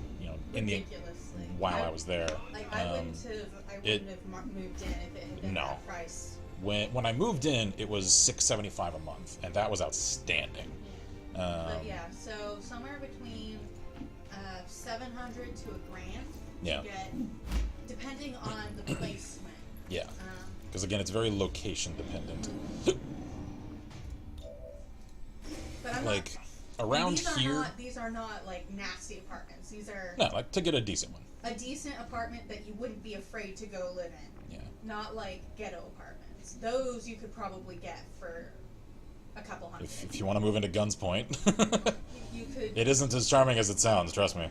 in the Ridiculously. while I was there. Like, I wouldn't have moved in if it had been No. that price. When I moved in, it was $675 a month, and that was outstanding. But yeah, so somewhere between 700 to $1,000 Yeah. to get, depending on the placement. Yeah, because again, it's very location dependent. But I'm Like not, around these are here, not, these are not like nasty apartments. These are no, like to get a decent one. a decent apartment that you wouldn't be afraid to go live in. Yeah. Not like ghetto apartments. Those you could probably get for a couple hundred. If you want to move into Guns Point, You could. it isn't as charming as it sounds. Trust me.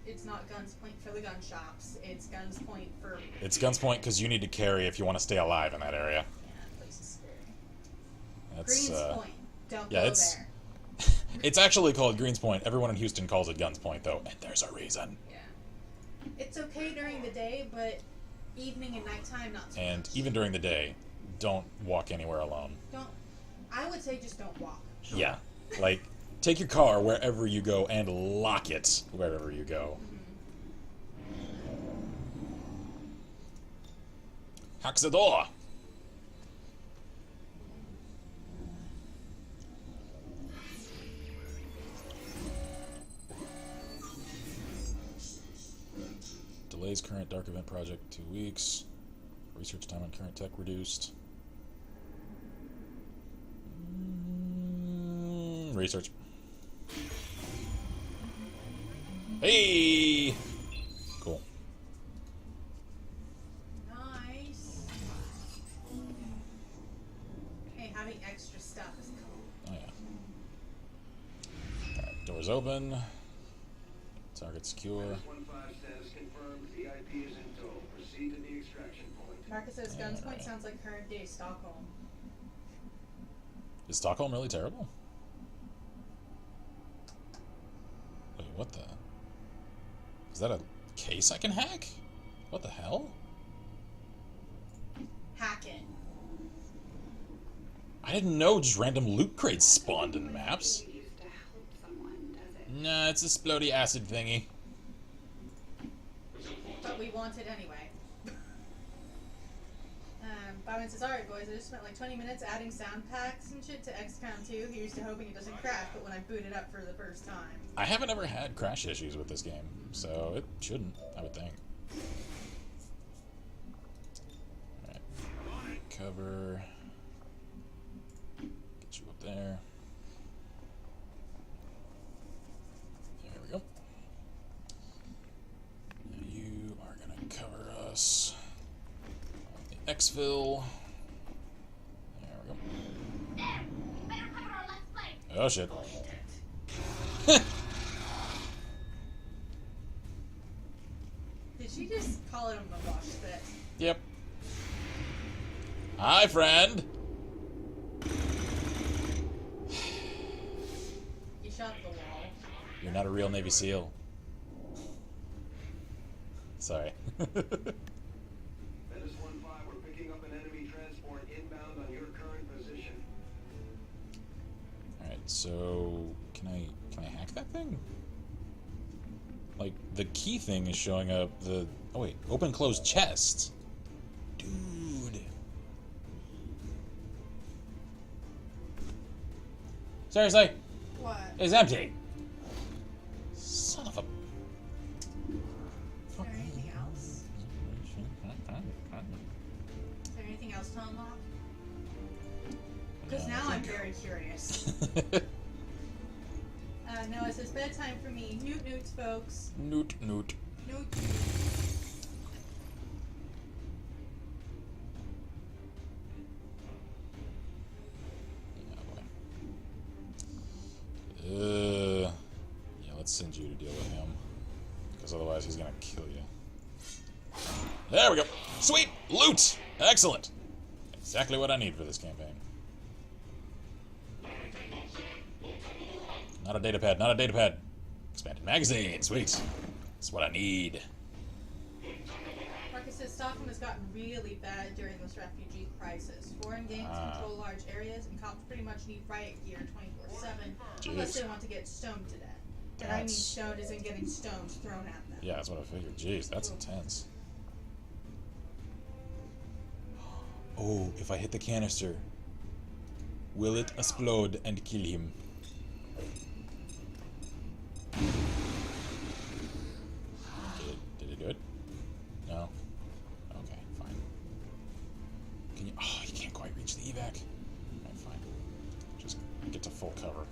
It's not Guns Point for the gun shops. It's Guns Point for. It's Guns Point because you need to carry if you want to stay alive in that area. Yeah, that place is scary. That's Greens Point. Don't yeah, go it's- there. It's actually called Greens Point. Everyone in Houston calls it Guns Point, though, and there's a reason. Yeah. It's okay during the day, but evening and nighttime not so And much. even during the day, don't walk anywhere alone. Don't. I would say just don't walk. Yeah, like take your car wherever you go and lock it wherever you go. Hack the door. Delays current Dark Event project 2 weeks. Research time on current tech reduced. Research. Hey! Cool. Nice. Hey, having extra stuff is cool. Oh, yeah. Alright, doors open. Target secure. Menace 1-5 status confirmed. VIP is in tow. Proceed to the extraction point. Marcus says Yeah, Guns Point right. sounds like current day Stockholm. Is Stockholm really terrible? Wait, what the? Is that a case I can hack? What the hell? Hack it. I didn't know just random loot crates spawned in maps. It used to help someone, does it? Nah, it's a splody acid thingy. But we want it anyway. Byron says, alright boys, I just spent like 20 minutes adding sound packs and shit to XCOM 2. Here's to hoping it doesn't crash, but when I boot it up for the first time. I haven't ever had crash issues with this game, so it shouldn't, I would think. Alright. Cover. Get you up there. There we go. Now you are gonna cover us. The exfil. There we go. There! Better cover our left flank! Oh shit. Did she just call it a mabosh spit? Yep. Hi, friend. You shot at the wall. You're not a real Navy SEAL. Sorry. Menace 1-5, we're picking up an enemy transport inbound on your current position. Alright, so can I hack that thing? Like the key thing is showing up the oh wait, open closed chest. Dude. Seriously? What? It's empty. Son of a Is there anything else? Is there anything else to unlock? Because now I'm very curious. No, it says bedtime for me. Newt newts, folks. Noot noot. Newt. Yeah, let's send you to deal with him. Because otherwise he's gonna kill you. There we go! Sweet! Loot! Excellent! Exactly what I need for this campaign. Not a datapad, not a datapad! Expanded magazine, sweet! That's what I need. Marcus says Stockholm has gotten really bad during this refugee crisis. Foreign gangs control large areas, and cops pretty much need riot gear 24/7 unless Jeez. they want to get stoned to death. And I mean That's- stoned as in getting stones thrown at them. Yeah, that's what I figured. Jeez, that's intense. Oh, if I hit the canister, will it explode and kill him? Did it do it? No? Okay, fine. Can you... Oh, you can't quite reach the evac. Alright, fine. Just get to full cover.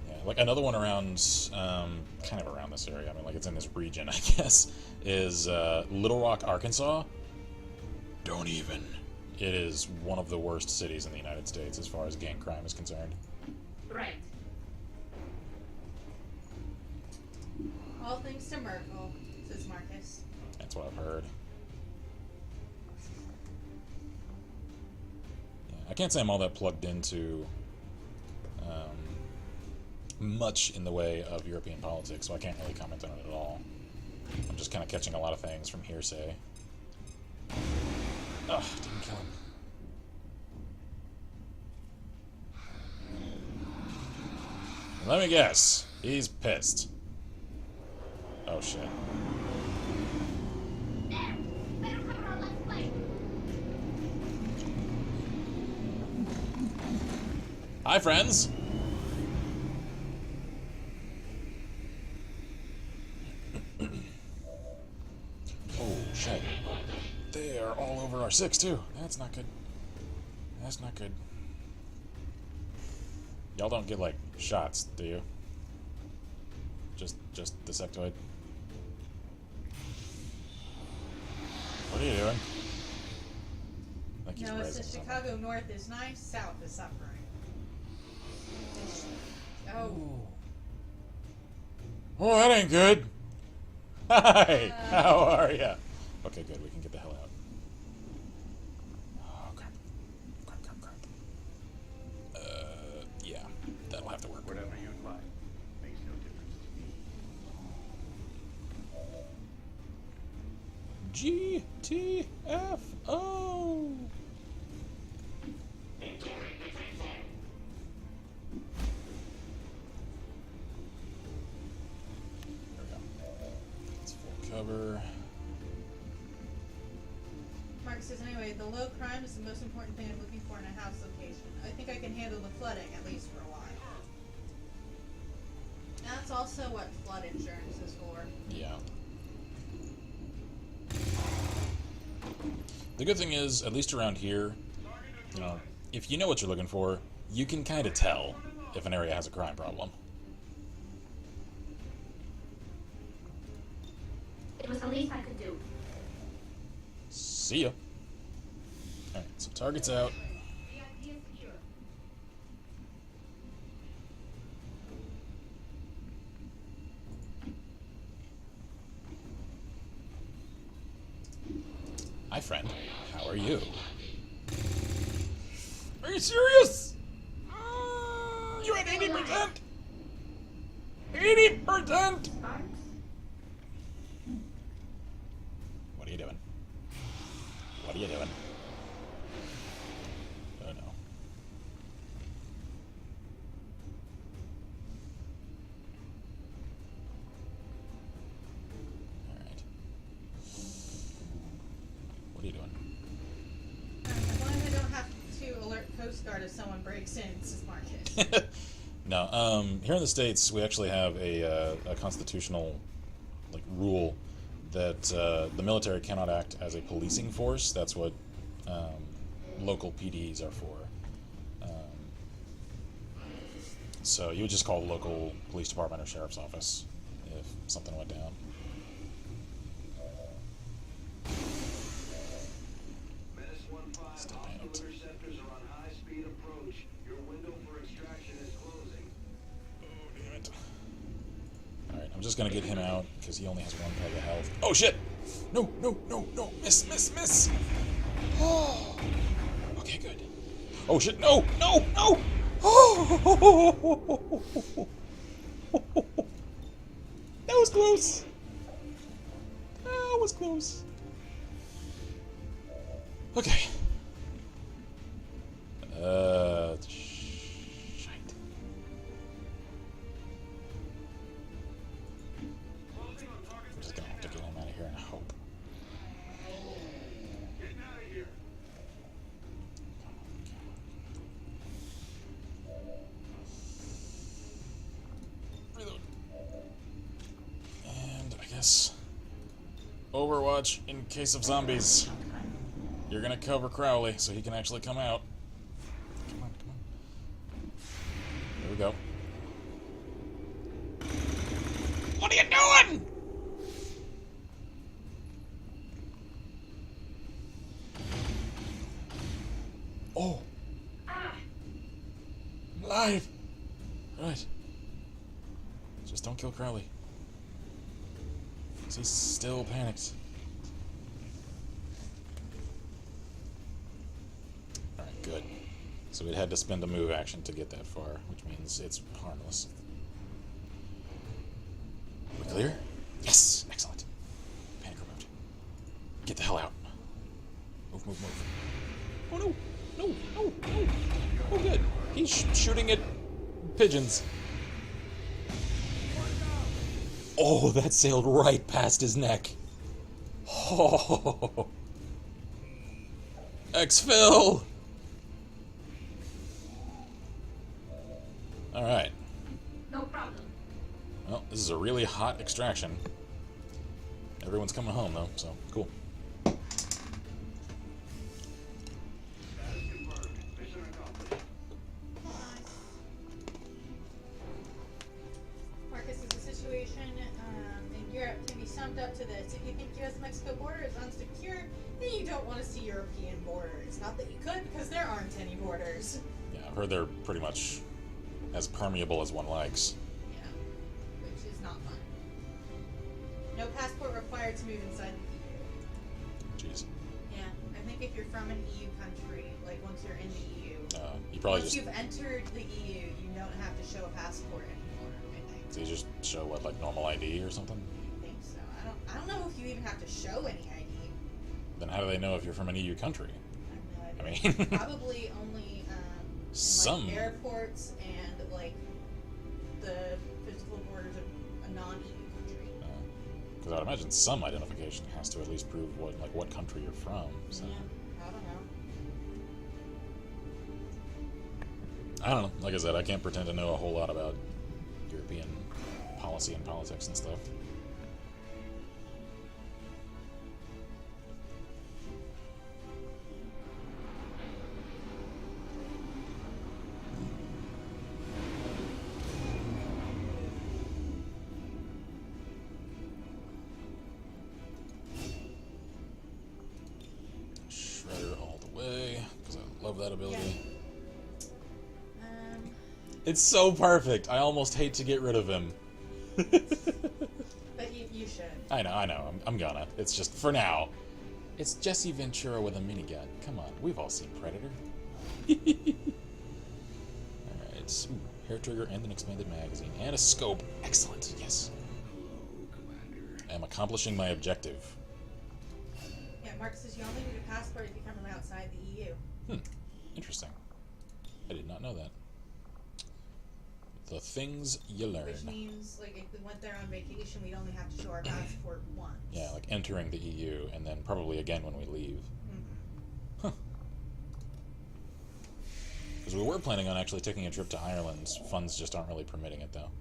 Yeah, like another one around, kind of around this area, I mean, like it's in this region, I guess, is Little Rock, Arkansas. Don't even. It is one of the worst cities in the United States as far as gang crime is concerned. Right. All thanks to Merkel, says Marcus. That's what I've heard. Yeah, I can't say I'm all that plugged into much in the way of European politics, so I can't really comment on it at all. I'm just kind of catching a lot of things from hearsay. Ugh, didn't kill him. Let me guess. He's pissed. Oh shit. There! Better cover our left flank! Hi, friends. Oh shit. They are all over our 6 too. That's not good. That's not good. Y'all don't get like shots, do you? Just the sectoid. What are you doing? I think he's No, it raising says something. Chicago North is nice, South is suffering. Oh. Oh, that ain't good. Hi, how are ya? Okay, good. We can get the hell out. Oh crap! Crap! Yeah, that'll have to work. Whatever you'd like. Makes no difference to me. GTFO. There we go. It's full cover. Mark says, anyway, the low crime is the most important thing I'm looking for in a house location. I think I can handle the flooding, at least for a while. That's also what flood insurance is for. Yeah. The good thing is, at least around here, you know, if you know what you're looking for, you can kind of tell if an area has a crime problem. It was the least I could do. See ya. Alright, so target's out. VIP is secure. Hi, friend. How are you? Are you serious? You're at 80%? 80%? Sparks? What are you doing? What are you doing? Oh no. Alright. What are you doing? As long as I don't have to alert Coast Guard if someone breaks in, says Marcus. No, here in the States, we actually have a constitutional rule that the military cannot act as a policing force. That's what local PDs are for. So you would just call the local police department or sheriff's office if something went down. Menace 1-5, Still hostile panicked. interceptors are on high-speed approach. Your window for extraction is closing. Oh, damn it. Alright, I'm just gonna get him out, because he only has 1 peg of health. Oh, shit! No! Miss! Oh! Okay, good. Oh, shit, no! Oh! That was close! That was close. Okay. Shite. I'm just gonna have to get him out of here and hope. Getting out of here. Reload. And I guess Overwatch in case of zombies. You're gonna cover Crowley so he can actually come out. Come on. There we go. What are you doing? Oh. I'm alive. Right. Just don't kill Crowley. 'Cause he's still panicked. Alright, good. So it had to spend a move action to get that far, which means it's harmless. We clear? Yes! Excellent. Panic removed. Get the hell out. Move. Oh no! No! Oh good. He's shooting at pigeons. Oh, that sailed right past his neck. Oh. Exfil! Alright. No problem. Well, this is a really hot extraction. Everyone's coming home, though, so cool. Status confirmed. Mission accomplished. Marcus, is the situation situation in Europe can be summed up to this. If you think U.S.-Mexico border is unsecure, then you don't want to see European borders. Not that you could, because there aren't any borders. Yeah, I've heard they're pretty much as permeable as one likes. Yeah, which is not fun. No passport required to move inside the EU. Jeez. Yeah, I think if you're from an EU country, like once you're in the EU, You probably once just... you've entered the EU, you don't have to show a passport anymore, I think. So you just show, what, like normal ID or something? I think so. I don't know if you even have to show any ID. Then how do they know if you're from an EU country? I have no I idea. mean... Probably only in, Some. like, airports and like the physical borders of a non-EU country. Because I would imagine some identification has to at least prove what country you're from. So. Yeah, I don't know. I don't know. Like I said, I can't pretend to know a whole lot about European policy and politics and stuff. Shredder all the way, because I love that ability. It's so perfect. I almost hate to get rid of him. But you should. I know. I'm gonna. It's just, for now. It's Jesse Ventura with a minigun. Come on, we've all seen Predator. Alright. Hair trigger and an expanded magazine. And a scope. Excellent. Yes. I am accomplishing my objective. Yeah, Mark says you only need a passport if you come from outside the EU. Interesting. I did not know that. The things you learn. Which means, like, if we went there on vacation, we'd only have to show our passport once. Yeah, like entering the EU, and then probably again when we leave. Mm-hmm. Huh. Because we were planning on actually taking a trip to Ireland. Funds just aren't really permitting it, though.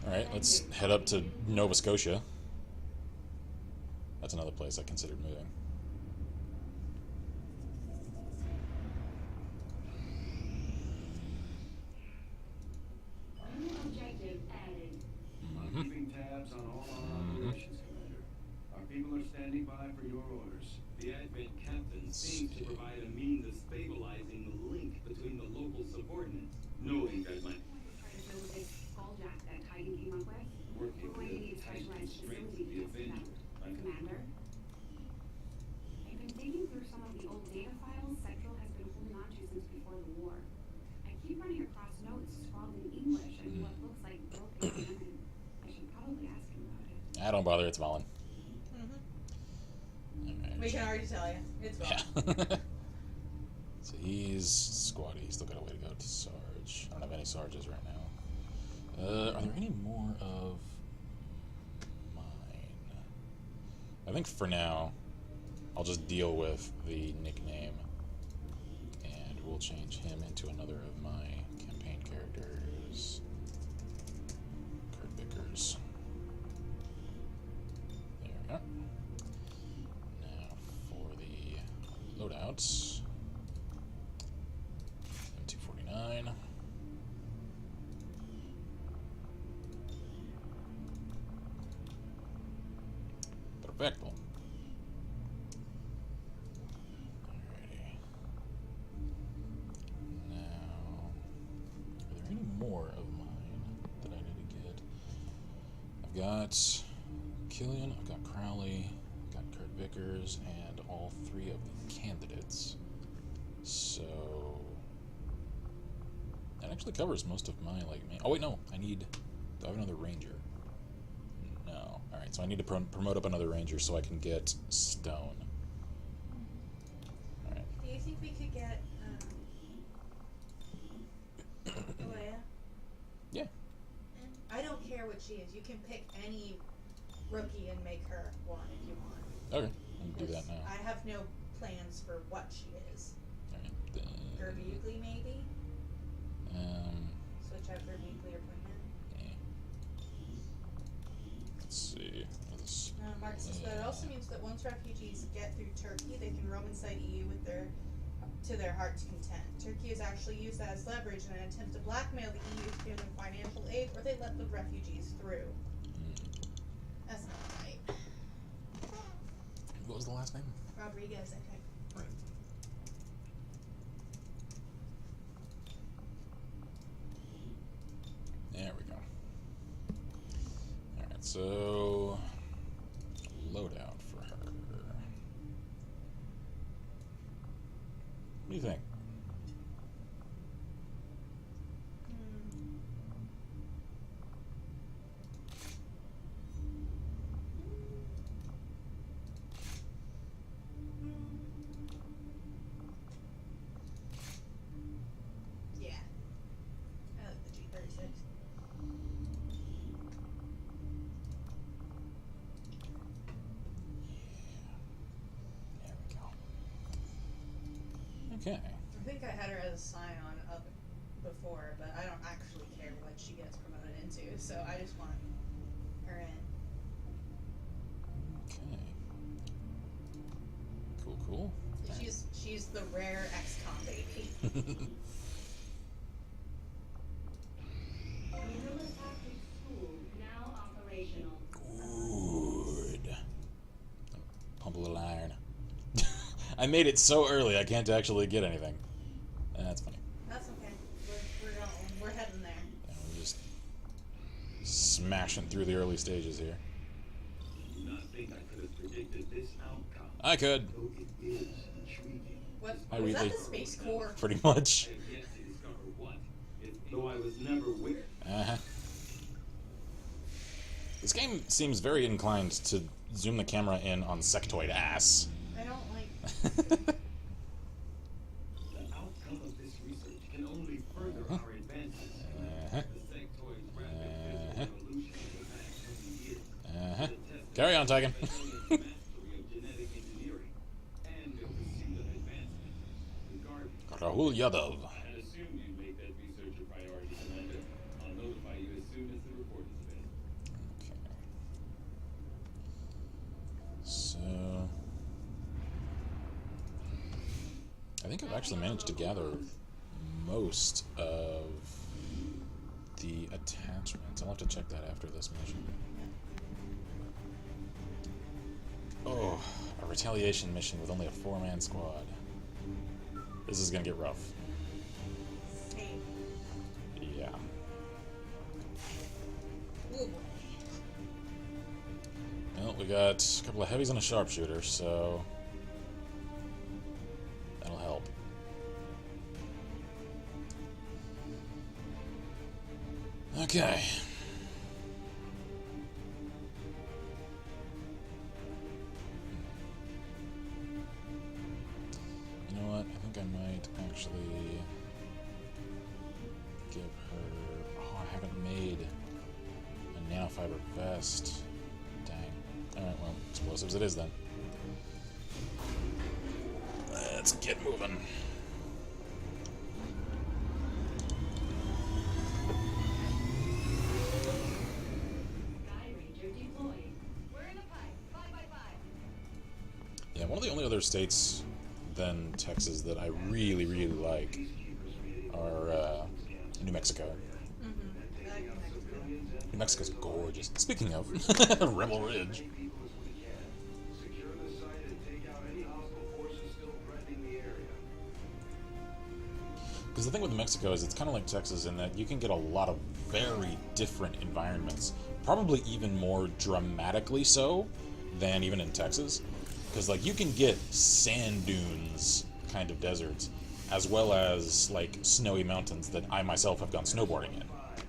Alright, let's head up to Nova Scotia. That's another place I considered moving. Objective added. I'm keeping tabs on all our operations, Commander. Our people are standing by for your orders. The Advent captain seems to provide a means of stabilizing the link between the local subordinates, knowing that my Try to build this skull jack that Titan came up with. Working We're going to need with Titan's specialized strength facility of the to test Avenger. that. Commander, I've been digging through some of the old data files Central has been holding on to since before the war. I keep running across notes scrawled in English and what looks like broken German. I should probably ask him about it. Don't bother, it's Valen. Mm-hmm. Alright. We can already tell you. It's wrong. Yeah. So he's squatty. He's still got a way to go to Sarge. I don't have any Sarges right now. Are there any more of mine? I think for now, I'll just deal with the nickname, and we'll change him into another of my campaign characters. Kurt Vickers. There we go. Now for the loadouts. M249. Perfecto. Alrighty. Now, are there any more of mine that I need to get? I've got Killian, I've got Crowley, I've got Kurt Vickers, and all three of the candidates. So that actually covers most of my oh wait, no, do I have another ranger? No. Alright, so I need to promote up another ranger so I can get Stone. Alright. Do you think we could get Leia? Yeah. I don't care what she is. You can pick any rookie and make her one if you want. Okay, I'll do that now. I have no plans for what she is. Alright, then... Gerbugley, maybe? Switch out Gerbugley or Quinlan? yeah. Let's see. Mark says that it also means that once refugees get through Turkey, they can roam inside EU with their to their heart's content. Turkey has actually used that as leverage in an attempt to blackmail the EU to give them financial aid, or they let the refugees through. That's not right. What was the last name? Rodriguez, I think. Right. There we go. Alright, so loadout for her. What do you think? Yeah. I like the G36. There we go. Okay. I think I had her as a sign-on up before, but I don't actually care what she gets promoted into, so I just want her in. Okay. Cool, cool. She's the rare XCOM baby. Guerrilla Tactics School now operational. Good. Pump a little iron. I made it so early I can't actually get anything. That's funny. That's okay. We're going. We're heading there. Yeah, we're just smashing through the early stages here. Do not think I could have predicted this outcome. I could. Though it is intriguing. What Hi, was that? Wheatley. The Space Corps. Pretty much. I have yet to discover what, though I was never with. Uh-huh. This game seems very inclined to zoom the camera in on sectoid ass. I don't like. The outcome of this research can only further our advances. Uh-huh. The sectoid's rapid evolution in the past 20 years. Uh-huh. The test Carry on, Tigan. of mastery of genetic engineering and the pursuit of advancement. Regardless, Rahul Yadav. I had assumed you'd make that research a priority, Commander. I'll notify you as soon as the report is available. Okay. So I think I've actually managed to gather most of the attachments. I'll have to check that after this mission. Oh, a retaliation mission with only a 4-man squad. This is gonna get rough. Hey. Yeah. Ooh, boy. Well, we got a couple of heavies and a sharpshooter, so that'll help. Okay. You know what? I think I might actually give her... Oh, I haven't made a nanofiber vest. Dang. Alright, well, explosives it is then. Let's get moving. Sky Ranger deployed. We're in a pipe. 5x5. Yeah, one of the only other states than Texas that I really, really like are New Mexico. Mm-hmm. I like Mexico. New Mexico's gorgeous. Speaking of, Rebel Ridge. Secure the site and take out any hostile forces still threatening the area. Because the thing with New Mexico is it's kind of like Texas in that you can get a lot of very different environments. Probably even more dramatically so than even in Texas. Because, like, you can get sand dunes kind of deserts, as well as, like, snowy mountains that I myself have gone snowboarding in.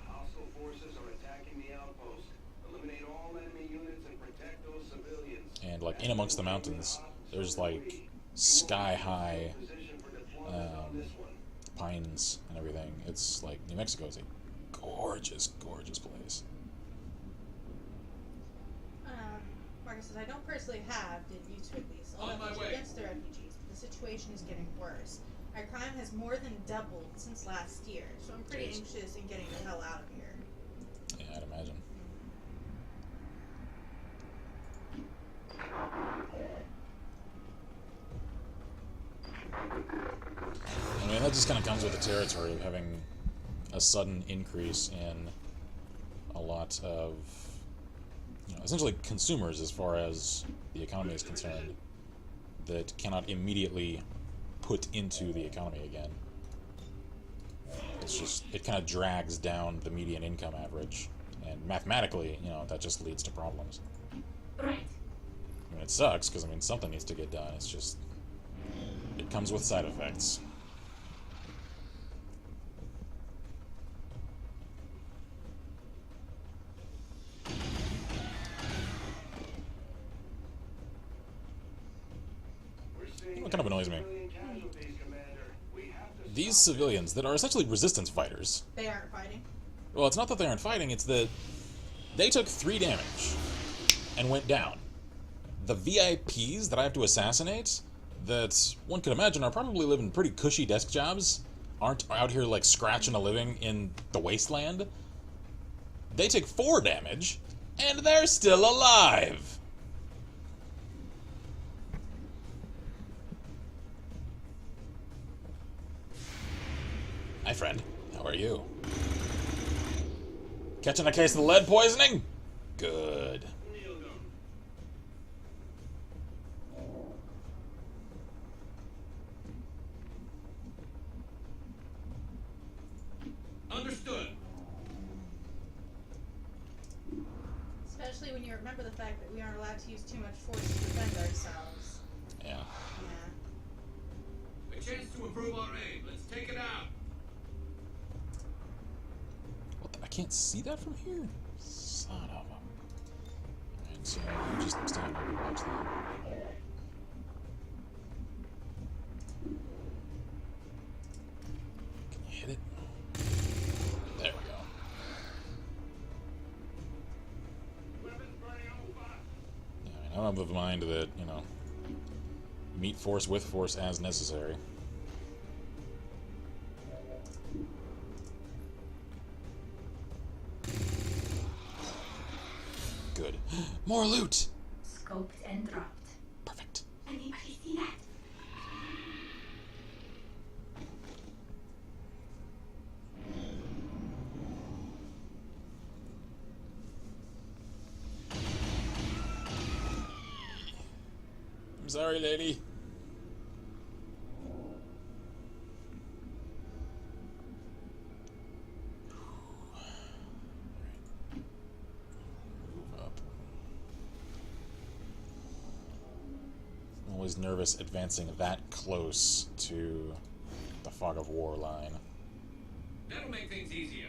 Hostile forces are attacking the outpost. Eliminate all enemy units and protect those civilians. And, like, in amongst the mountains, there's, like, sky-high Position for deployment on this one. pines and everything. It's, like, New Mexico is a gorgeous, gorgeous place. Marcus says, I don't personally have, did you to at least, all that against the refugees, but the situation is getting worse. Our crime has more than doubled since last year, so I'm pretty anxious in getting the hell out of here. Yeah, I'd imagine. That just kind of comes with the territory of having a sudden increase in a lot of, essentially consumers as far as the economy is concerned, that cannot immediately put into the economy again. It's just, it kind of drags down the median income average, and mathematically, that just leads to problems. Right. I mean, it sucks, because, something needs to get done. It's just, it comes with side effects. What kind of annoys me? These civilians that are essentially resistance fighters. They aren't fighting. Well, it's not that they aren't fighting, it's that they took 3 damage and went down. The VIPs that I have to assassinate, that one could imagine are probably living pretty cushy desk jobs, aren't out here like scratching a living in the wasteland. They take 4 damage, and they're still alive! Hi, friend. How are you? Catching a case of the lead poisoning? Good. Understood. Especially when you remember the fact that we aren't allowed to use too much force to defend ourselves. Yeah. Yeah. A chance to improve our aim. Let's take it out. What the, I can't see that from here? Son of a... Alright, so you just stand there and watch that. Can you hit it? There we go. Yeah, I'm of the mind that, meet force with force as necessary. Good. More loot! Scoped and dropped. Perfect. Anybody see that? I'm sorry, lady. Move up. I'm always nervous advancing that close to the fog of war line. That'll make things easier.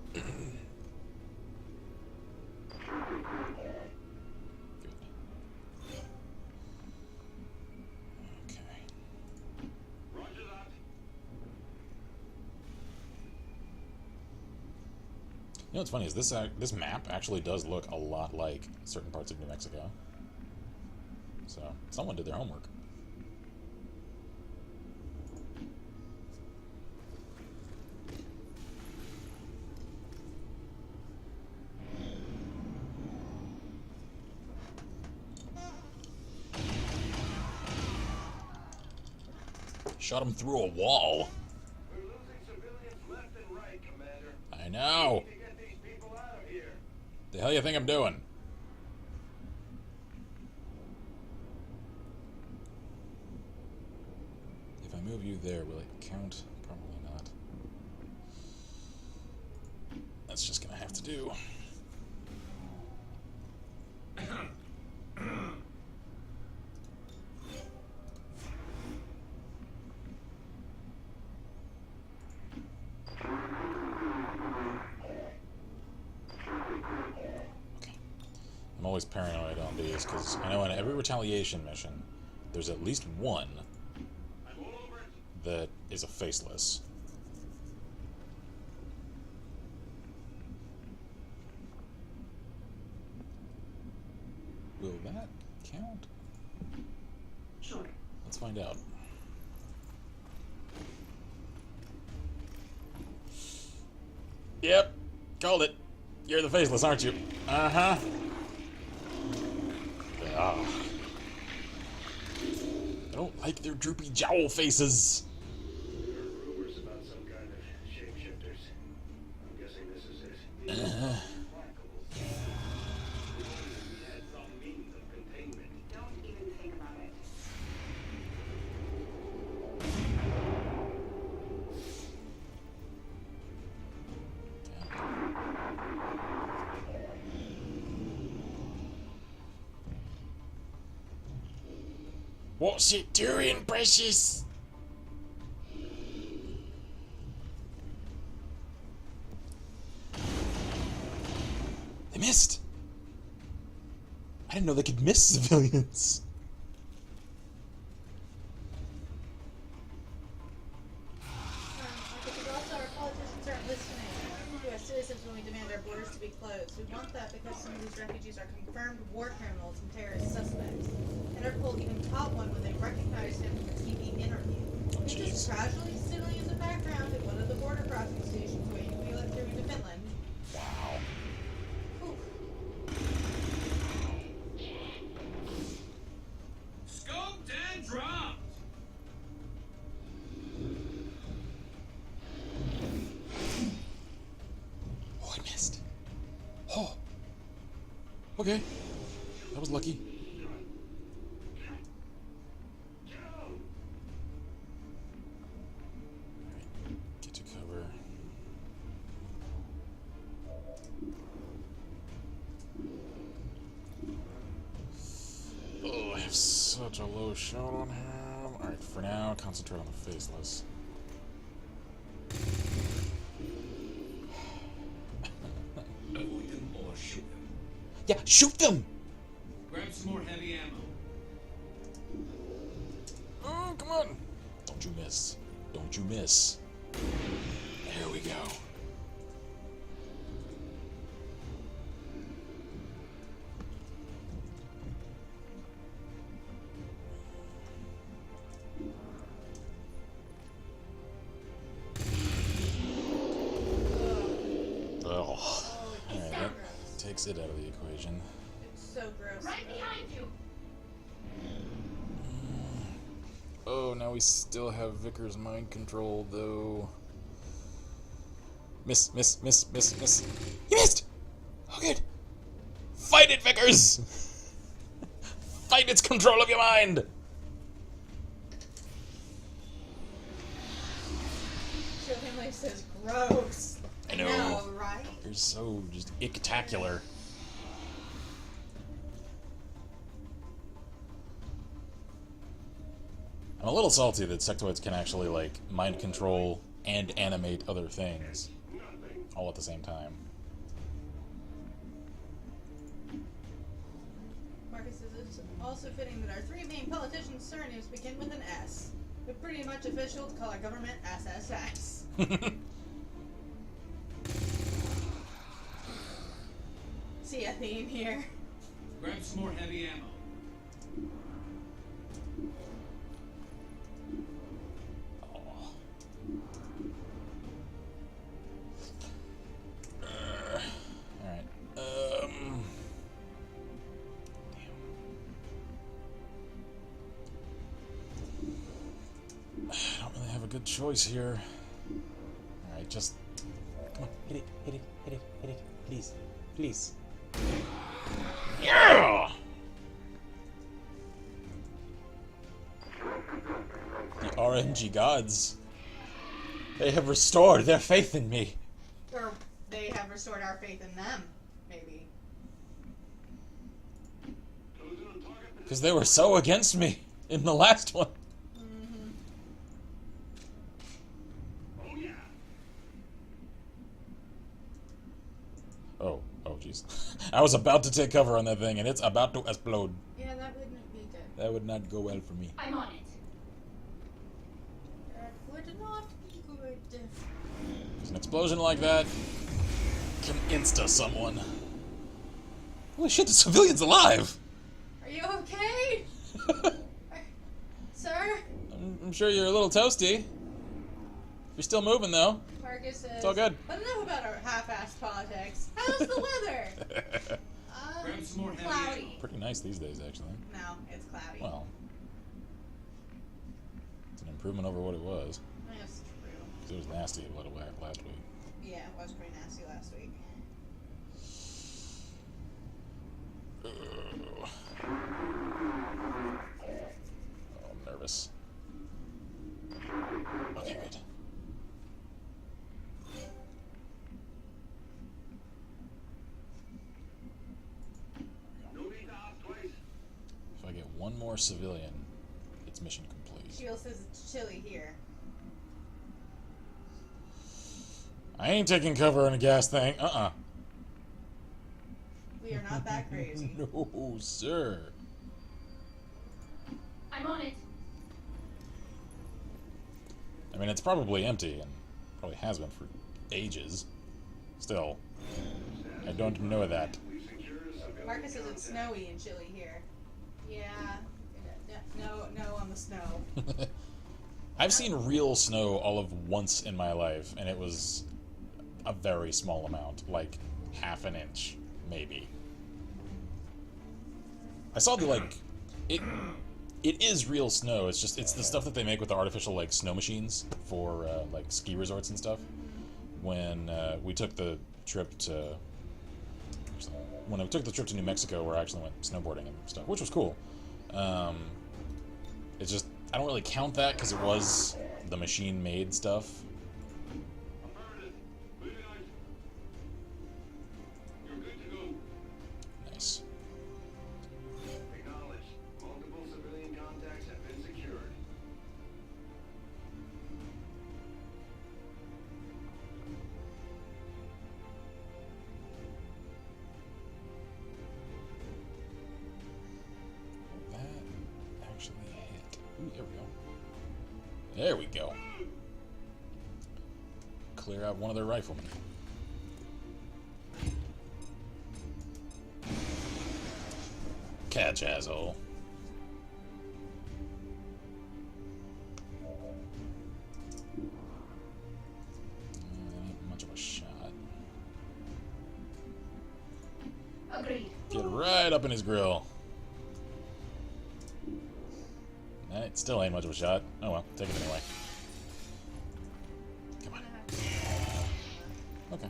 Good. Okay. Roger that. What's funny is this map actually does look a lot like certain parts of New Mexico. So someone did their homework. Shot him through a wall. We're losing civilians left and right, Commander. I know. We need to get these people out of here. The hell you think I'm doing? If I move you there, will it count? Probably not. That's just gonna have to do. I'm always paranoid on these, because I know in every retaliation mission, there's at least one I'm all over it. that is a faceless. Will that count? Sure. Let's find out. Yep, called it. You're the faceless, aren't you? Uh-huh. Ah. don't like their droopy jowl faces. There are rumors about some kind of shapeshifters. I'm guessing this is it. We had some means of containment. Don't even think about it. What's it doing, precious? They missed. I didn't know they could miss civilians. Because also our politicians aren't listening to us citizens when we demand our borders to be closed. We want that because some of these refugees are confirmed war criminals and terrorist suspects. Interpol even caught one when they recognized him from a TV interview. He just casually sitting as a background at one of the border crossing stations waiting to be let through into Finland. Wow. Oof. Scoped and dropped! Oh, I missed. Oh. Okay. That was lucky. Get to cover. Oh, I have such a low shot on him. Alright, for now, concentrate on the faceless. Avoid them or shoot them. Yeah, shoot them! Grab some more heavy ammo. Oh, come on! Don't you miss. Don't you miss. There we go. Oh. Alright, that takes it out of the equation. It's so gross. Right behind you. Oh, now we still have Vickers mind control, though. Miss, miss, miss, miss, miss. You missed! Oh, good. Fight it, Vickers! Fight its control of your mind! Joe Henley says gross. I know. Right? They're so just ictacular. I'm a little salty that sectoids can actually, like, mind control and animate other things all at the same time. Marcus says it's also fitting that our three main politicians' surnames begin with an S. It's pretty much official to call our government SSS. See a theme here. Grab some more heavy ammo. Alright. I don't really have a good choice here. Alright, just... Come on, hit it, hit it, hit it, hit it. Please. Please. Yeah! The RNG gods. They have restored their faith in me. Or they have restored our faith in them, maybe. Because they were so against me in the last one. Mm-hmm. Oh, jeez. I was about to take cover on that thing, and it's about to explode. Yeah, that wouldn't be good. That would not go well for me. I'm on it. That would not be good. 'Cause an explosion like that can insta someone. Holy shit, the civilian's alive! Are you okay? Sir? I'm sure you're a little toasty. You're still moving, though. Marcus says, It's all good. But enough about our half-assed politics. How's the weather? Grab some more heavy Cloudy. Pretty nice these days, actually. No, it's cloudy. Well, improvement over what it was. That's true. 'Cause it was nasty a little bit last week. Yeah, it was pretty nasty last week. Oh, I'm nervous. Okay, good. No need to hop twice. If I get one more civilian, it's mission complete. Shield says it's chilly here. I ain't taking cover in a gas thing. We are not that crazy. No, sir. I'm on it. I mean, it's probably empty, and probably has been for ages. Still, I don't know that. We've secured a civilian Marcus says it's contact. snowy and chilly here. Yeah. No on the snow. I've seen real snow all of once in my life, and it was a very small amount, like half an inch, maybe. I saw the, like, it is real snow. It's just, it's the stuff that they make with the artificial, like, snow machines for, like, ski resorts and stuff. When we took the trip to, New Mexico, where I actually went snowboarding and stuff, which was cool. It's just, I don't really count that because it was the machine-made stuff. Affirmative. Moving out. You're good to go. Nice. Acknowledged. Multiple civilian contacts have been secured. That actually hit. Ooh, there we go. There we go. Clear out one of their riflemen. Catch, asshole. That ain't much of a shot. Agreed. Get right up in his grill. That still ain't much of a shot. Oh well, take it anyway. Come on. Okay.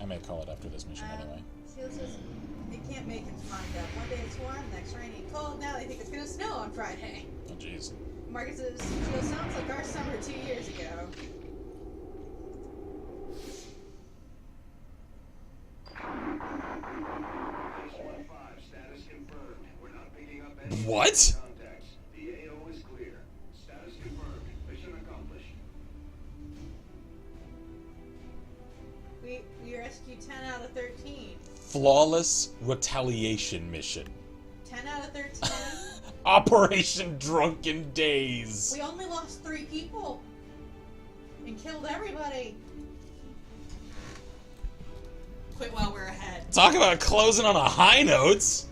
I may call it after this mission anyway. Shield says they can't make its mind up. One day it's warm, next rainy and cold. Now they think it's gonna snow on Friday. Oh jeez. Marcus says Shield sounds like our summer 2 years ago. H-15, status confirmed. We're not picking up any What? contacts. The AO is clear. Status confirmed. Mission accomplished. We rescued 10 out of 13. Flawless retaliation mission. 10 out of 13. Operation Drunken Days. We only lost 3 people and killed everybody. Quit while we're ahead. Talk about closing on a high note.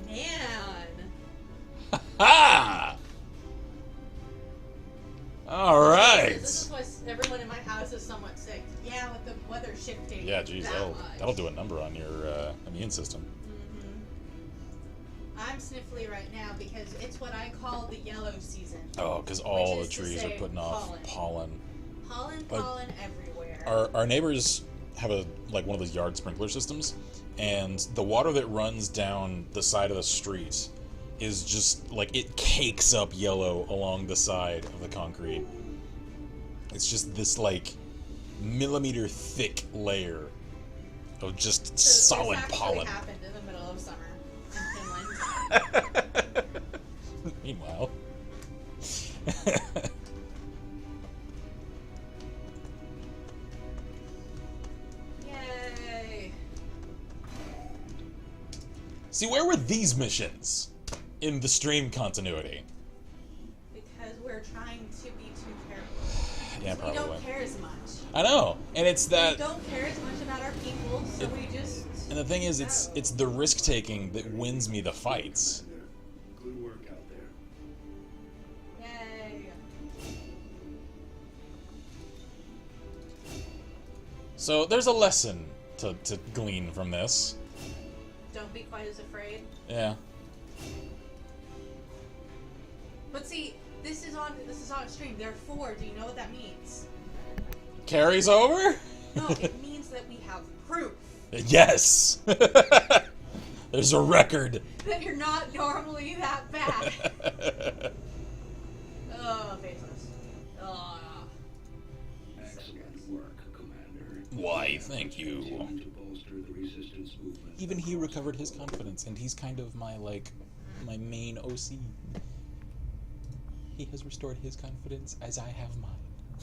Man. Ha! All right. This is why everyone in my house is somewhat sick. Yeah, with the weather shifting. Yeah, geez, that much. that'll do a number on your immune system. I'm sniffly right now because it's what I call the yellow season. Oh, because all Which the is to trees are say putting off pollen. Pollen Like- everywhere. Our neighbors have one of those yard sprinkler systems, and the water that runs down the side of the street is just like it cakes up yellow along the side of the concrete. It's just this like millimeter thick layer of just So solid this actually pollen. happened in the middle of summer in Finland. Meanwhile. Yay! See, where were these missions in the stream continuity? Because we're trying to be too careful. Yeah, We probably. don't care as much. I know, and it's We that. don't care as much about our people, so we just. And the thing is, it's the risk taking that wins me the fights. Good work out there. Yay! So there's a lesson to glean from this. Don't be quite as afraid. Yeah. But see, this is on a stream. There are 4. Do you know what that means? Carries over? No, it means that we have proof Yes! There's a record. that you're not normally that bad. Oh, Bezos. Oh. Excellent work, Commander. Why, thank you. Continue to bolster the resistance movement. Even he recovered his confidence, and he's kind of my main OC. He has restored his confidence as I have mine.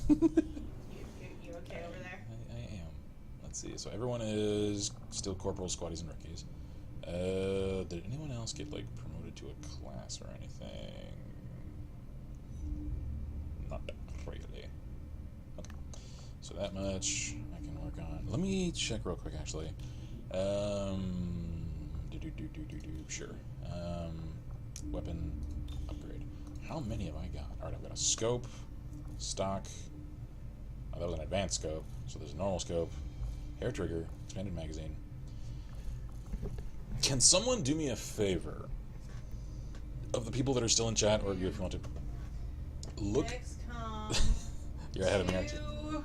You okay over there? I am. Let's see. So everyone is still corporals, squaddies, and rookies. Did anyone else get like promoted to a class or anything? Not really. Okay. So that much I can work on. Let me check real quick, actually. Sure. Weapon upgrade. How many have I got? Alright, I've got a scope, stock. Oh, that was an advanced scope. So there's a normal scope, hair trigger, expanded magazine. Can someone do me a favor? Of the people that are still in chat, or you if you want to. Look. XCOM. You're ahead of me, aren't you? 2,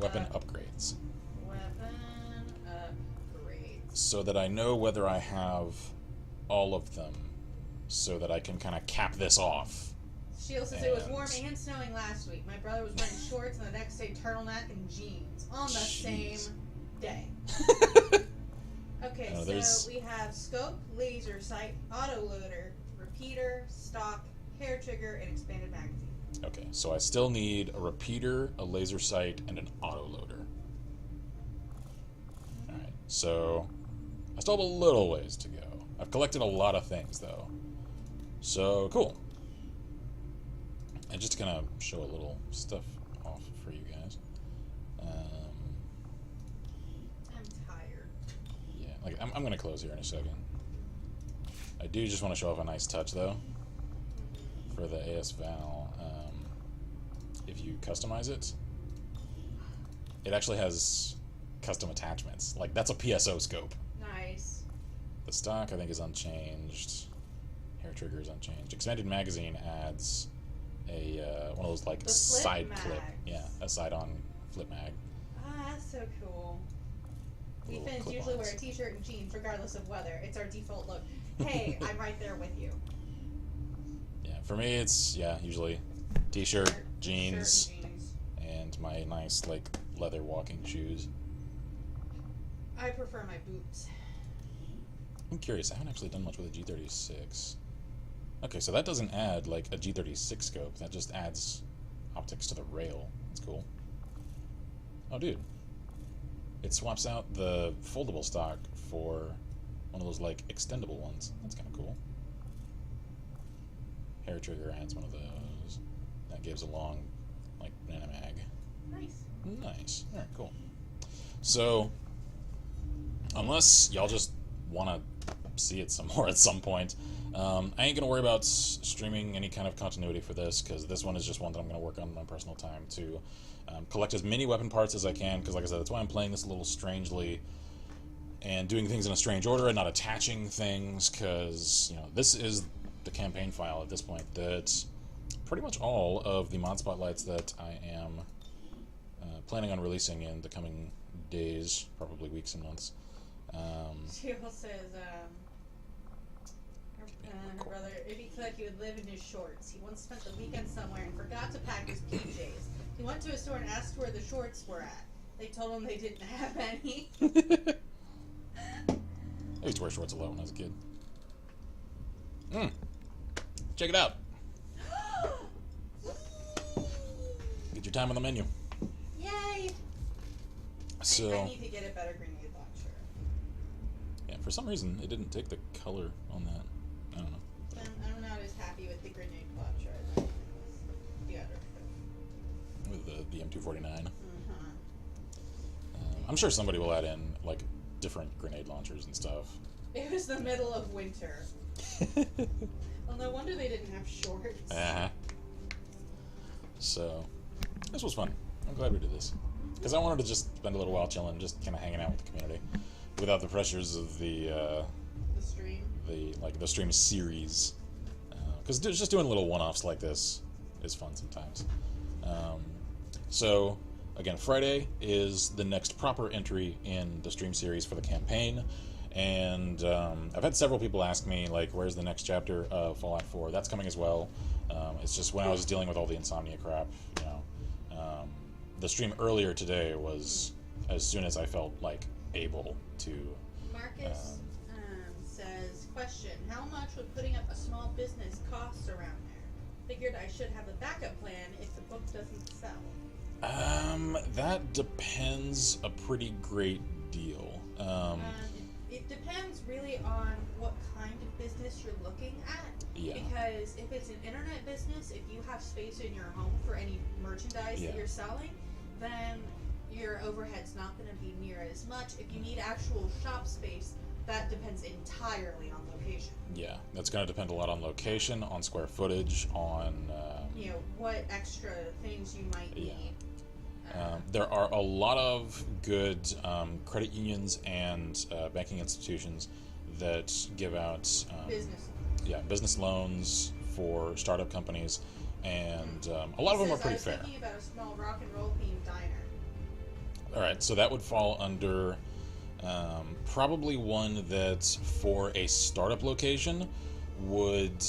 Weapon upgrades. Weapon upgrades. So that I know whether I have all of them. So that I can kind of cap this off. Shield says it was And- warm and snowing last week. My brother was wearing shorts and the next day turtleneck and jeans on the Jeez. same day. Okay, No, so there's- we have scope, laser sight, autoloader, repeater, stock, hair trigger, and expanded magazine. Okay, so I still need a repeater, a laser sight, and an autoloader. Alright, so I still have a little ways to go. I've collected a lot of things, though. So, cool. And just to kind of show a little stuff off for you guys. I'm tired. Yeah, like I'm going to close here in a second. I do just want to show off a nice touch, though, for the AS Val. If you customize it, it actually has custom attachments. Like, that's a PSO scope. Nice. The stock, I think, is unchanged. Hair trigger is unchanged. Expanded magazine adds a one of those, like, The flip side mags. clip. Yeah, a side-on flip mag. Ah, that's so cool. We Little Finns clip-ons. usually wear a t-shirt and jeans regardless of weather. It's our default look. Hey, I'm right there with you. Yeah, for me, it's, yeah, usually t-shirt, jeans, Shirt and jeans. and my nice, like, leather walking shoes. I prefer my boots. I'm curious, I haven't actually done much with a G36. Okay, so that doesn't add, like, a G36 scope. That just adds optics to the rail. That's cool. Oh, dude. It swaps out the foldable stock for one of those, like, extendable ones. That's kind of cool. Hair trigger adds one of those. That gives a long, like, banana mag. Nice. Nice. Alright, cool. So, unless y'all just want to see it some more at some point, I ain't going to worry about streaming any kind of continuity for this, because this one is just one that I'm going to work on in my personal time to collect as many weapon parts as I can, because like I said, that's why I'm playing this a little strangely and doing things in a strange order and not attaching things, because, you know, this is the campaign file at this point that pretty much all of the mod spotlights that I am planning on releasing in the coming days, probably weeks and months. She also says, her brother, if he could, he would live in his shorts. He once spent the weekend somewhere and forgot to pack his PJs. He went to a store and asked where the shorts were at. They told him they didn't have any. I used to wear shorts a lot when I was a kid. Check it out. Get your time on the menu. Yay! So, I need to get a better grenade launcher. yeah, for some reason, it didn't take the color on that. I don't know. I'm not as happy with the grenade launcher as I am with the other. With the M249. Uh-huh. I'm sure somebody will add in, like, different grenade launchers and stuff. It was the middle of winter. Well, no wonder they didn't have shorts. Uh-huh. So, this was fun. I'm glad we did this. Because I wanted to just spend a little while chilling, just kind of hanging out with the community. Without the pressures of the The stream. the stream series. because just doing little one-offs like this is fun sometimes. So again, Friday is the next proper entry in the stream series for the campaign, and I've had several people ask me, like, where's the next chapter of Fallout 4? That's coming as well. It's just when I was dealing with all the insomnia crap, you know. The stream earlier today was as soon as I felt like able to. Marcus says, question, how much would putting up a small business cost around there? Figured I should have a backup plan if the book doesn't sell. That depends a pretty great deal. It depends really on what kind of business you're looking at. Yeah. Because if it's an internet business, if you have space in your home for any merchandise that you're selling, then your overhead's not going to be near as much. If you need actual shop space, that depends entirely on location. Yeah, that's going to depend a lot on location, on square footage, on You know, what extra things you might need. There are a lot of good credit unions and banking institutions that give out business loans for startup companies, and a lot of them are pretty fair. I was thinking about a small rock and roll themed diner. All right, so that would fall under probably one that for a startup location would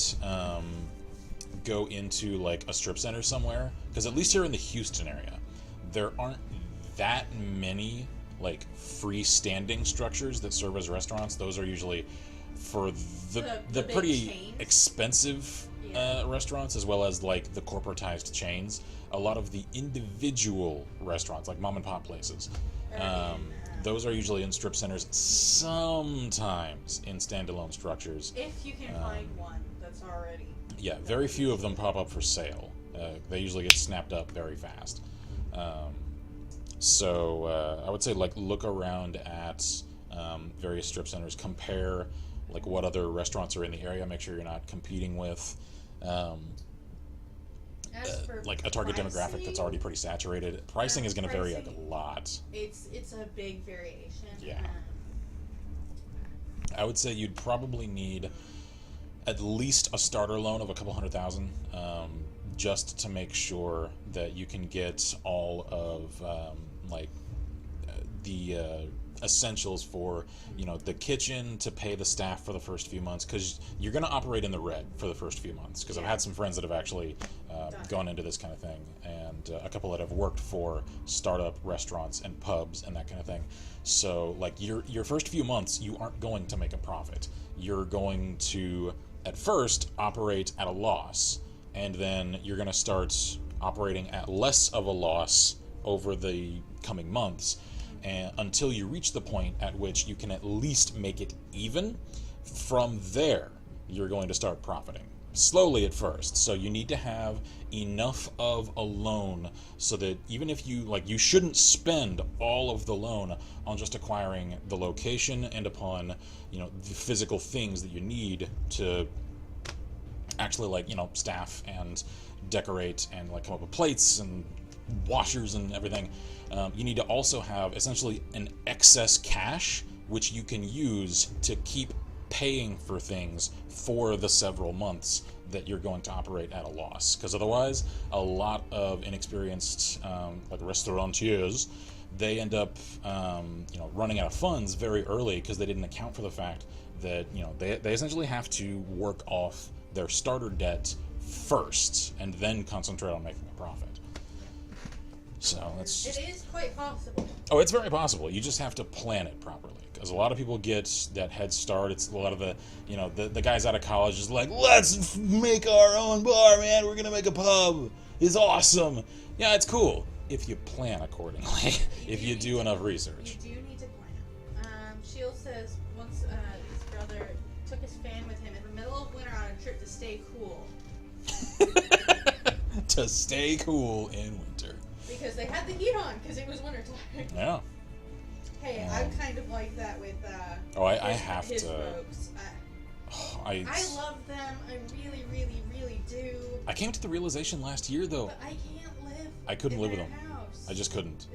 go into like a strip center somewhere, because at least here in the Houston area, there aren't that many like freestanding structures that serve as restaurants. Those are usually for the pretty chains. Expensive restaurants, as well as like the corporatized chains. A lot of the individual restaurants, like mom and pop places, those are usually in strip centers, sometimes in standalone structures. If you can find one that's already. Yeah, very few of them pop up for sale. They usually get snapped up very fast. So I would say, like, look around at various strip centers, compare like what other restaurants are in the area, make sure you're not competing with like a target demographic that's already pretty saturated. Pricing is going to vary a lot. It's a big variation. Yeah. I would say you'd probably need at least a starter loan of a couple $100,000, just to make sure that you can get all of the essentials for, you know, the kitchen, to pay the staff for the first few months, because you're going to operate in the red for the first few months. Because I've had some friends that have actually gone into this kind of thing, and a couple that have worked for startup restaurants and pubs and that kind of thing. So like your first few months, you aren't going to make a profit. You're going to at first operate at a loss, and then you're going to start operating at less of a loss over the coming months, and until you reach the point at which you can at least make it even. From there, you're going to start profiting. Slowly at first. So you need to have enough of a loan so that even if you shouldn't spend all of the loan on just acquiring the location and upon, you know, the physical things that you need to actually, like, you know, staff and decorate and like come up with plates and washers and everything. You need to also have essentially an excess cash which you can use to keep paying for things for the several months that you're going to operate at a loss. Because otherwise, a lot of inexperienced like restaurateurs, they end up running out of funds very early because they didn't account for the fact that, you know, they essentially have to work off their starter debt first and then concentrate on making a profit. So that's just... It is quite possible. Oh, it's very possible. You just have to plan it properly. Because a lot of people get that head start. It's a lot of the, you know, the guys out of college is like, let's make our own bar, man. We're going to make a pub. It's awesome. Yeah, it's cool. If you plan accordingly. If you do enough research. You do need to plan. Shield says once his brother took his fan with him in the middle of winter on a trip to stay cool. To stay cool in winter. Because they had the heat on because it was wintertime. Yeah. Hey, I'm kind of like that with I have his to. robes. I love them. I really, really, really do. I came to the realization last year, though. But I can't live. I couldn't live with them. House. I just couldn't.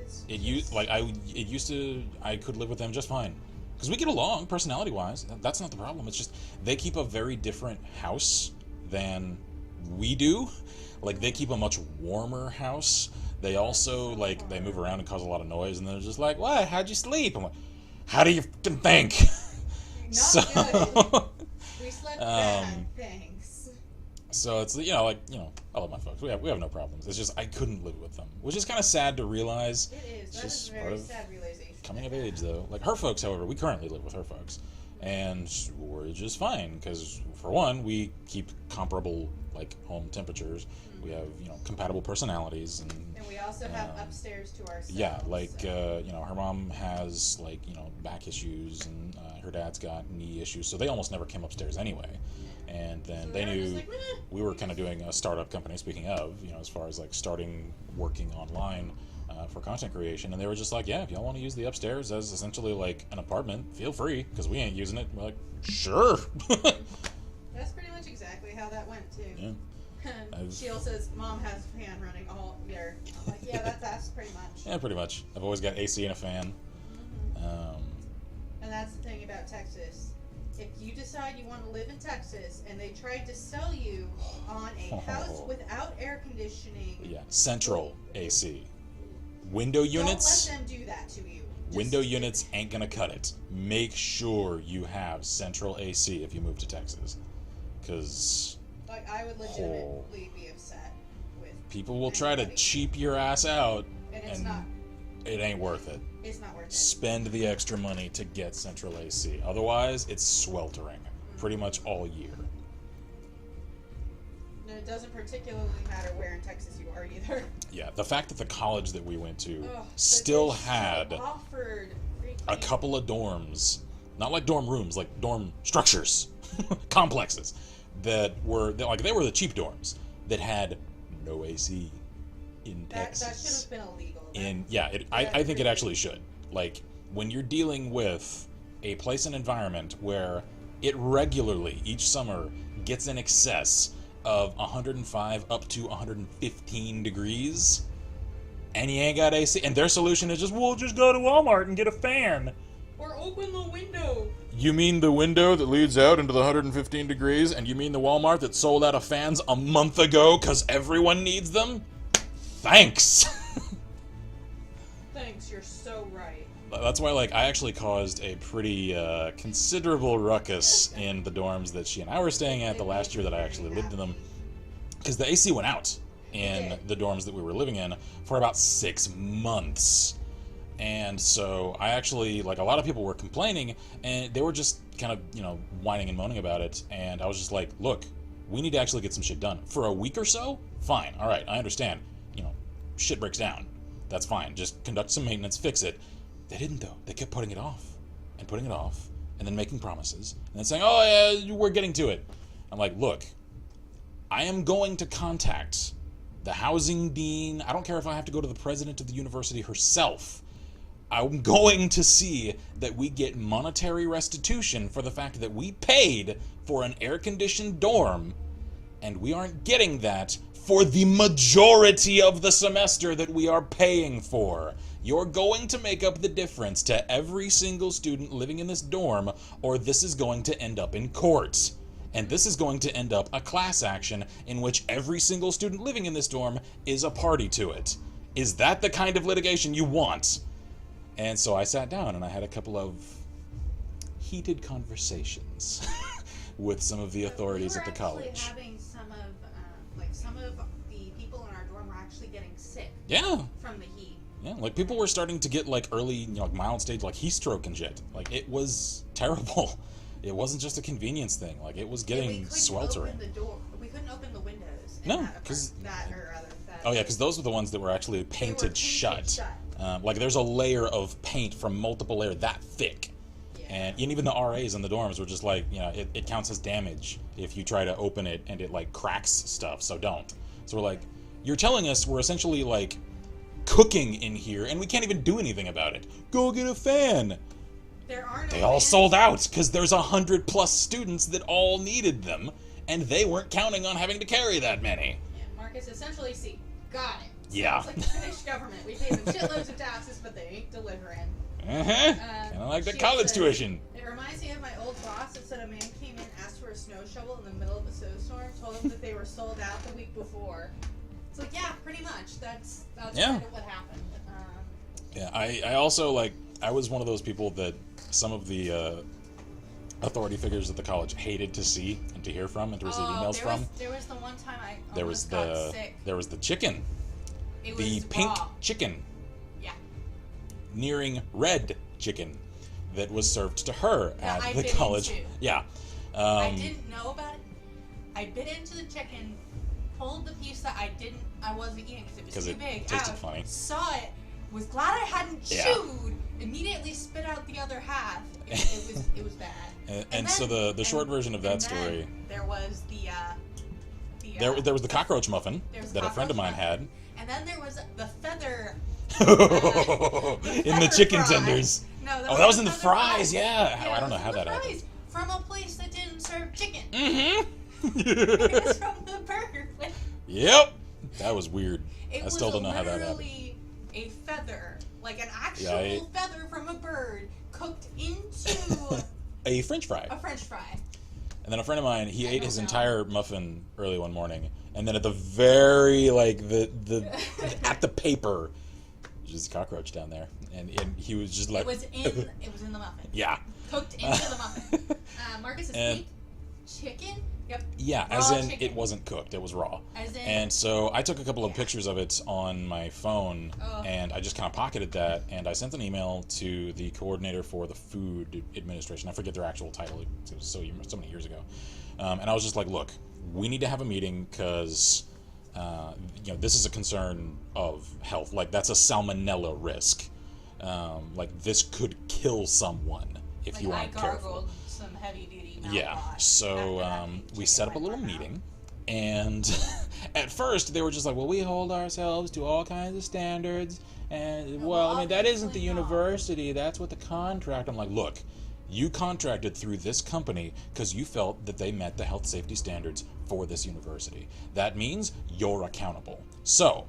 I could live with them just fine. Because we get along, personality-wise. That's not the problem. It's just they keep a very different house than we do. Like, they keep a much warmer house. They also, like, they move around and cause a lot of noise, and they're just like, what? How'd you sleep? I'm like, how do you fucking think? Not good. We slept bad, thanks. So it's, you know, like, you know, I love my folks. We have no problems. It's just I couldn't live with them, which is kind of sad to realize. It is. It's That just is a part very of sad realization. coming of age, though. Like, her folks, however, we currently live with her folks, and we're just fine because, for one, we keep comparable, like, home temperatures. We have, you know, compatible personalities, and we also have upstairs to ourselves. yeah, like, so. you know, her mom has, like, you know, back issues, and her dad's got knee issues, so they almost never came upstairs anyway. And then So they were knew just like, "Meh." we were kind of doing a startup company, speaking of, you know, as far as, like, starting working online for content creation, and they were just like, yeah, if y'all want to use the upstairs as essentially, like, an apartment, feel free, because we ain't using it. We're like, sure. That's pretty much exactly how that went, too. Yeah. Sheila says, Mom has a fan running all year. I'm like, yeah, that's pretty much. Yeah, pretty much. I've always got AC and a fan. And that's the thing about Texas. If you decide you want to live in Texas and they tried to sell you on a house without air conditioning, Yeah, central AC. Window units. don't let them do that to you. Window units ain't gonna cut it. Make sure you have central AC if you move to Texas, because Like, I would legitimately be upset with people will try to anybody. cheap your ass out, And it's not. it ain't worth it. It's not worth it. Spend the extra money to get central AC. Otherwise, it's sweltering pretty much all year. And it doesn't particularly matter where in Texas you are either. Yeah, the fact that the college that we went to Ugh, still but they had offered a freaking- couple of dorms, not like dorm rooms, like dorm structures, complexes that were like they were the cheap dorms that had no AC in Texas. That should have been illegal. I think it actually should. Like, when you're dealing with a place and environment where it regularly each summer gets in excess of 105 up to 115 degrees, and you ain't got AC, and their solution is just, we'll just go to Walmart and get a fan. Or open the window. You mean the window that leads out into the 115 degrees, and you mean the Walmart that sold out of fans a month ago because everyone needs them? Thanks! Thanks, you're so right. That's why, like, I actually caused a pretty considerable ruckus in the dorms that she and I were staying at the last year that I actually lived in them, because the AC went out in the dorms that we were living in for about 6 months. And so I actually, like, a lot of people were complaining, and they were just kind of, you know, whining and moaning about it, and I was just like, look, we need to actually get some shit done. For a week or so? Fine, alright, I understand. You know, shit breaks down. That's fine. Just conduct some maintenance, fix it. They didn't, though. They kept putting it off, and then making promises, and then saying, oh, yeah, we're getting to it. I'm like, look, I am going to contact the housing dean. I don't care if I have to go to the president of the university herself. I'm going to see that we get monetary restitution for the fact that we paid for an air-conditioned dorm, and we aren't getting that for the majority of the semester that we are paying for. You're going to make up the difference to every single student living in this dorm, or this is going to end up in court. And this is going to end up a class action in which every single student living in this dorm is a party to it. Is that the kind of litigation you want? And so I sat down and I had a couple of heated conversations with some of the authorities at the college. We were actually having some of the people in our dorm were actually getting sick. Yeah. From the heat. Yeah, like, people were starting to get, like, early, you know, like, mild stage, like, heat stroke and shit. Like, it was terrible. It wasn't just a convenience thing. Like, it was getting sweltering. We couldn't open the windows. No, because oh yeah, because those were the ones that were actually painted shut. Like, there's a layer of paint from multiple layers that thick. Yeah. And even the RAs in the dorms were just like, you know, it counts as damage if you try to open it and it, like, cracks stuff, so don't. So we're like, you're telling us we're essentially, like, cooking in here and we can't even do anything about it. Go get a fan. They all sold out because there's 100+ students that all needed them, and they weren't counting on having to carry that many. Yeah, Marcus, essentially, see, got it. Yeah. It's like the Finnish government. We pay them shitloads of taxes, but they ain't delivering. Yeah. Kind of like the She college said, tuition. It reminds me of my old boss that said a man came in, asked for a snow shovel in the middle of a snowstorm, told him that they were sold out the week before. It's like, yeah, pretty much. That's Yeah. kind of what happened. Yeah, I also, like, I was one of those people that some of the authority figures at the college hated to see and to hear from and to receive emails from. There was the one time I There was almost got sick. there was the chicken, It the was pink raw. chicken, Yeah. nearing red chicken that was served to her That I at the bit college. into. Yeah. I didn't know about it. I bit into the chicken, pulled the piece that I wasn't eating because it was 'Cause too it big. tasted out, funny. Saw it, was glad I hadn't Yeah. chewed. Immediately spit out the other half. It was bad. And so the short version of that and then story. There was the There was the cockroach muffin there was that a friend of mine cockroach had. muffin, and then there was the feather. In the feather chicken fries. tenders. No, Oh, that was in the feather fries, yeah. Yeah, I don't know those how were that the happened. fries from a place that didn't serve chicken. Mm-hmm. It was from the burger place. Yep. That was weird. It I still was don't know how that happened. literally a feather, like an actual Yeah, feather from a bird, cooked into A French fry. a French fry. And then a friend of mine, he I ate don't his know. entire muffin early one morning, and then at the very the at the paper, just a cockroach down there, and he was just like, It was in the muffin. yeah, Cooked into the muffin. Marcus is And- pink chicken. Yep. yeah, as Raw in chicken. it wasn't cooked, it was raw. As in. And so I took a couple of Yeah. pictures of it on my phone, Oh. and I just kind of pocketed that, and I sent an email to the coordinator for the food administration. I forget their actual title; it was so many years ago. And I was just like, "Look, we need to have a meeting because this is a concern of health. Like that's a salmonella risk. Like this could kill someone if like you I aren't careful." gargled some heavy duty. Yeah, so we set up a little meeting, and at first they were just like, well, we hold ourselves to all kinds of standards, and well, I mean, that isn't the obviously not. university, that's what the contract. I'm like, look, you contracted through this company because you felt that they met the health safety standards for this university. That means you're accountable. So,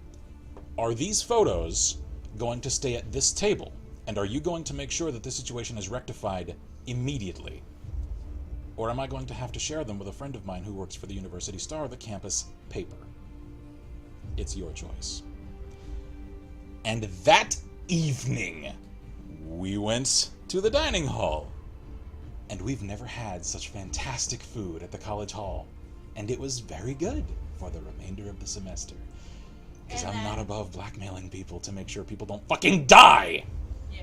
are these photos going to stay at this table, and are you going to make sure that this situation is rectified immediately? Or am I going to have to share them with a friend of mine who works for the University Star, the campus paper? It's your choice. And that evening, we went to the dining hall. And we've never had such fantastic food at the college hall. And it was very good for the remainder of the semester. Because And I'm not then- above blackmailing people to make sure people don't fucking die! Yeah.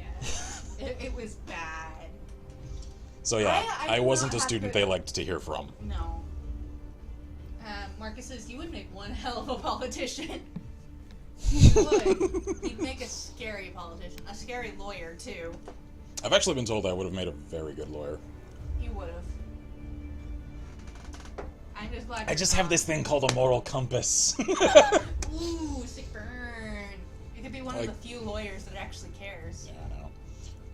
It was bad. So yeah, I I did wasn't not a have student good- they liked to hear from. No. Marcus says you would make one hell of a politician. You would. You'd make a scary politician. A scary lawyer, too. I've actually been told I would have made a very good lawyer. You would have. I'm just glad I you're just have not. this thing called a moral compass. Ooh, sick burn. You could be one Like- of the few lawyers that actually cares. Yeah, I know.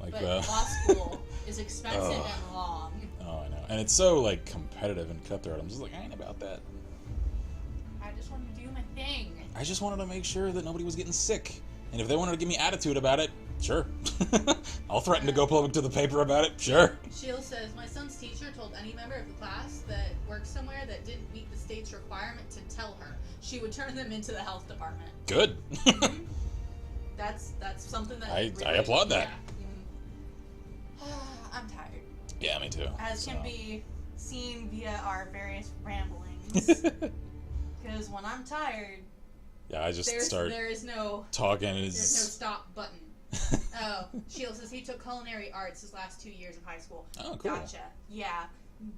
Like, But law school is expensive Ugh. and long. oh, I know. And it's so, like, competitive and cutthroat. I'm just like, I ain't about that. I just want to do my thing. I just wanted to make sure that nobody was getting sick. And if they wanted to give me attitude about it, sure. I'll threaten to go public to the paper about it, sure. Sheila says, my son's teacher told any member of the class that worked somewhere that didn't meet the state's requirement to tell her. She would turn them into the health department. Good. That's something that I really, applaud that. Yeah. I'm tired. Yeah, me too. As can So. be seen via our various ramblings. Because when I'm tired, Yeah, I just start there is no talking. there's no Is stop button. Oh, Sheila says he took culinary arts his last 2 years of high school. Oh, cool. Gotcha. Yeah,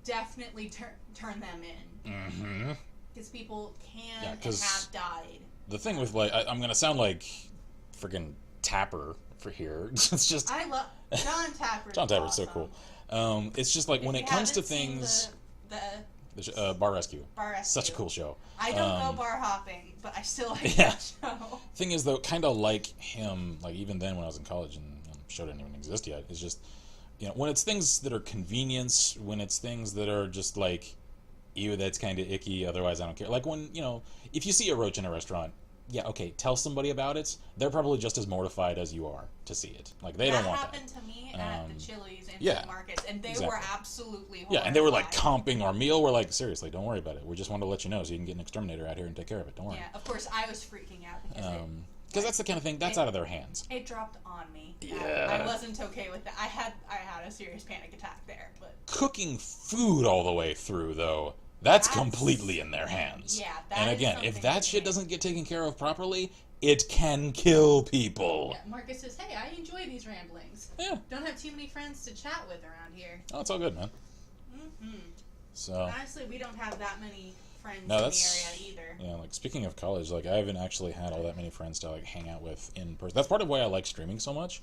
definitely turn them in. Mm-hmm. Because people can Yeah, and 'cause have died. The thing with, like, I'm gonna sound like freaking Tapper for here. It's just I love John Tapper. John Tapper's so cool. It's just like when it comes to seen things, the Bar Rescue, Bar Rescue. such a cool show. I don't know bar hopping, but I still like Yeah. that show. Thing is, though, kind of like him, like even then when I was in college and the show didn't even exist yet, it's just, when it's things that are convenience, when it's things that are just like, ew, that's kind of icky, otherwise I don't care. Like when, if you see a roach in a restaurant, yeah, okay, tell somebody about it. They're probably just as mortified as you are to see it. Like, they don't want that. That happened to me at the Chili's and yeah, Markets, and they exactly. were absolutely horrified. Yeah, and they were like comping our meal. We're like, seriously, don't worry about it. We just wanted to let you know so you can get an exterminator out here and take care of it. Don't worry. Yeah, of course, I was freaking out Because that's the kind of thing that's out of their hands. it dropped on me. Yeah. I wasn't okay with that. I had a serious panic attack there, but Cooking food all the way through, though, that's completely in their hands. Yeah, that and is again, if something that that shit they- doesn't get taken care of properly, it can kill people. yeah, Marcus says, "Hey, I enjoy these ramblings. Yeah. Don't have too many friends to chat with around here." Oh, it's all good, man. Mm-hmm. So. Honestly, we don't have that many friends No, in the that's area either. yeah. Like, speaking of college, like, I haven't actually had all that many friends to like hang out with in person. That's part of why I like streaming so much.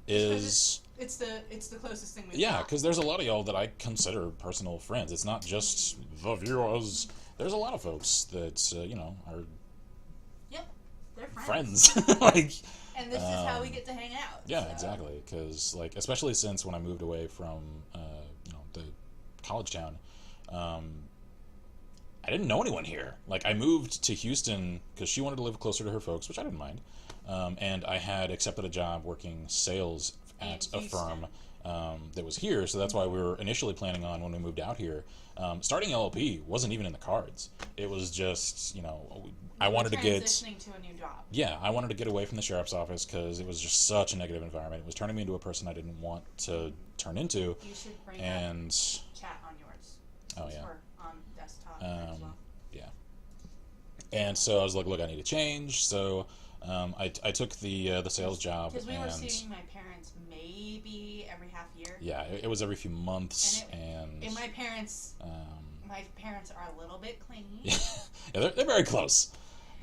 Is It's the closest thing we've yeah, got. because there's a lot of y'all that I consider personal friends. It's not just the viewers. There's a lot of folks that you know, are Yep, they're friends. friends. Like, And this is how we get to hang out. yeah, so. exactly. Because like, especially since when I moved away from you know, the college town, I didn't know anyone here. Like, I moved to Houston because she wanted to live closer to her folks, which I didn't mind. And I had accepted a job working sales at In a firm that was here, so that's why we were initially planning on, when we moved out here, starting LLP wasn't even in the cards. It was just, you know, I wanted to get... Transitioning to a new job. Yeah, I wanted to get away from the sheriff's office because it was just such a negative environment. It was turning me into a person I didn't want to turn into. You should bring And... up chat on yours. Oh, yeah. Or on desktop as well. Yeah. And so I was like, look, I need to change. So I took the sales job. Because we were and seeing my parents maybe every half year. yeah, it was every few months. And my parents are a little bit clingy. yeah, they're very close.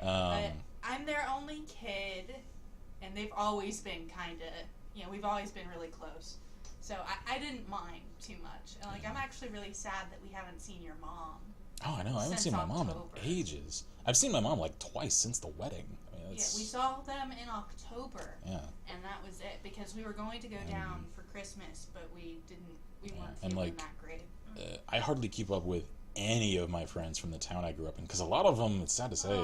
But I'm their only kid, and they've always been kind of, you know, we've always been really close. So I didn't mind too much. And, like, I'm actually really sad that we haven't seen your mom. Oh, I know. I haven't Since seen my mom October. in ages. I've seen my mom like twice since the wedding. I mean, Yeah, it's, we saw them in October. Yeah. And that was it, because we were going to go down for Christmas, but we weren't and, feeling like, that great. I hardly keep up with any of my friends from the town I grew up in because a lot of them, it's sad to say,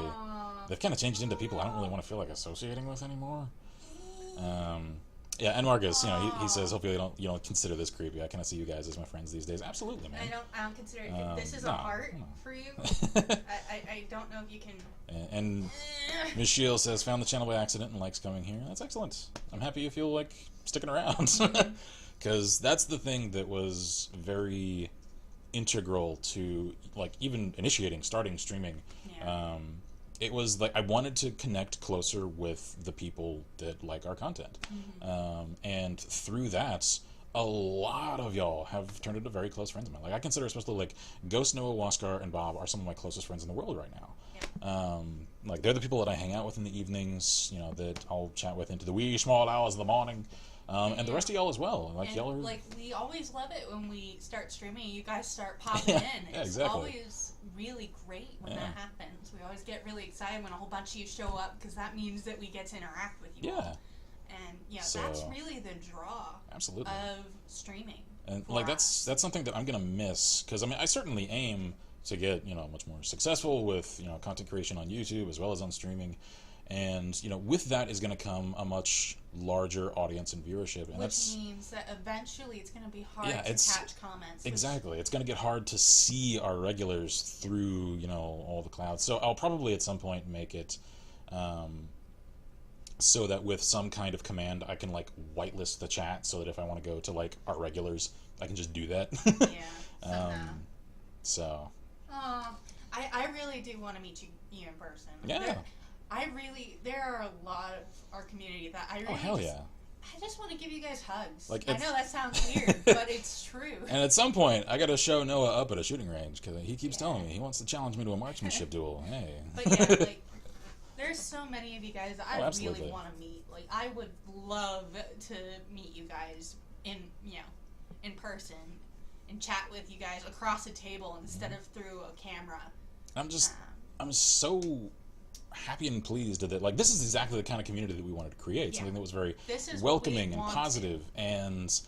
they've kind of changed into people I don't really want to feel like associating with anymore. Yeah, and Marcus, you know, he says, hopefully you don't consider this creepy. I kind of see you guys as my friends these days. Absolutely, man. I don't consider it. If this is a no, heart no. for you, I don't know if you can. And Ms. Shield says, found the channel by accident and likes coming here. That's excellent. I'm happy you feel like sticking around. Because that's the thing that was very integral to, like, even starting streaming. Yeah. It was like I wanted to connect closer with the people that like our content. And through that, a lot of y'all have turned into very close friends of mine. Like, I consider especially, like, Ghost, Noah, Waskar, and Bob are some of my closest friends in the world right now. Yeah. Like, they're the people that I hang out with in the evenings, you know, that I'll chat with into the wee small hours of the morning. And the rest of y'all as well. Like, And, y'all are... like, we always love it when we start streaming. You guys start popping in. Yeah, It's exactly. always really great when Yeah. that happens. We always get really excited when a whole bunch of you show up because that means that we get to interact with you Yeah. all. And yeah, So- that's really the draw Absolutely. of streaming. And for like us. that's something that I'm gonna miss because I mean I certainly aim to get, you know, much more successful with, you know, content creation on YouTube as well as on streaming, and, you know, with that is going to come a much larger audience and viewership, and Which means that eventually it's going to be hard Yeah, to it's- catch comments. which- exactly, it's going to get hard to see our regulars through, you know, all the clouds. So I'll probably at some point make it so that with some kind of command I can, like, whitelist the chat so that if I want to go to, like, our regulars I can just do that. Yeah. Somehow. So I really do want to meet you in person. yeah. There are a lot of our community that I really Oh, hell yeah. I just want to give you guys hugs. Like, I it's- know that sounds weird, but it's true. And at some point, I got to show Noah up at a shooting range because he keeps telling me he wants to challenge me to a marksmanship duel. Hey. But yeah, like, there's so many of you guys that I really absolutely. want to meet. Like, I would love to meet you guys in person and chat with you guys across a table instead of through a camera. I'm so happy and pleased that, like, this is exactly the kind of community that we wanted to create. Yeah. Something that was very This is what welcoming we and wanted. positive, and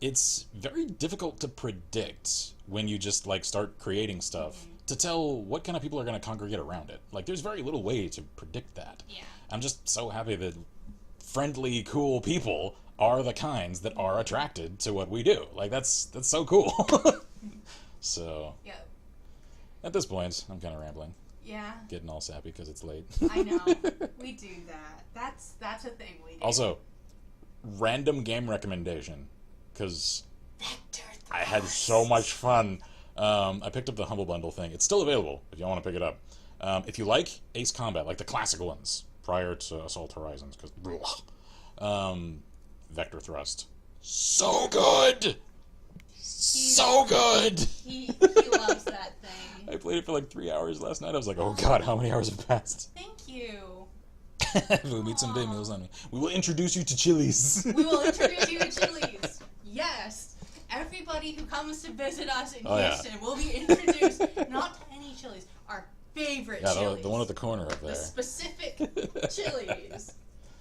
it's very difficult to predict when you just, like, start creating stuff to tell what kind of people are going to congregate around it. Like, there's very little way to predict that. Yeah. I'm just so happy that friendly, cool people are the kinds that are attracted to what we do. Like, that's so cool. So, Yeah. at this point, I'm kind of rambling. Yeah. Getting all sappy because it's late. I know. We do that. That's a thing we do. Also, random game recommendation, because I had so much fun. I picked up the Humble Bundle thing. It's still available if y'all want to pick it up. If you like Ace Combat, like the classic ones, prior to Assault Horizons, because Vector Thrust, so good! So good! He loves that thing. I played it for like 3 hours last night. I was like, oh god, how many hours have passed? Thank you. We'll meet someday, meals on me. We will introduce you to Chili's. We will introduce you to Chili's. Yes. Everybody who comes to visit us in Houston will be introduced not to any Chili's, our favorite Chili's. The one at the corner up there. The specific Chili's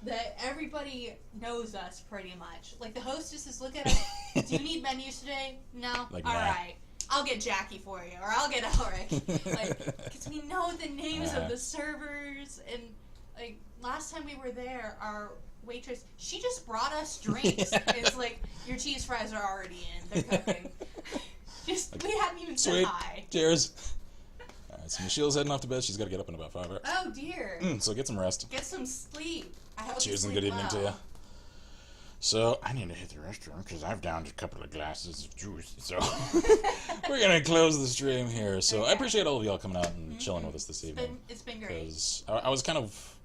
that everybody knows us pretty much. Like the hostesses look at us. Do you need menus today? No. Like, all nah. right. I'll get Jackie for you, or I'll get Ulrich. Like, because we know the names of the servers, and like last time we were there, our waitress, she just brought us drinks. And it's like, your cheese fries are already in. They're cooking. We hadn't even said Sweet. hi. Cheers. Alright, so Michelle's heading off to bed. She's got to get up in about 5 hours. Oh dear. So get some rest. Get some sleep. I hope Cheers you and sleep good evening to you. well. So, I need to hit the restroom because I've downed a couple of glasses of juice. So, we're going to close the stream here. So, I appreciate all of y'all coming out and chilling with us this evening. It's been great. Because I was kind of,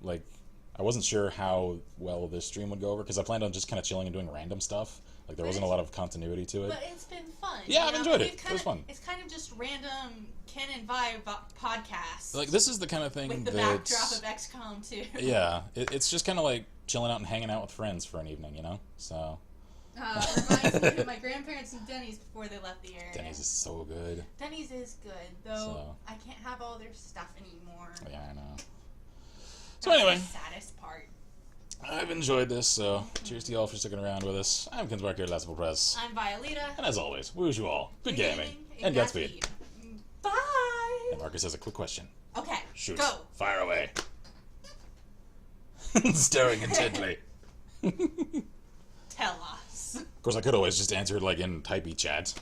like, I wasn't sure how well this stream would go over because I planned on just kind of chilling and doing random stuff. Like, there wasn't a lot of continuity to it. But it's been fun. Yeah, I've enjoyed it. We've It was fun. It's kind of just random Ken and Vi podcasts. Like, this is the kind of thing with the backdrop of XCOM, too. Yeah, it's just kind of like chilling out and hanging out with friends for an evening, you know? So... Reminds me of my grandparents and Denny's before they left the area. Denny's is so good. Denny's is good, though So. I can't have all their stuff anymore. Yeah, I know. So That's anyway, the saddest part. I've enjoyed this, so cheers to y'all for sticking around with us. I'm Ken's Mark here at Last Press. I'm Violeta. And as always, we wish you all good gaming and Godspeed. Bye! And Marcus has a quick question. Okay, Shoot. go. Fire away. Staring intently. Tell us. Of course, I could always just answer it like in typey chat.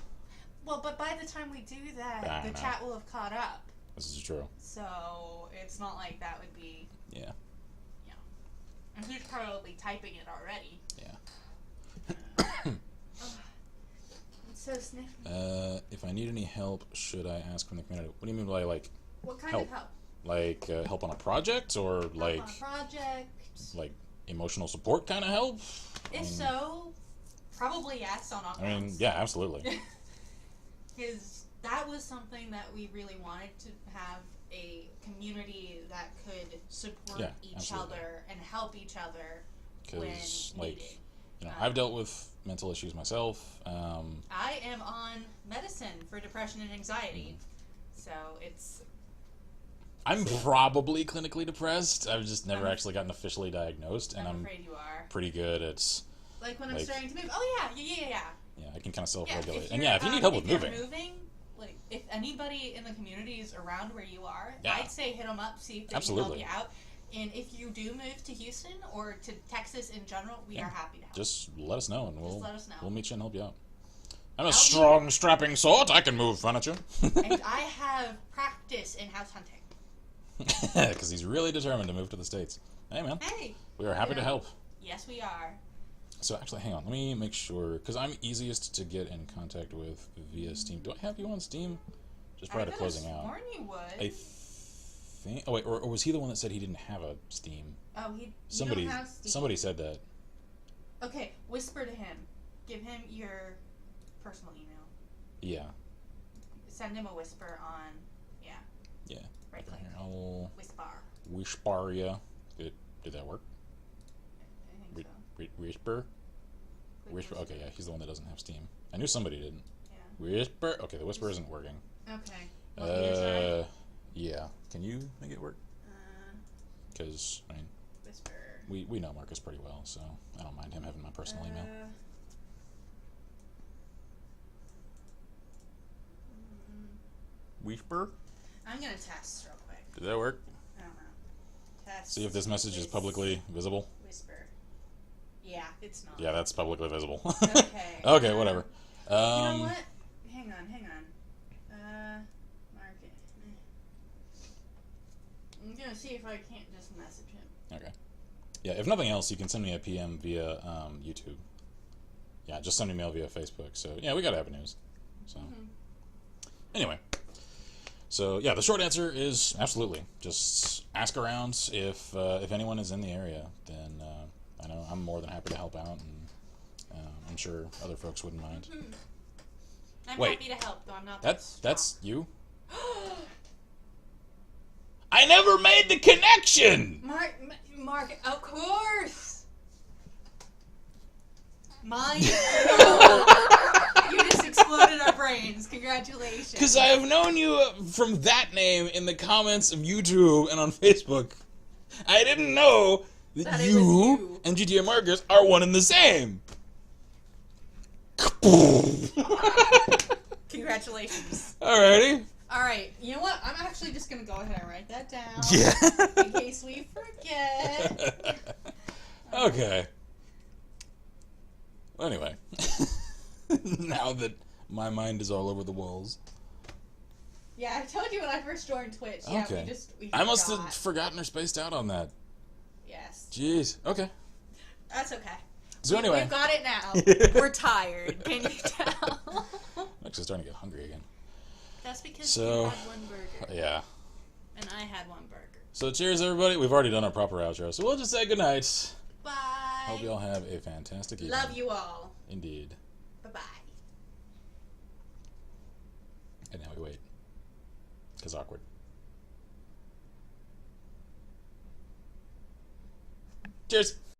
Well, but by the time we do that, I the know. chat will have caught up. This is true. So, it's not like that would be... Yeah. And he's probably typing it already. Yeah. It's so sniffy. If I need any help, should I ask from the community? What do you mean by, like, What kind help? of help? Like, help on a project? Or, like, Help on a project? like emotional support kind of help? If so, probably yes on all I mean, counts. yeah, absolutely. Because that was something that we really wanted to have, a community that could support Yeah, each absolutely. other and help each other when Because, like, needed. you know, I've dealt with mental issues myself. I am on medicine for depression and anxiety, so it's... I'm probably clinically depressed. I've just never actually gotten officially diagnosed, and I'm I'm afraid you are. pretty good at... Like when I'm like- starting to move. Oh yeah. Yeah, I can kind of Yeah, self-regulate. if And you're, yeah, if you need help with you're moving, like if anybody in the community is around where you are, Yeah. I'd say hit them up, see if they Absolutely. can help you out. And if you do move to Houston or to Texas in general, we are happy to help. just let us know, and we'll let us know. we'll meet you and help you out. I'm a I'll strong, strapping sort. I can move furniture. And I have practice in house hunting. Because he's really determined to move to the States. Hey, man. Hey. We are happy to help. Yes, we are. So actually, hang on. Let me make sure, because I'm easiest to get in contact with via Steam. Do I have you on Steam? Just prior to closing out. Sworn you would. I think. Oh wait, or was he the one that said he didn't have a Steam? Oh, you Somebody, don't have Steam. somebody said that. Okay, whisper to him. Give him your personal email. Yeah. Send him a whisper on. Yeah. Yeah. Right Okay, click. here, I'll Whisper. whisper ya. Did that work? I think so. Whisper. Click Whisper. Okay, yeah, he's the one that doesn't have Steam. I knew somebody didn't. Yeah. Whisper. Okay, the whisper isn't working. Okay. Want me to try? Yeah. Can you make it work? Uh, Because I mean, whisper. we know Marcus pretty well, so I don't mind him having my personal email. Whisper. I'm gonna test real quick. Did that work? I don't know. Test. See if this message is publicly visible. Whisper. Yeah, it's not. Yeah, that's publicly visible. Okay. Okay, whatever. You know what? Hang on. Mark it. I'm gonna see if I can't just message him. Okay. Yeah, if nothing else, you can send me a PM via YouTube. Yeah, just send me mail via Facebook. So, yeah, we got avenues. So, anyway. So, yeah, the short answer is absolutely. Just ask around if anyone is in the area. Then I know I'm more than happy to help out, and I'm sure other folks wouldn't mind. I'm Wait. happy to help, though I'm not. That's you? I never made the connection! Mark, of course! Mine? You just exploded our brains. Congratulations. Because I have known you from that name in the comments of YouTube and on Facebook. I didn't know that it was you. and GTA Marcus are one and the same. Congratulations. Alrighty. Alright, you know what? I'm actually just gonna go ahead and write that down. Yeah. In case we forget. Okay. Anyway. Now that my mind is all over the walls. Yeah, I told you when I first joined Twitch. Yeah, Okay. we I must forgot. have forgotten or spaced out on that. Yes. Jeez. Okay. That's okay. So anyway. We've got it now. We're tired. Can you tell? I'm actually starting to get hungry again. That's because So, you had one burger. Yeah. And I had one burger. So cheers, everybody. We've already done our proper outro, so we'll just say goodnight. Bye. Hope you all have a fantastic evening. Love you all. Indeed. Bye-bye. And now we wait. Because awkward. Cheers.